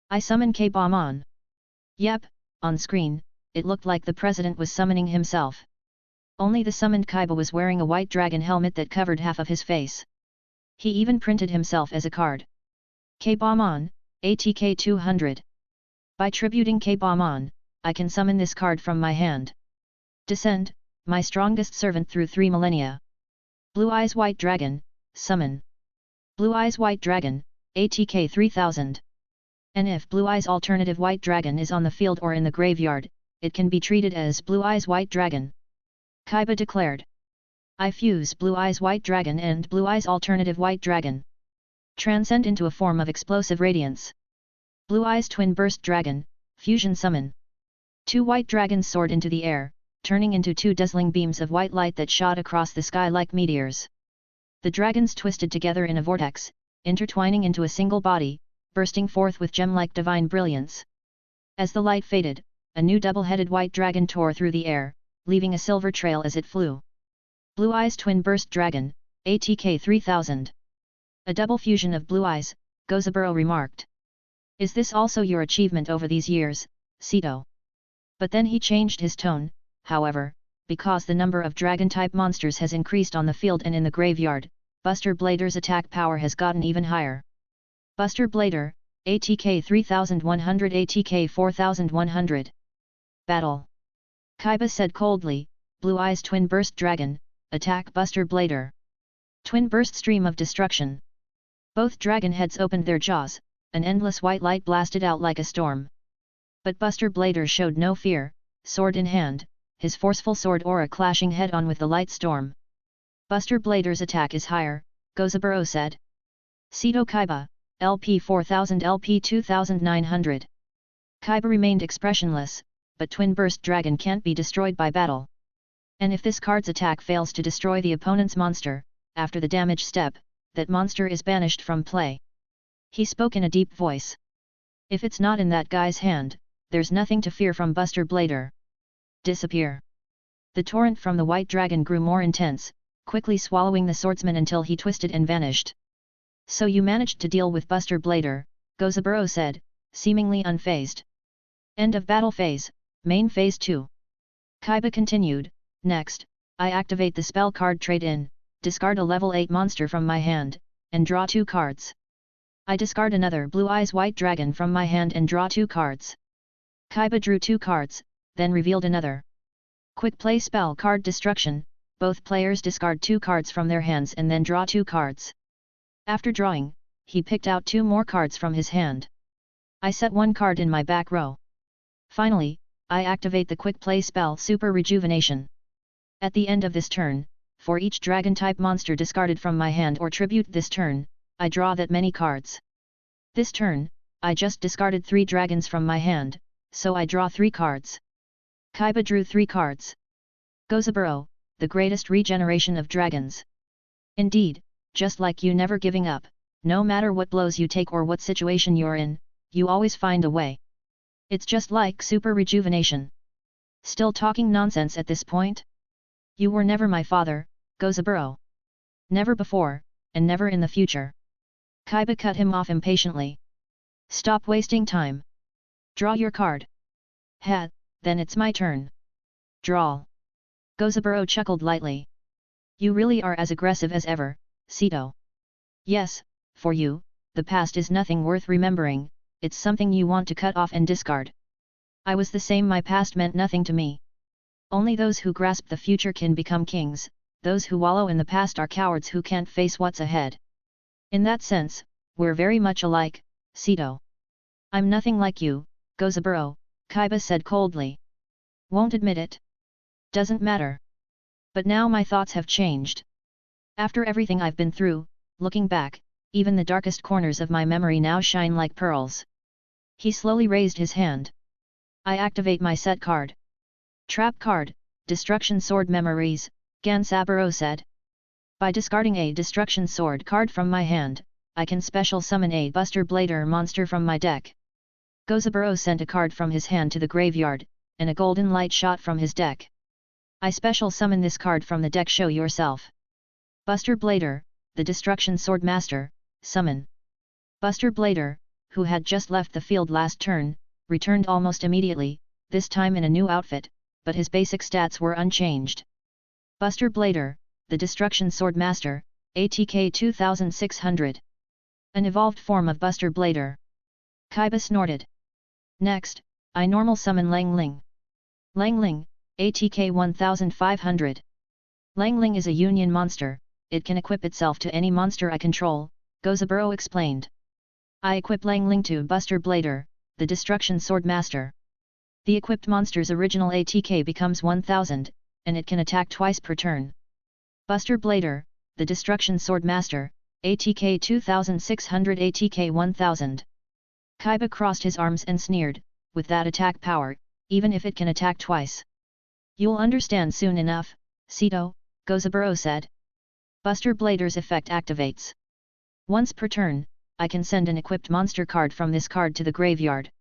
I summon K-Bomb on. Yep, on screen, it looked like the president was summoning himself. Only the summoned Kaiba was wearing a white dragon helmet that covered half of his face. He even printed himself as a card. K-Bomb on, ATK 200. By tributing K-Bomb on, I can summon this card from my hand. Descend, my strongest servant through 3 millennia. Blue Eyes White Dragon, summon. Blue Eyes White Dragon, ATK 3000. And if Blue Eyes Alternative White Dragon is on the field or in the graveyard, it can be treated as Blue Eyes White Dragon. Kaiba declared. I fuse Blue Eyes White Dragon and Blue Eyes Alternative White Dragon. Transcend into a form of explosive radiance. Blue Eyes Twin Burst Dragon, fusion summon. 2 white dragons soared into the air, turning into 2 dazzling beams of white light that shot across the sky like meteors. The dragons twisted together in a vortex, intertwining into a single body, bursting forth with gem-like divine brilliance. As the light faded, a new double-headed white dragon tore through the air, leaving a silver trail as it flew. Blue Eyes Twin Burst Dragon, ATK 3000. A double fusion of Blue Eyes, Gozaburo remarked. Is this also your achievement over these years, Sito? But then he changed his tone, however, because the number of dragon-type monsters has increased on the field and in the graveyard, Buster Blader's attack power has gotten even higher. Buster Blader, ATK 3100 ATK 4100. Battle. Kaiba said coldly, Blue Eyes Twin Burst Dragon, attack Buster Blader. Twin Burst Stream of Destruction. Both dragon heads opened their jaws, an endless white light blasted out like a storm. But Buster Blader showed no fear, sword in hand, his forceful sword aura clashing head-on with the light storm. Buster Blader's attack is higher, Gozaburo said. Seto Kaiba, LP 4000 LP 2900. Kaiba remained expressionless, but Twin Burst Dragon can't be destroyed by battle. And if this card's attack fails to destroy the opponent's monster, after the damage step, that monster is banished from play. He spoke in a deep voice. If it's not in that guy's hand, there's nothing to fear from Buster Blader. Disappear. The torrent from the white dragon grew more intense, quickly swallowing the swordsman until he twisted and vanished. So you managed to deal with Buster Blader, Gozaburo said, seemingly unfazed. End of battle phase, main phase 2. Kaiba continued, next, I activate the spell card trade-in, discard a level 8 monster from my hand, and draw 2 cards. I discard another Blue Eyes White Dragon from my hand and draw 2 cards. Kaiba drew 2 cards, then revealed another. Quick play spell card destruction, both players discard 2 cards from their hands and then draw 2 cards. After drawing, he picked out 2 more cards from his hand. I set 1 card in my back row. Finally, I activate the quick play spell Super Rejuvenation. At the end of this turn, for each dragon-type monster discarded from my hand or tribute this turn, I draw that many cards. This turn, I just discarded 3 dragons from my hand, so I draw 3 cards. Kaiba drew 3 cards. Gozaburo, the greatest regeneration of dragons. Indeed, just like you never giving up, no matter what blows you take or what situation you're in, you always find a way. It's just like super rejuvenation. Still talking nonsense at this point? You were never my father, Gozaburo. Never before, and never in the future. Kaiba cut him off impatiently. Stop wasting time. Draw your card. Ha, then it's my turn. Draw. Gozaburo chuckled lightly. You really are as aggressive as ever, Seto. Yes, for you, the past is nothing worth remembering, it's something you want to cut off and discard. I was the same, my past meant nothing to me. Only those who grasp the future can become kings, those who wallow in the past are cowards who can't face what's ahead. In that sense, we're very much alike, Seto. I'm nothing like you, Gozaburo, Kaiba said coldly. Won't admit it? Doesn't matter. But now my thoughts have changed. After everything I've been through, looking back, even the darkest corners of my memory now shine like pearls. He slowly raised his hand. I activate my set card. Trap card, Destruction Sword Memories, Gozaburo said. By discarding a Destruction Sword card from my hand, I can special summon a Buster Blader monster from my deck. Gozaburo sent a card from his hand to the graveyard, and a golden light shot from his deck. I special summon this card from the deck. Show yourself. Buster Blader, the Destruction Sword Master, summon. Buster Blader, who had just left the field last turn, returned almost immediately, this time in a new outfit, but his basic stats were unchanged. Buster Blader, the Destruction Sword Master, ATK 2600. An evolved form of Buster Blader. Kaiba snorted. Next, I normal summon Langling. Langling, ATK 1500. Langling is a union monster, it can equip itself to any monster I control, Gozaburo explained. I equip Langling to Buster Blader, the Destruction Sword Master. The equipped monster's original ATK becomes 1000, and it can attack twice per turn. Buster Blader, the Destruction Sword Master, ATK 2600 ATK 1000. Kaiba crossed his arms and sneered, with that attack power, even if it can attack twice. You'll understand soon enough, Seto, Gozaburo said. Buster Blader's effect activates. Once per turn, I can send an equipped monster card from this card to the graveyard.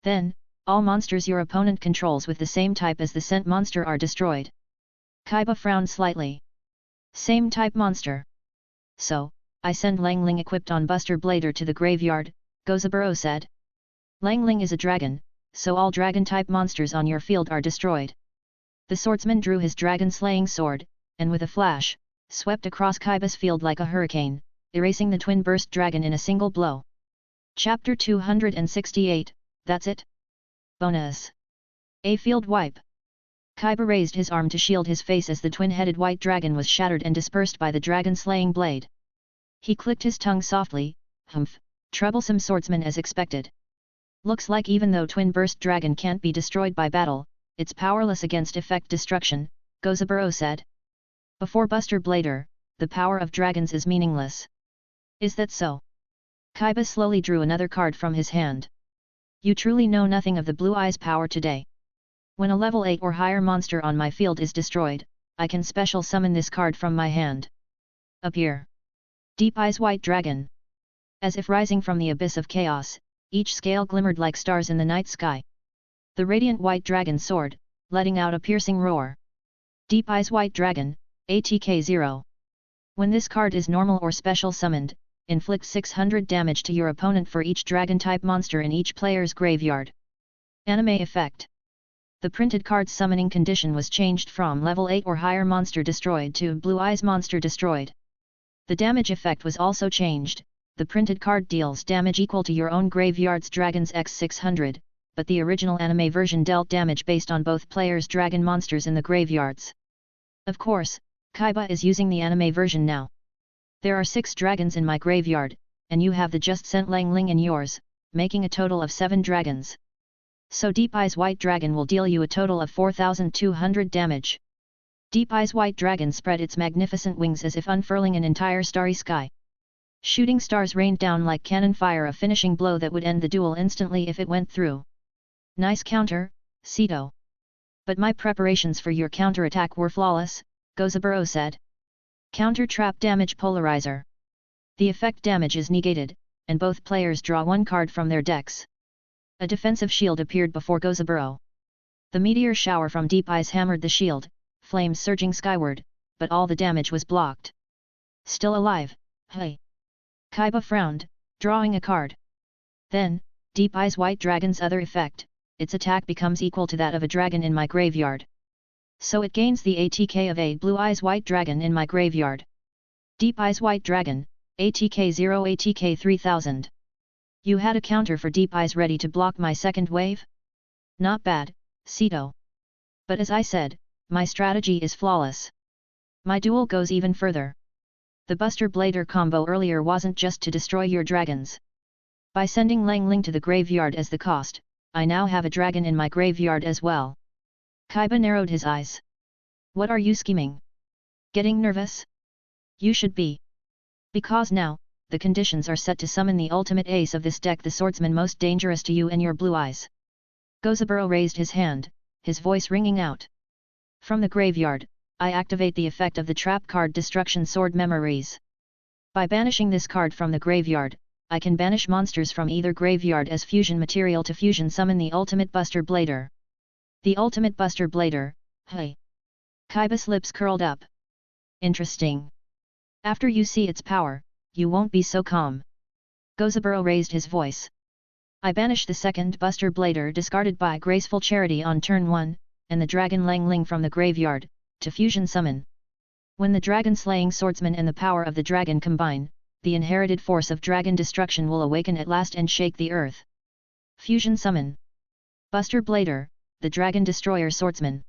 Then, all monsters your opponent controls with the same type as the sent monster are destroyed. Kaiba frowned slightly. Same type monster. So, I send Langling equipped on Buster Blader to the graveyard, Gozaburo said. Langling is a dragon, so all dragon-type monsters on your field are destroyed. The swordsman drew his dragon-slaying sword, and with a flash, swept across Kaiba's field like a hurricane, erasing the twin burst dragon in a single blow. Chapter 268, that's it? Bonus. A field wipe. Kaiba raised his arm to shield his face as the twin-headed white dragon was shattered and dispersed by the dragon-slaying blade. He clicked his tongue softly, humph, troublesome swordsman as expected. Looks like even though twin burst dragon can't be destroyed by battle, it's powerless against effect destruction, Gozaburo said. Before Buster Blader, the power of dragons is meaningless. Is that so? Kaiba slowly drew another card from his hand. You truly know nothing of the Blue Eyes' power today. When a level 8 or higher monster on my field is destroyed, I can special summon this card from my hand. Appear. Deep Eyes White Dragon. As if rising from the abyss of chaos, each scale glimmered like stars in the night sky. The radiant white dragon soared, letting out a piercing roar. Deep Eyes White Dragon, ATK 0. When this card is normal or special summoned, inflict 600 damage to your opponent for each dragon-type monster in each player's graveyard. Anime effect. The printed card's summoning condition was changed from level 8 or higher monster destroyed to Blue Eyes monster destroyed. The damage effect was also changed. The printed card deals damage equal to your own graveyard's dragons x 600, but the original anime version dealt damage based on both players' dragon monsters in the graveyards. Of course, Kaiba is using the anime version now. There are 6 dragons in my graveyard, and you have the just sent Lang Ling in yours, making a total of 7 dragons. So Deep Eyes White Dragon will deal you a total of 4,200 damage. Deep Eyes White Dragon spread its magnificent wings as if unfurling an entire starry sky. Shooting stars rained down like cannon fire, a finishing blow that would end the duel instantly if it went through. Nice counter, Sito. But my preparations for your counterattack were flawless, Gozaburo said. Counter trap damage polarizer. The effect damage is negated, and both players draw one card from their decks. A defensive shield appeared before Gozaburo. The meteor shower from Deep Eyes hammered the shield, flames surging skyward, but all the damage was blocked. Still alive, hey. Kaiba frowned, drawing a card. Then, Deep Eyes White Dragon's other effect, its attack becomes equal to that of a dragon in my graveyard. So it gains the ATK of a Blue Eyes White Dragon in my graveyard. Deep Eyes White Dragon, ATK 0 ATK 3000. You had a counter for Deep Eyes ready to block my second wave? Not bad, Sito. But as I said, my strategy is flawless. My duel goes even further. The Buster Blader combo earlier wasn't just to destroy your dragons. By sending Lang Ling to the graveyard as the cost, I now have a dragon in my graveyard as well. Kaiba narrowed his eyes. What are you scheming? Getting nervous? You should be. Because now, the conditions are set to summon the ultimate ace of this deck, the swordsman most dangerous to you and your Blue Eyes. Gozaburo raised his hand, his voice ringing out. From the graveyard, I activate the effect of the trap card Destruction Sword Memories. By banishing this card from the graveyard, I can banish monsters from either graveyard as fusion material to fusion summon the ultimate Buster Blader. The ultimate Buster Blader, hey. Kaiba's lips curled up. Interesting. After you see its power, you won't be so calm. Gozaburo raised his voice. I banish the second Buster Blader discarded by Graceful Charity on turn 1, and the Dragon Lang Ling from the graveyard, to fusion summon. When the dragon slaying swordsman and the power of the dragon combine, the inherited force of dragon destruction will awaken at last and shake the earth. Fusion summon. Buster Blader, the dragon destroyer swordsman.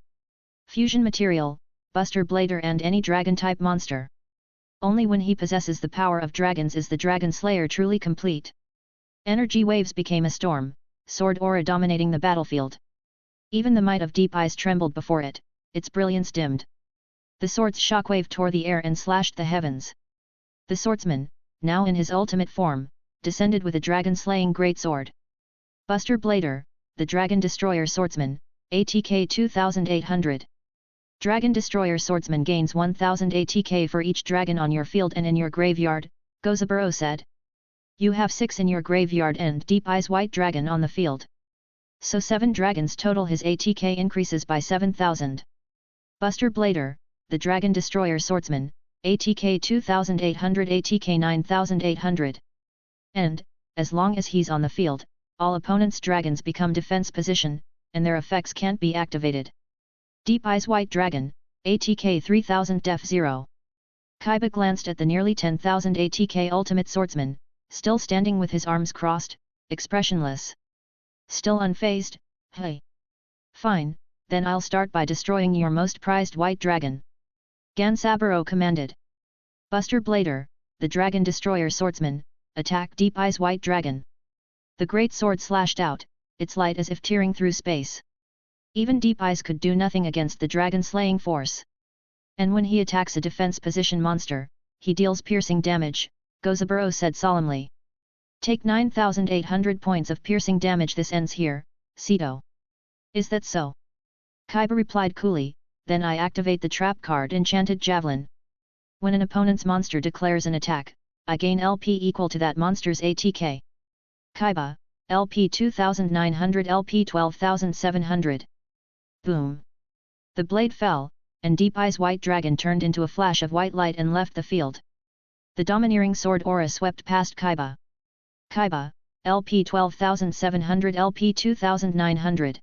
Fusion material, Buster Blader and any dragon-type monster. Only when he possesses the power of dragons is the dragon slayer truly complete. Energy waves became a storm, sword aura dominating the battlefield. Even the might of Deep Eyes trembled before it, its brilliance dimmed. The sword's shockwave tore the air and slashed the heavens. The swordsman, now in his ultimate form, descended with a dragon-slaying greatsword. Buster Blader, the dragon destroyer swordsman, ATK 2800. Dragon destroyer swordsman gains 1000 ATK for each dragon on your field and in your graveyard, Gozaburo said. You have 6 in your graveyard and Deep Eyes White Dragon on the field. So 7 dragons total, his ATK increases by 7000. Buster Blader, the dragon destroyer swordsman, ATK 2800 ATK 9800. And, as long as he's on the field, all opponents' dragons become defense position, and their effects can't be activated. Deep Eyes White Dragon, ATK 3000 Def 0. Kaiba glanced at the nearly 10,000 ATK ultimate swordsman, still standing with his arms crossed, expressionless. Still unfazed, hey. Fine, then I'll start by destroying your most prized white dragon. Gozaburo commanded. Buster Blader, the dragon destroyer swordsman, attack Deep Eyes White Dragon. The great sword slashed out, its light as if tearing through space. Even Deep Eyes could do nothing against the dragon-slaying force. And when he attacks a defense position monster, he deals piercing damage, Gozaburo said solemnly. Take 9,800 points of piercing damage. This ends here, Sito. Is that so? Kaiba replied coolly, then I activate the trap card Enchanted Javelin. When an opponent's monster declares an attack, I gain LP equal to that monster's ATK. Kaiba, LP 2900 LP 12,700. Boom. The blade fell, and Deep Eye's white dragon turned into a flash of white light and left the field. The domineering sword aura swept past Kaiba. Kaiba, LP 12,700 LP 2,900.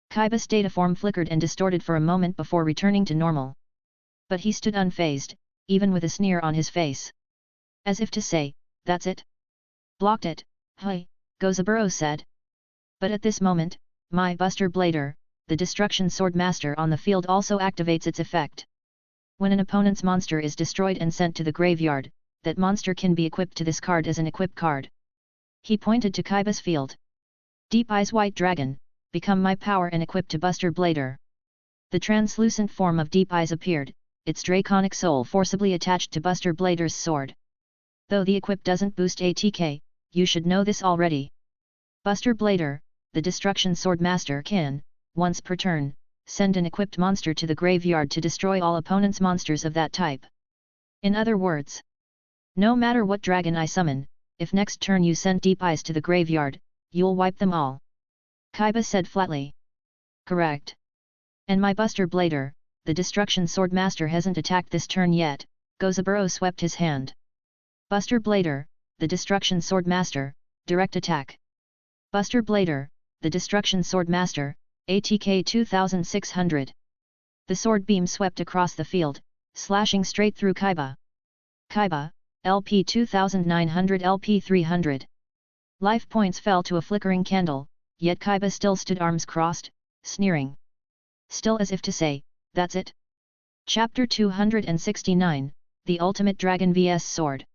Kaiba's data form flickered and distorted for a moment before returning to normal. But he stood unfazed, even with a sneer on his face. As if to say, that's it? Blocked it, hi, Gozaburo said. But at this moment, my Buster Blader, the Destruction Sword Master on the field also activates its effect. When an opponent's monster is destroyed and sent to the graveyard, that monster can be equipped to this card as an equip card. He pointed to Kaiba's field. Deep Eye's White Dragon, become my power and equip to Buster Blader. The translucent form of Deep Eyes appeared, its draconic soul forcibly attached to Buster Blader's sword. Though the equip doesn't boost ATK, you should know this already. Buster Blader, the Destruction Sword Master can, once per turn, send an equipped monster to the graveyard to destroy all opponent's monsters of that type. In other words, no matter what dragon I summon, if next turn you send Deep Eyes to the graveyard, you'll wipe them all. Kaiba said flatly. Correct. And my Buster Blader, the Destruction Sword Master hasn't attacked this turn yet, Gozaburo swept his hand. Buster Blader, the Destruction Sword Master, direct attack. Buster Blader, the Destruction Sword Master, ATK 2600. The sword beam swept across the field, slashing straight through Kaiba. Kaiba, LP 2900 LP 300. Life points fell to a flickering candle, yet Kaiba still stood arms crossed, sneering. Still as if to say, that's it? Chapter 269, The Ultimate Dragon vs Sword.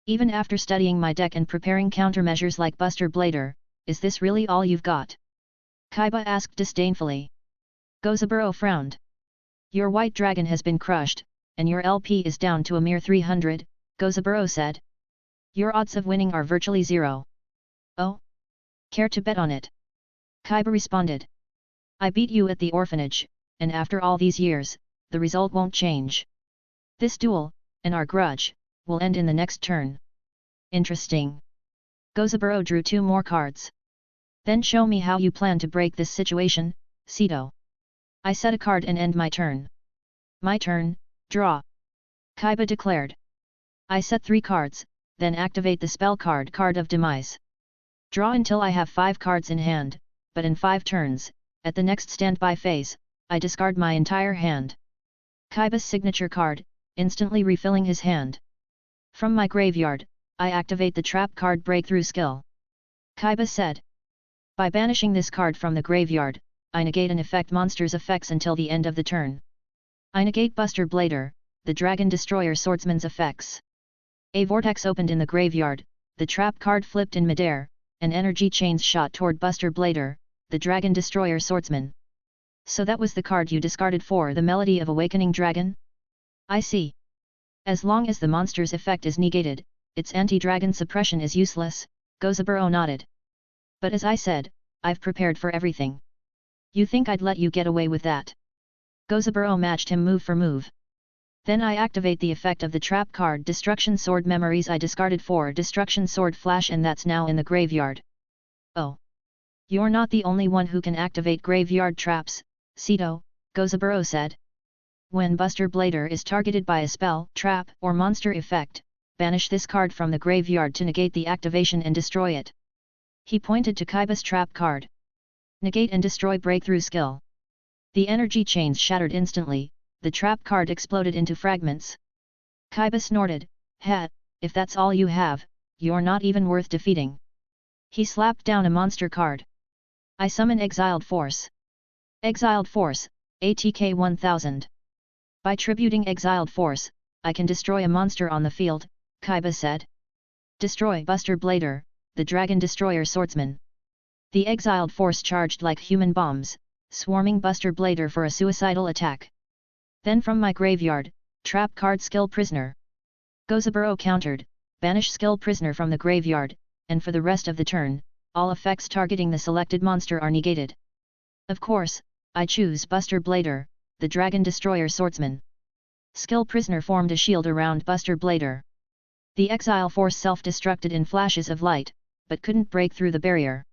Even after studying my deck and preparing countermeasures like Buster Blader, is this really all you've got? Kaiba asked disdainfully. Gozaburo frowned. Your white dragon has been crushed, and your LP is down to a mere 300, Gozaburo said. Your odds of winning are virtually zero. Oh? Care to bet on it? Kaiba responded. I beat you at the orphanage, and after all these years, the result won't change. This duel, and our grudge, will end in the next turn. Interesting. Gozaburo drew 2 more cards. Then show me how you plan to break this situation, Sito. I set a card and end my turn. My turn, draw. Kaiba declared. I set 3 cards, then activate the spell card of Demise. Draw until I have 5 cards in hand, but in 5 turns, at the next standby phase, I discard my entire hand. Kaiba's signature card, instantly refilling his hand. From my graveyard, I activate the trap card breakthrough skill. Kaiba said. By banishing this card from the graveyard, I negate an effect monster's effects until the end of the turn. I negate Buster Blader, the Dragon Destroyer Swordsman's effects. A vortex opened in the graveyard, the trap card flipped in midair, and energy chains shot toward Buster Blader, the Dragon Destroyer Swordsman. So that was the card you discarded for the Melody of Awakening Dragon? I see. As long as the monster's effect is negated, its anti-dragon suppression is useless, Gozaburo nodded. But as I said, I've prepared for everything. You think I'd let you get away with that? Gozaburo matched him move for move. Then I activate the effect of the trap card Destruction Sword Memories I discarded for Destruction Sword Flash, and that's now in the graveyard. Oh. You're not the only one who can activate graveyard traps, Sito, Gozaburo said. When Buster Blader is targeted by a spell, trap, or monster effect, banish this card from the graveyard to negate the activation and destroy it. He pointed to Kaiba's trap card. Negate and destroy breakthrough skill. The energy chains shattered instantly, the trap card exploded into fragments. Kaiba snorted, if that's all you have, you're not even worth defeating. He slapped down a monster card. I summon Exiled Force. Exiled Force, ATK 1000. By tributing Exiled Force, I can destroy a monster on the field, Kaiba said. Destroy Buster Blader, the Dragon Destroyer Swordsman. The Exiled Force charged like human bombs, swarming Buster Blader for a suicidal attack. Then from my graveyard, trap card skill prisoner. Gozaburo countered, banish skill prisoner from the graveyard, and for the rest of the turn, all effects targeting the selected monster are negated. Of course, I choose Buster Blader, the Dragon Destroyer Swordsman. Skill prisoner formed a shield around Buster Blader. The exile force self-destructed in flashes of light, but couldn't break through the barrier.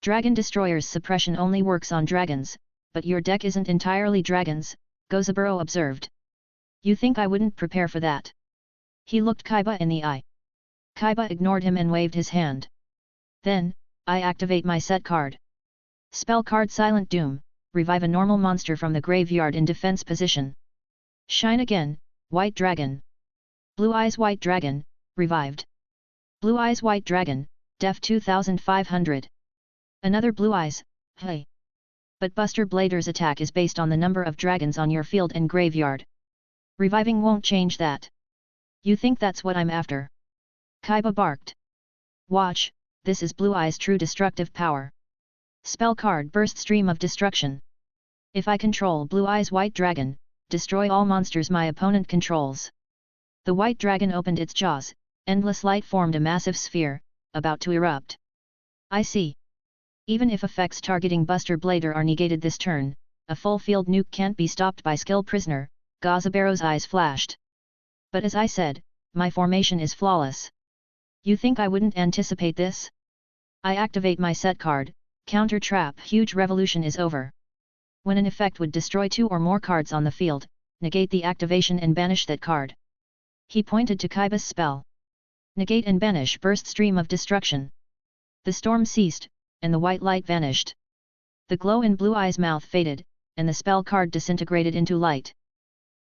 Dragon Destroyer's suppression only works on dragons, but your deck isn't entirely dragons, Gozaburo observed. You think I wouldn't prepare for that? He looked Kaiba in the eye. Kaiba ignored him and waved his hand. Then, I activate my set card. Spell card Silent Doom, revive a normal monster from the graveyard in defense position. Shine again, White Dragon. Blue Eyes White Dragon, revived. Blue Eyes White Dragon, def 2500. Another Blue Eyes, hey. But Buster Blader's attack is based on the number of dragons on your field and graveyard. Reviving won't change that. You think that's what I'm after? Kaiba barked. Watch, this is Blue Eyes' true destructive power. Spell card Burst Stream of Destruction. If I control Blue Eyes White Dragon, destroy all monsters my opponent controls. The White Dragon opened its jaws, endless light formed a massive sphere, about to erupt. I see. Even if effects targeting Buster Blader are negated this turn, a full field nuke can't be stopped by skill prisoner, Gozaburo's eyes flashed. But as I said, my formation is flawless. You think I wouldn't anticipate this? I activate my set card, counter trap Huge Revolution is over. When an effect would destroy 2 or more cards on the field, negate the activation and banish that card. He pointed to Kaiba's spell. Negate and banish Burst Stream of Destruction. The storm ceased, and the white light vanished. The glow in Blue Eye's mouth faded, and the spell card disintegrated into light.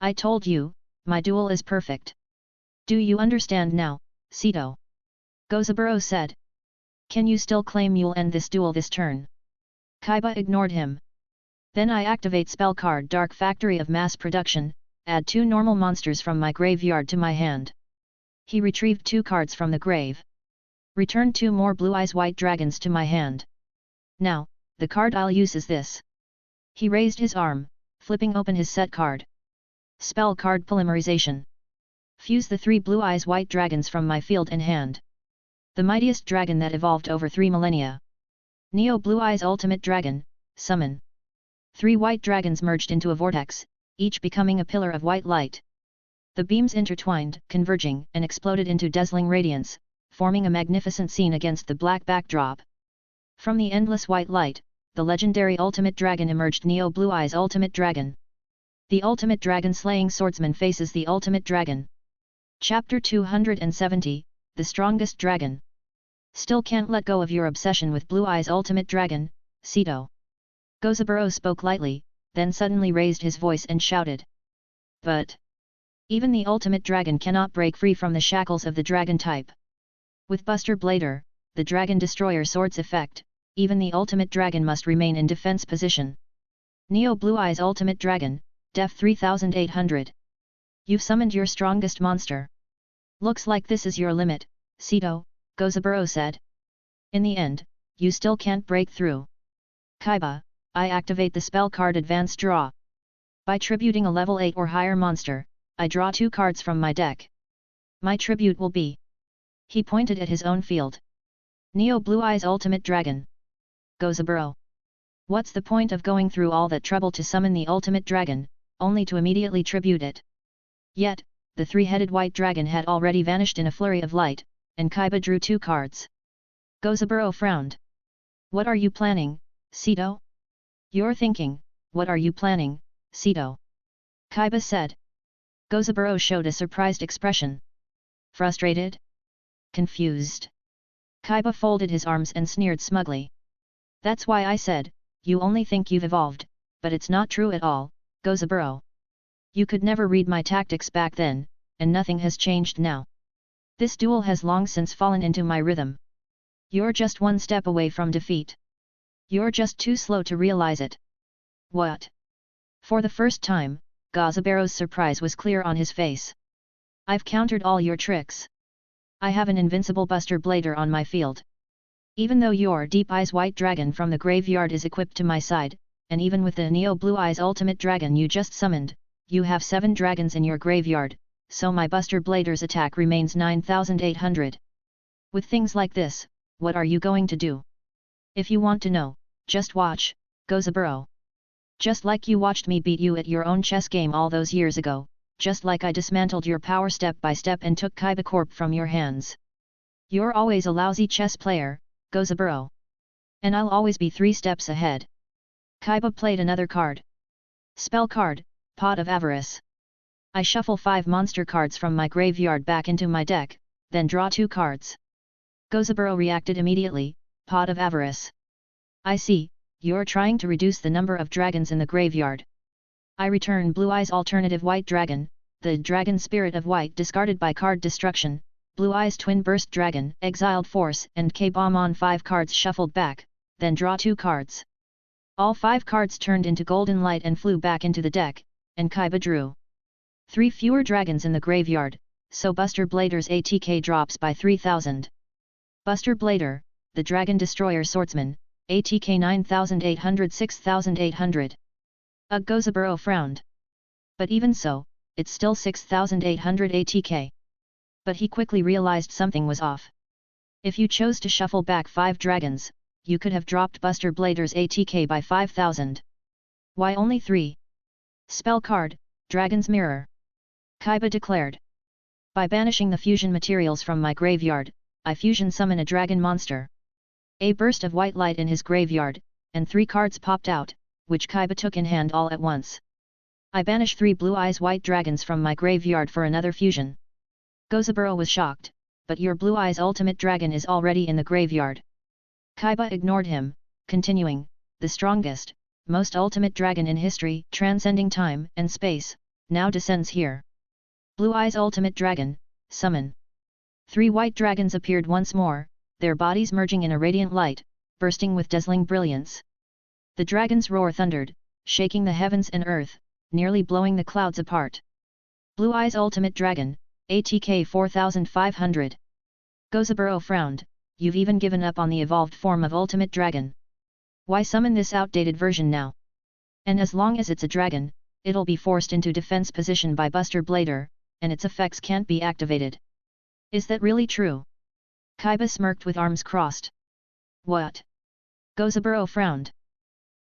I told you, my duel is perfect. Do you understand now, Sito? Gozaburo said. Can you still claim you'll end this duel this turn? Kaiba ignored him. Then I activate spell card Dark Factory of Mass Production, add 2 normal monsters from my graveyard to my hand. He retrieved 2 cards from the grave. Return 2 more Blue Eyes White Dragons to my hand. Now, the card I'll use is this. He raised his arm, flipping open his set card. Spell card Polymerization. Fuse the 3 Blue Eyes White Dragons from my field and hand. The mightiest dragon that evolved over 3 millennia. Neo Blue Eyes Ultimate Dragon, summon. 3 white dragons merged into a vortex, each becoming a pillar of white light. The beams intertwined, converging, and exploded into dazzling radiance, forming a magnificent scene against the black backdrop. From the endless white light, the legendary Ultimate Dragon emerged. Neo Blue Eyes Ultimate Dragon. The Ultimate Dragon Slaying Swordsman faces the Ultimate Dragon. Chapter 270, The Strongest Dragon. Still can't let go of your obsession with Blue Eyes Ultimate Dragon, Sito. Gozaburo spoke lightly, then suddenly raised his voice and shouted. But even the Ultimate Dragon cannot break free from the shackles of the dragon type. With Buster Blader, the Dragon Destroyer Sword's effect, even the Ultimate Dragon must remain in defense position. Neo Blue Eyes Ultimate Dragon, def 3800. You've summoned your strongest monster. Looks like this is your limit, Sito, Gozaburo said. In the end, you still can't break through. Kaiba, I activate the spell card Advance Draw. By tributing a level 8 or higher monster, I draw 2 cards from my deck. My tribute will be. He pointed at his own field. Neo Blue Eyes Ultimate Dragon. Gozaburo. What's the point of going through all that trouble to summon the Ultimate Dragon, only to immediately tribute it? Yet, the 3-headed white dragon had already vanished in a flurry of light, and Kaiba drew 2 cards. Gozaburo frowned. What are you planning, Sito? You're thinking, what are you planning, Sito? Kaiba said. Gozaburo showed a surprised expression. Frustrated? Confused? Kaiba folded his arms and sneered smugly. That's why I said, you only think you've evolved, but it's not true at all, Gozaburo. You could never read my tactics back then, and nothing has changed now. This duel has long since fallen into my rhythm. You're just one step away from defeat. You're just too slow to realize it. What? For the first time, Gozaburo's surprise was clear on his face. I've countered all your tricks. I have an invincible Buster Blader on my field. Even though your Deep Eyes White Dragon from the graveyard is equipped to my side, and even with the Neo Blue Eyes Ultimate Dragon you just summoned, you have 7 dragons in your graveyard, so my Buster Blader's attack remains 9,800. With things like this, what are you going to do? If you want to know, just watch, Gozaburo. Just like you watched me beat you at your own chess game all those years ago, just like I dismantled your power step by step and took Kaiba Corp from your hands. You're always a lousy chess player, Gozaburo. And I'll always be 3 steps ahead. Kaiba played another card. Spell card, Pot of Avarice. I shuffle 5 monster cards from my graveyard back into my deck, then draw 2 cards. Gozaburo reacted immediately, Pot of Avarice. I see, you're trying to reduce the number of dragons in the graveyard. I return Blue Eyes Alternative White Dragon, the Dragon Spirit of White discarded by card destruction, Blue Eyes Twin Burst Dragon, Exiled Force and K-Bomb on 5 cards shuffled back, then draw 2 cards. All 5 cards turned into golden light and flew back into the deck, and Kaiba drew 3 fewer dragons in the graveyard, so Buster Blader's ATK drops by 3,000. Buster Blader, the Dragon Destroyer Swordsman, ATK 9,800 6,800. Gozaburo frowned. But even so, it's still 6,800 ATK. But he quickly realized something was off. If you chose to shuffle back 5 dragons, you could have dropped Buster Blader's ATK by 5,000. Why only 3? Spell card, Dragon's Mirror. Kaiba declared. By banishing the fusion materials from my graveyard, I fusion summon a dragon monster. A burst of white light in his graveyard, and 3 cards popped out, which Kaiba took in hand all at once. I banish 3 Blue Eyes White Dragons from my graveyard for another fusion. Gozaburo was shocked, but your Blue Eyes Ultimate Dragon is already in the graveyard. Kaiba ignored him, continuing, the strongest, most ultimate dragon in history, transcending time and space, now descends here. Blue Eyes Ultimate Dragon, summon. 3 white dragons appeared once more, their bodies merging in a radiant light, bursting with dazzling brilliance. The dragon's roar thundered, shaking the heavens and earth, nearly blowing the clouds apart. Blue Eyes Ultimate Dragon, ATK 4,500. Gozaburo frowned, you've even given up on the evolved form of Ultimate Dragon. Why summon this outdated version now? And as long as it's a dragon, it'll be forced into defense position by Buster Blader, and its effects can't be activated. Is that really true? Kaiba smirked with arms crossed. What? Gozaburo frowned.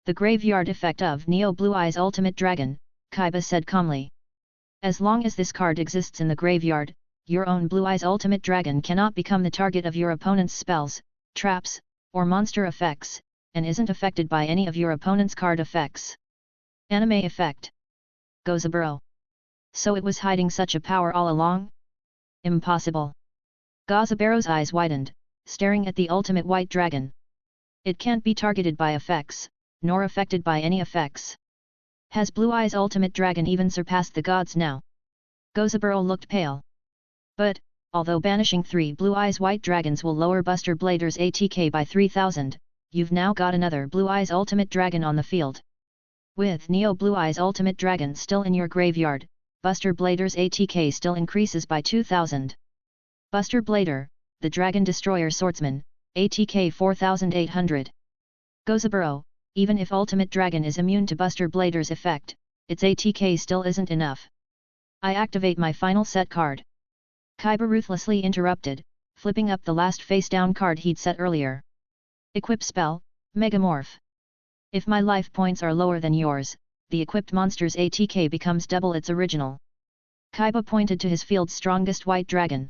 The graveyard effect of Neo Blue Eyes Ultimate Dragon, Kaiba said calmly. As long as this card exists in the graveyard, your own Blue Eyes Ultimate Dragon cannot become the target of your opponent's spells, traps, or monster effects, and isn't affected by any of your opponent's card effects. Anime effect. Gozaburo. So it was hiding such a power all along? Impossible. Gozaburo's eyes widened, staring at the ultimate white dragon. It can't be targeted by effects, nor affected by any effects. Has Blue Eyes Ultimate Dragon even surpassed the gods now? Gozaburo looked pale. But, although banishing 3 Blue Eyes White Dragons will lower Buster Blader's ATK by 3,000, you've now got another Blue Eyes Ultimate Dragon on the field. With Neo Blue Eyes Ultimate Dragon still in your graveyard, Buster Blader's ATK still increases by 2,000. Buster Blader, the Dragon Destroyer Swordsman, ATK 4,800. Gozaburo, even if Ultimate Dragon is immune to Buster Blader's effect, its ATK still isn't enough. I activate my final set card. Kaiba ruthlessly interrupted, flipping up the last face-down card he'd set earlier. Equip spell, Megamorph. If my life points are lower than yours, the equipped monster's ATK becomes double its original. Kaiba pointed to his field's strongest white dragon.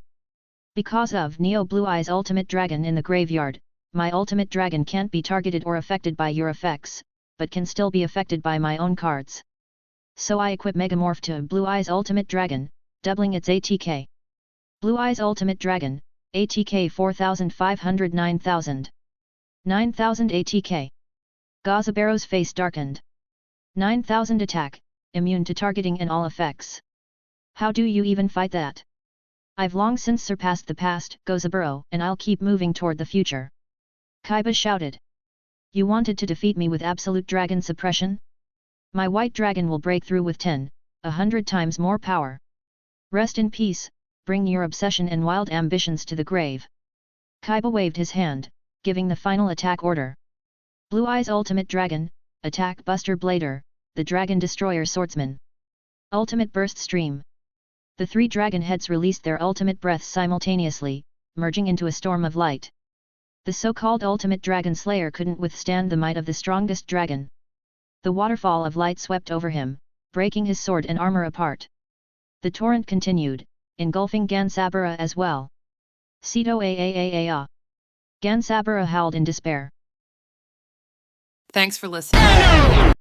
Because of Neo Blue Eyes Ultimate Dragon in the graveyard, my Ultimate Dragon can't be targeted or affected by your effects, but can still be affected by my own cards. So I equip Megamorph to Blue Eyes Ultimate Dragon, doubling its ATK. Blue Eyes Ultimate Dragon, ATK 4,500 9,000. 9,000 ATK. Gozaburo's face darkened. 9,000 attack, immune to targeting and all effects. How do you even fight that? I've long since surpassed the past, Gozaburo, and I'll keep moving toward the future. Kaiba shouted. You wanted to defeat me with absolute dragon suppression? My white dragon will break through with 100 times more power. Rest in peace, bring your obsession and wild ambitions to the grave. Kaiba waved his hand, giving the final attack order. Blue Eyes Ultimate Dragon, Attack Buster Blader, the Dragon Destroyer Swordsman. Ultimate Burst Stream. The 3 dragon heads released their ultimate breaths simultaneously, merging into a storm of light. The so-called Ultimate Dragon Slayer couldn't withstand the might of the strongest dragon. The waterfall of light swept over him, breaking his sword and armor apart. The torrent continued, engulfing Gozaburo as well. Sito aaaa. Gozaburo howled in despair. Thanks for listening.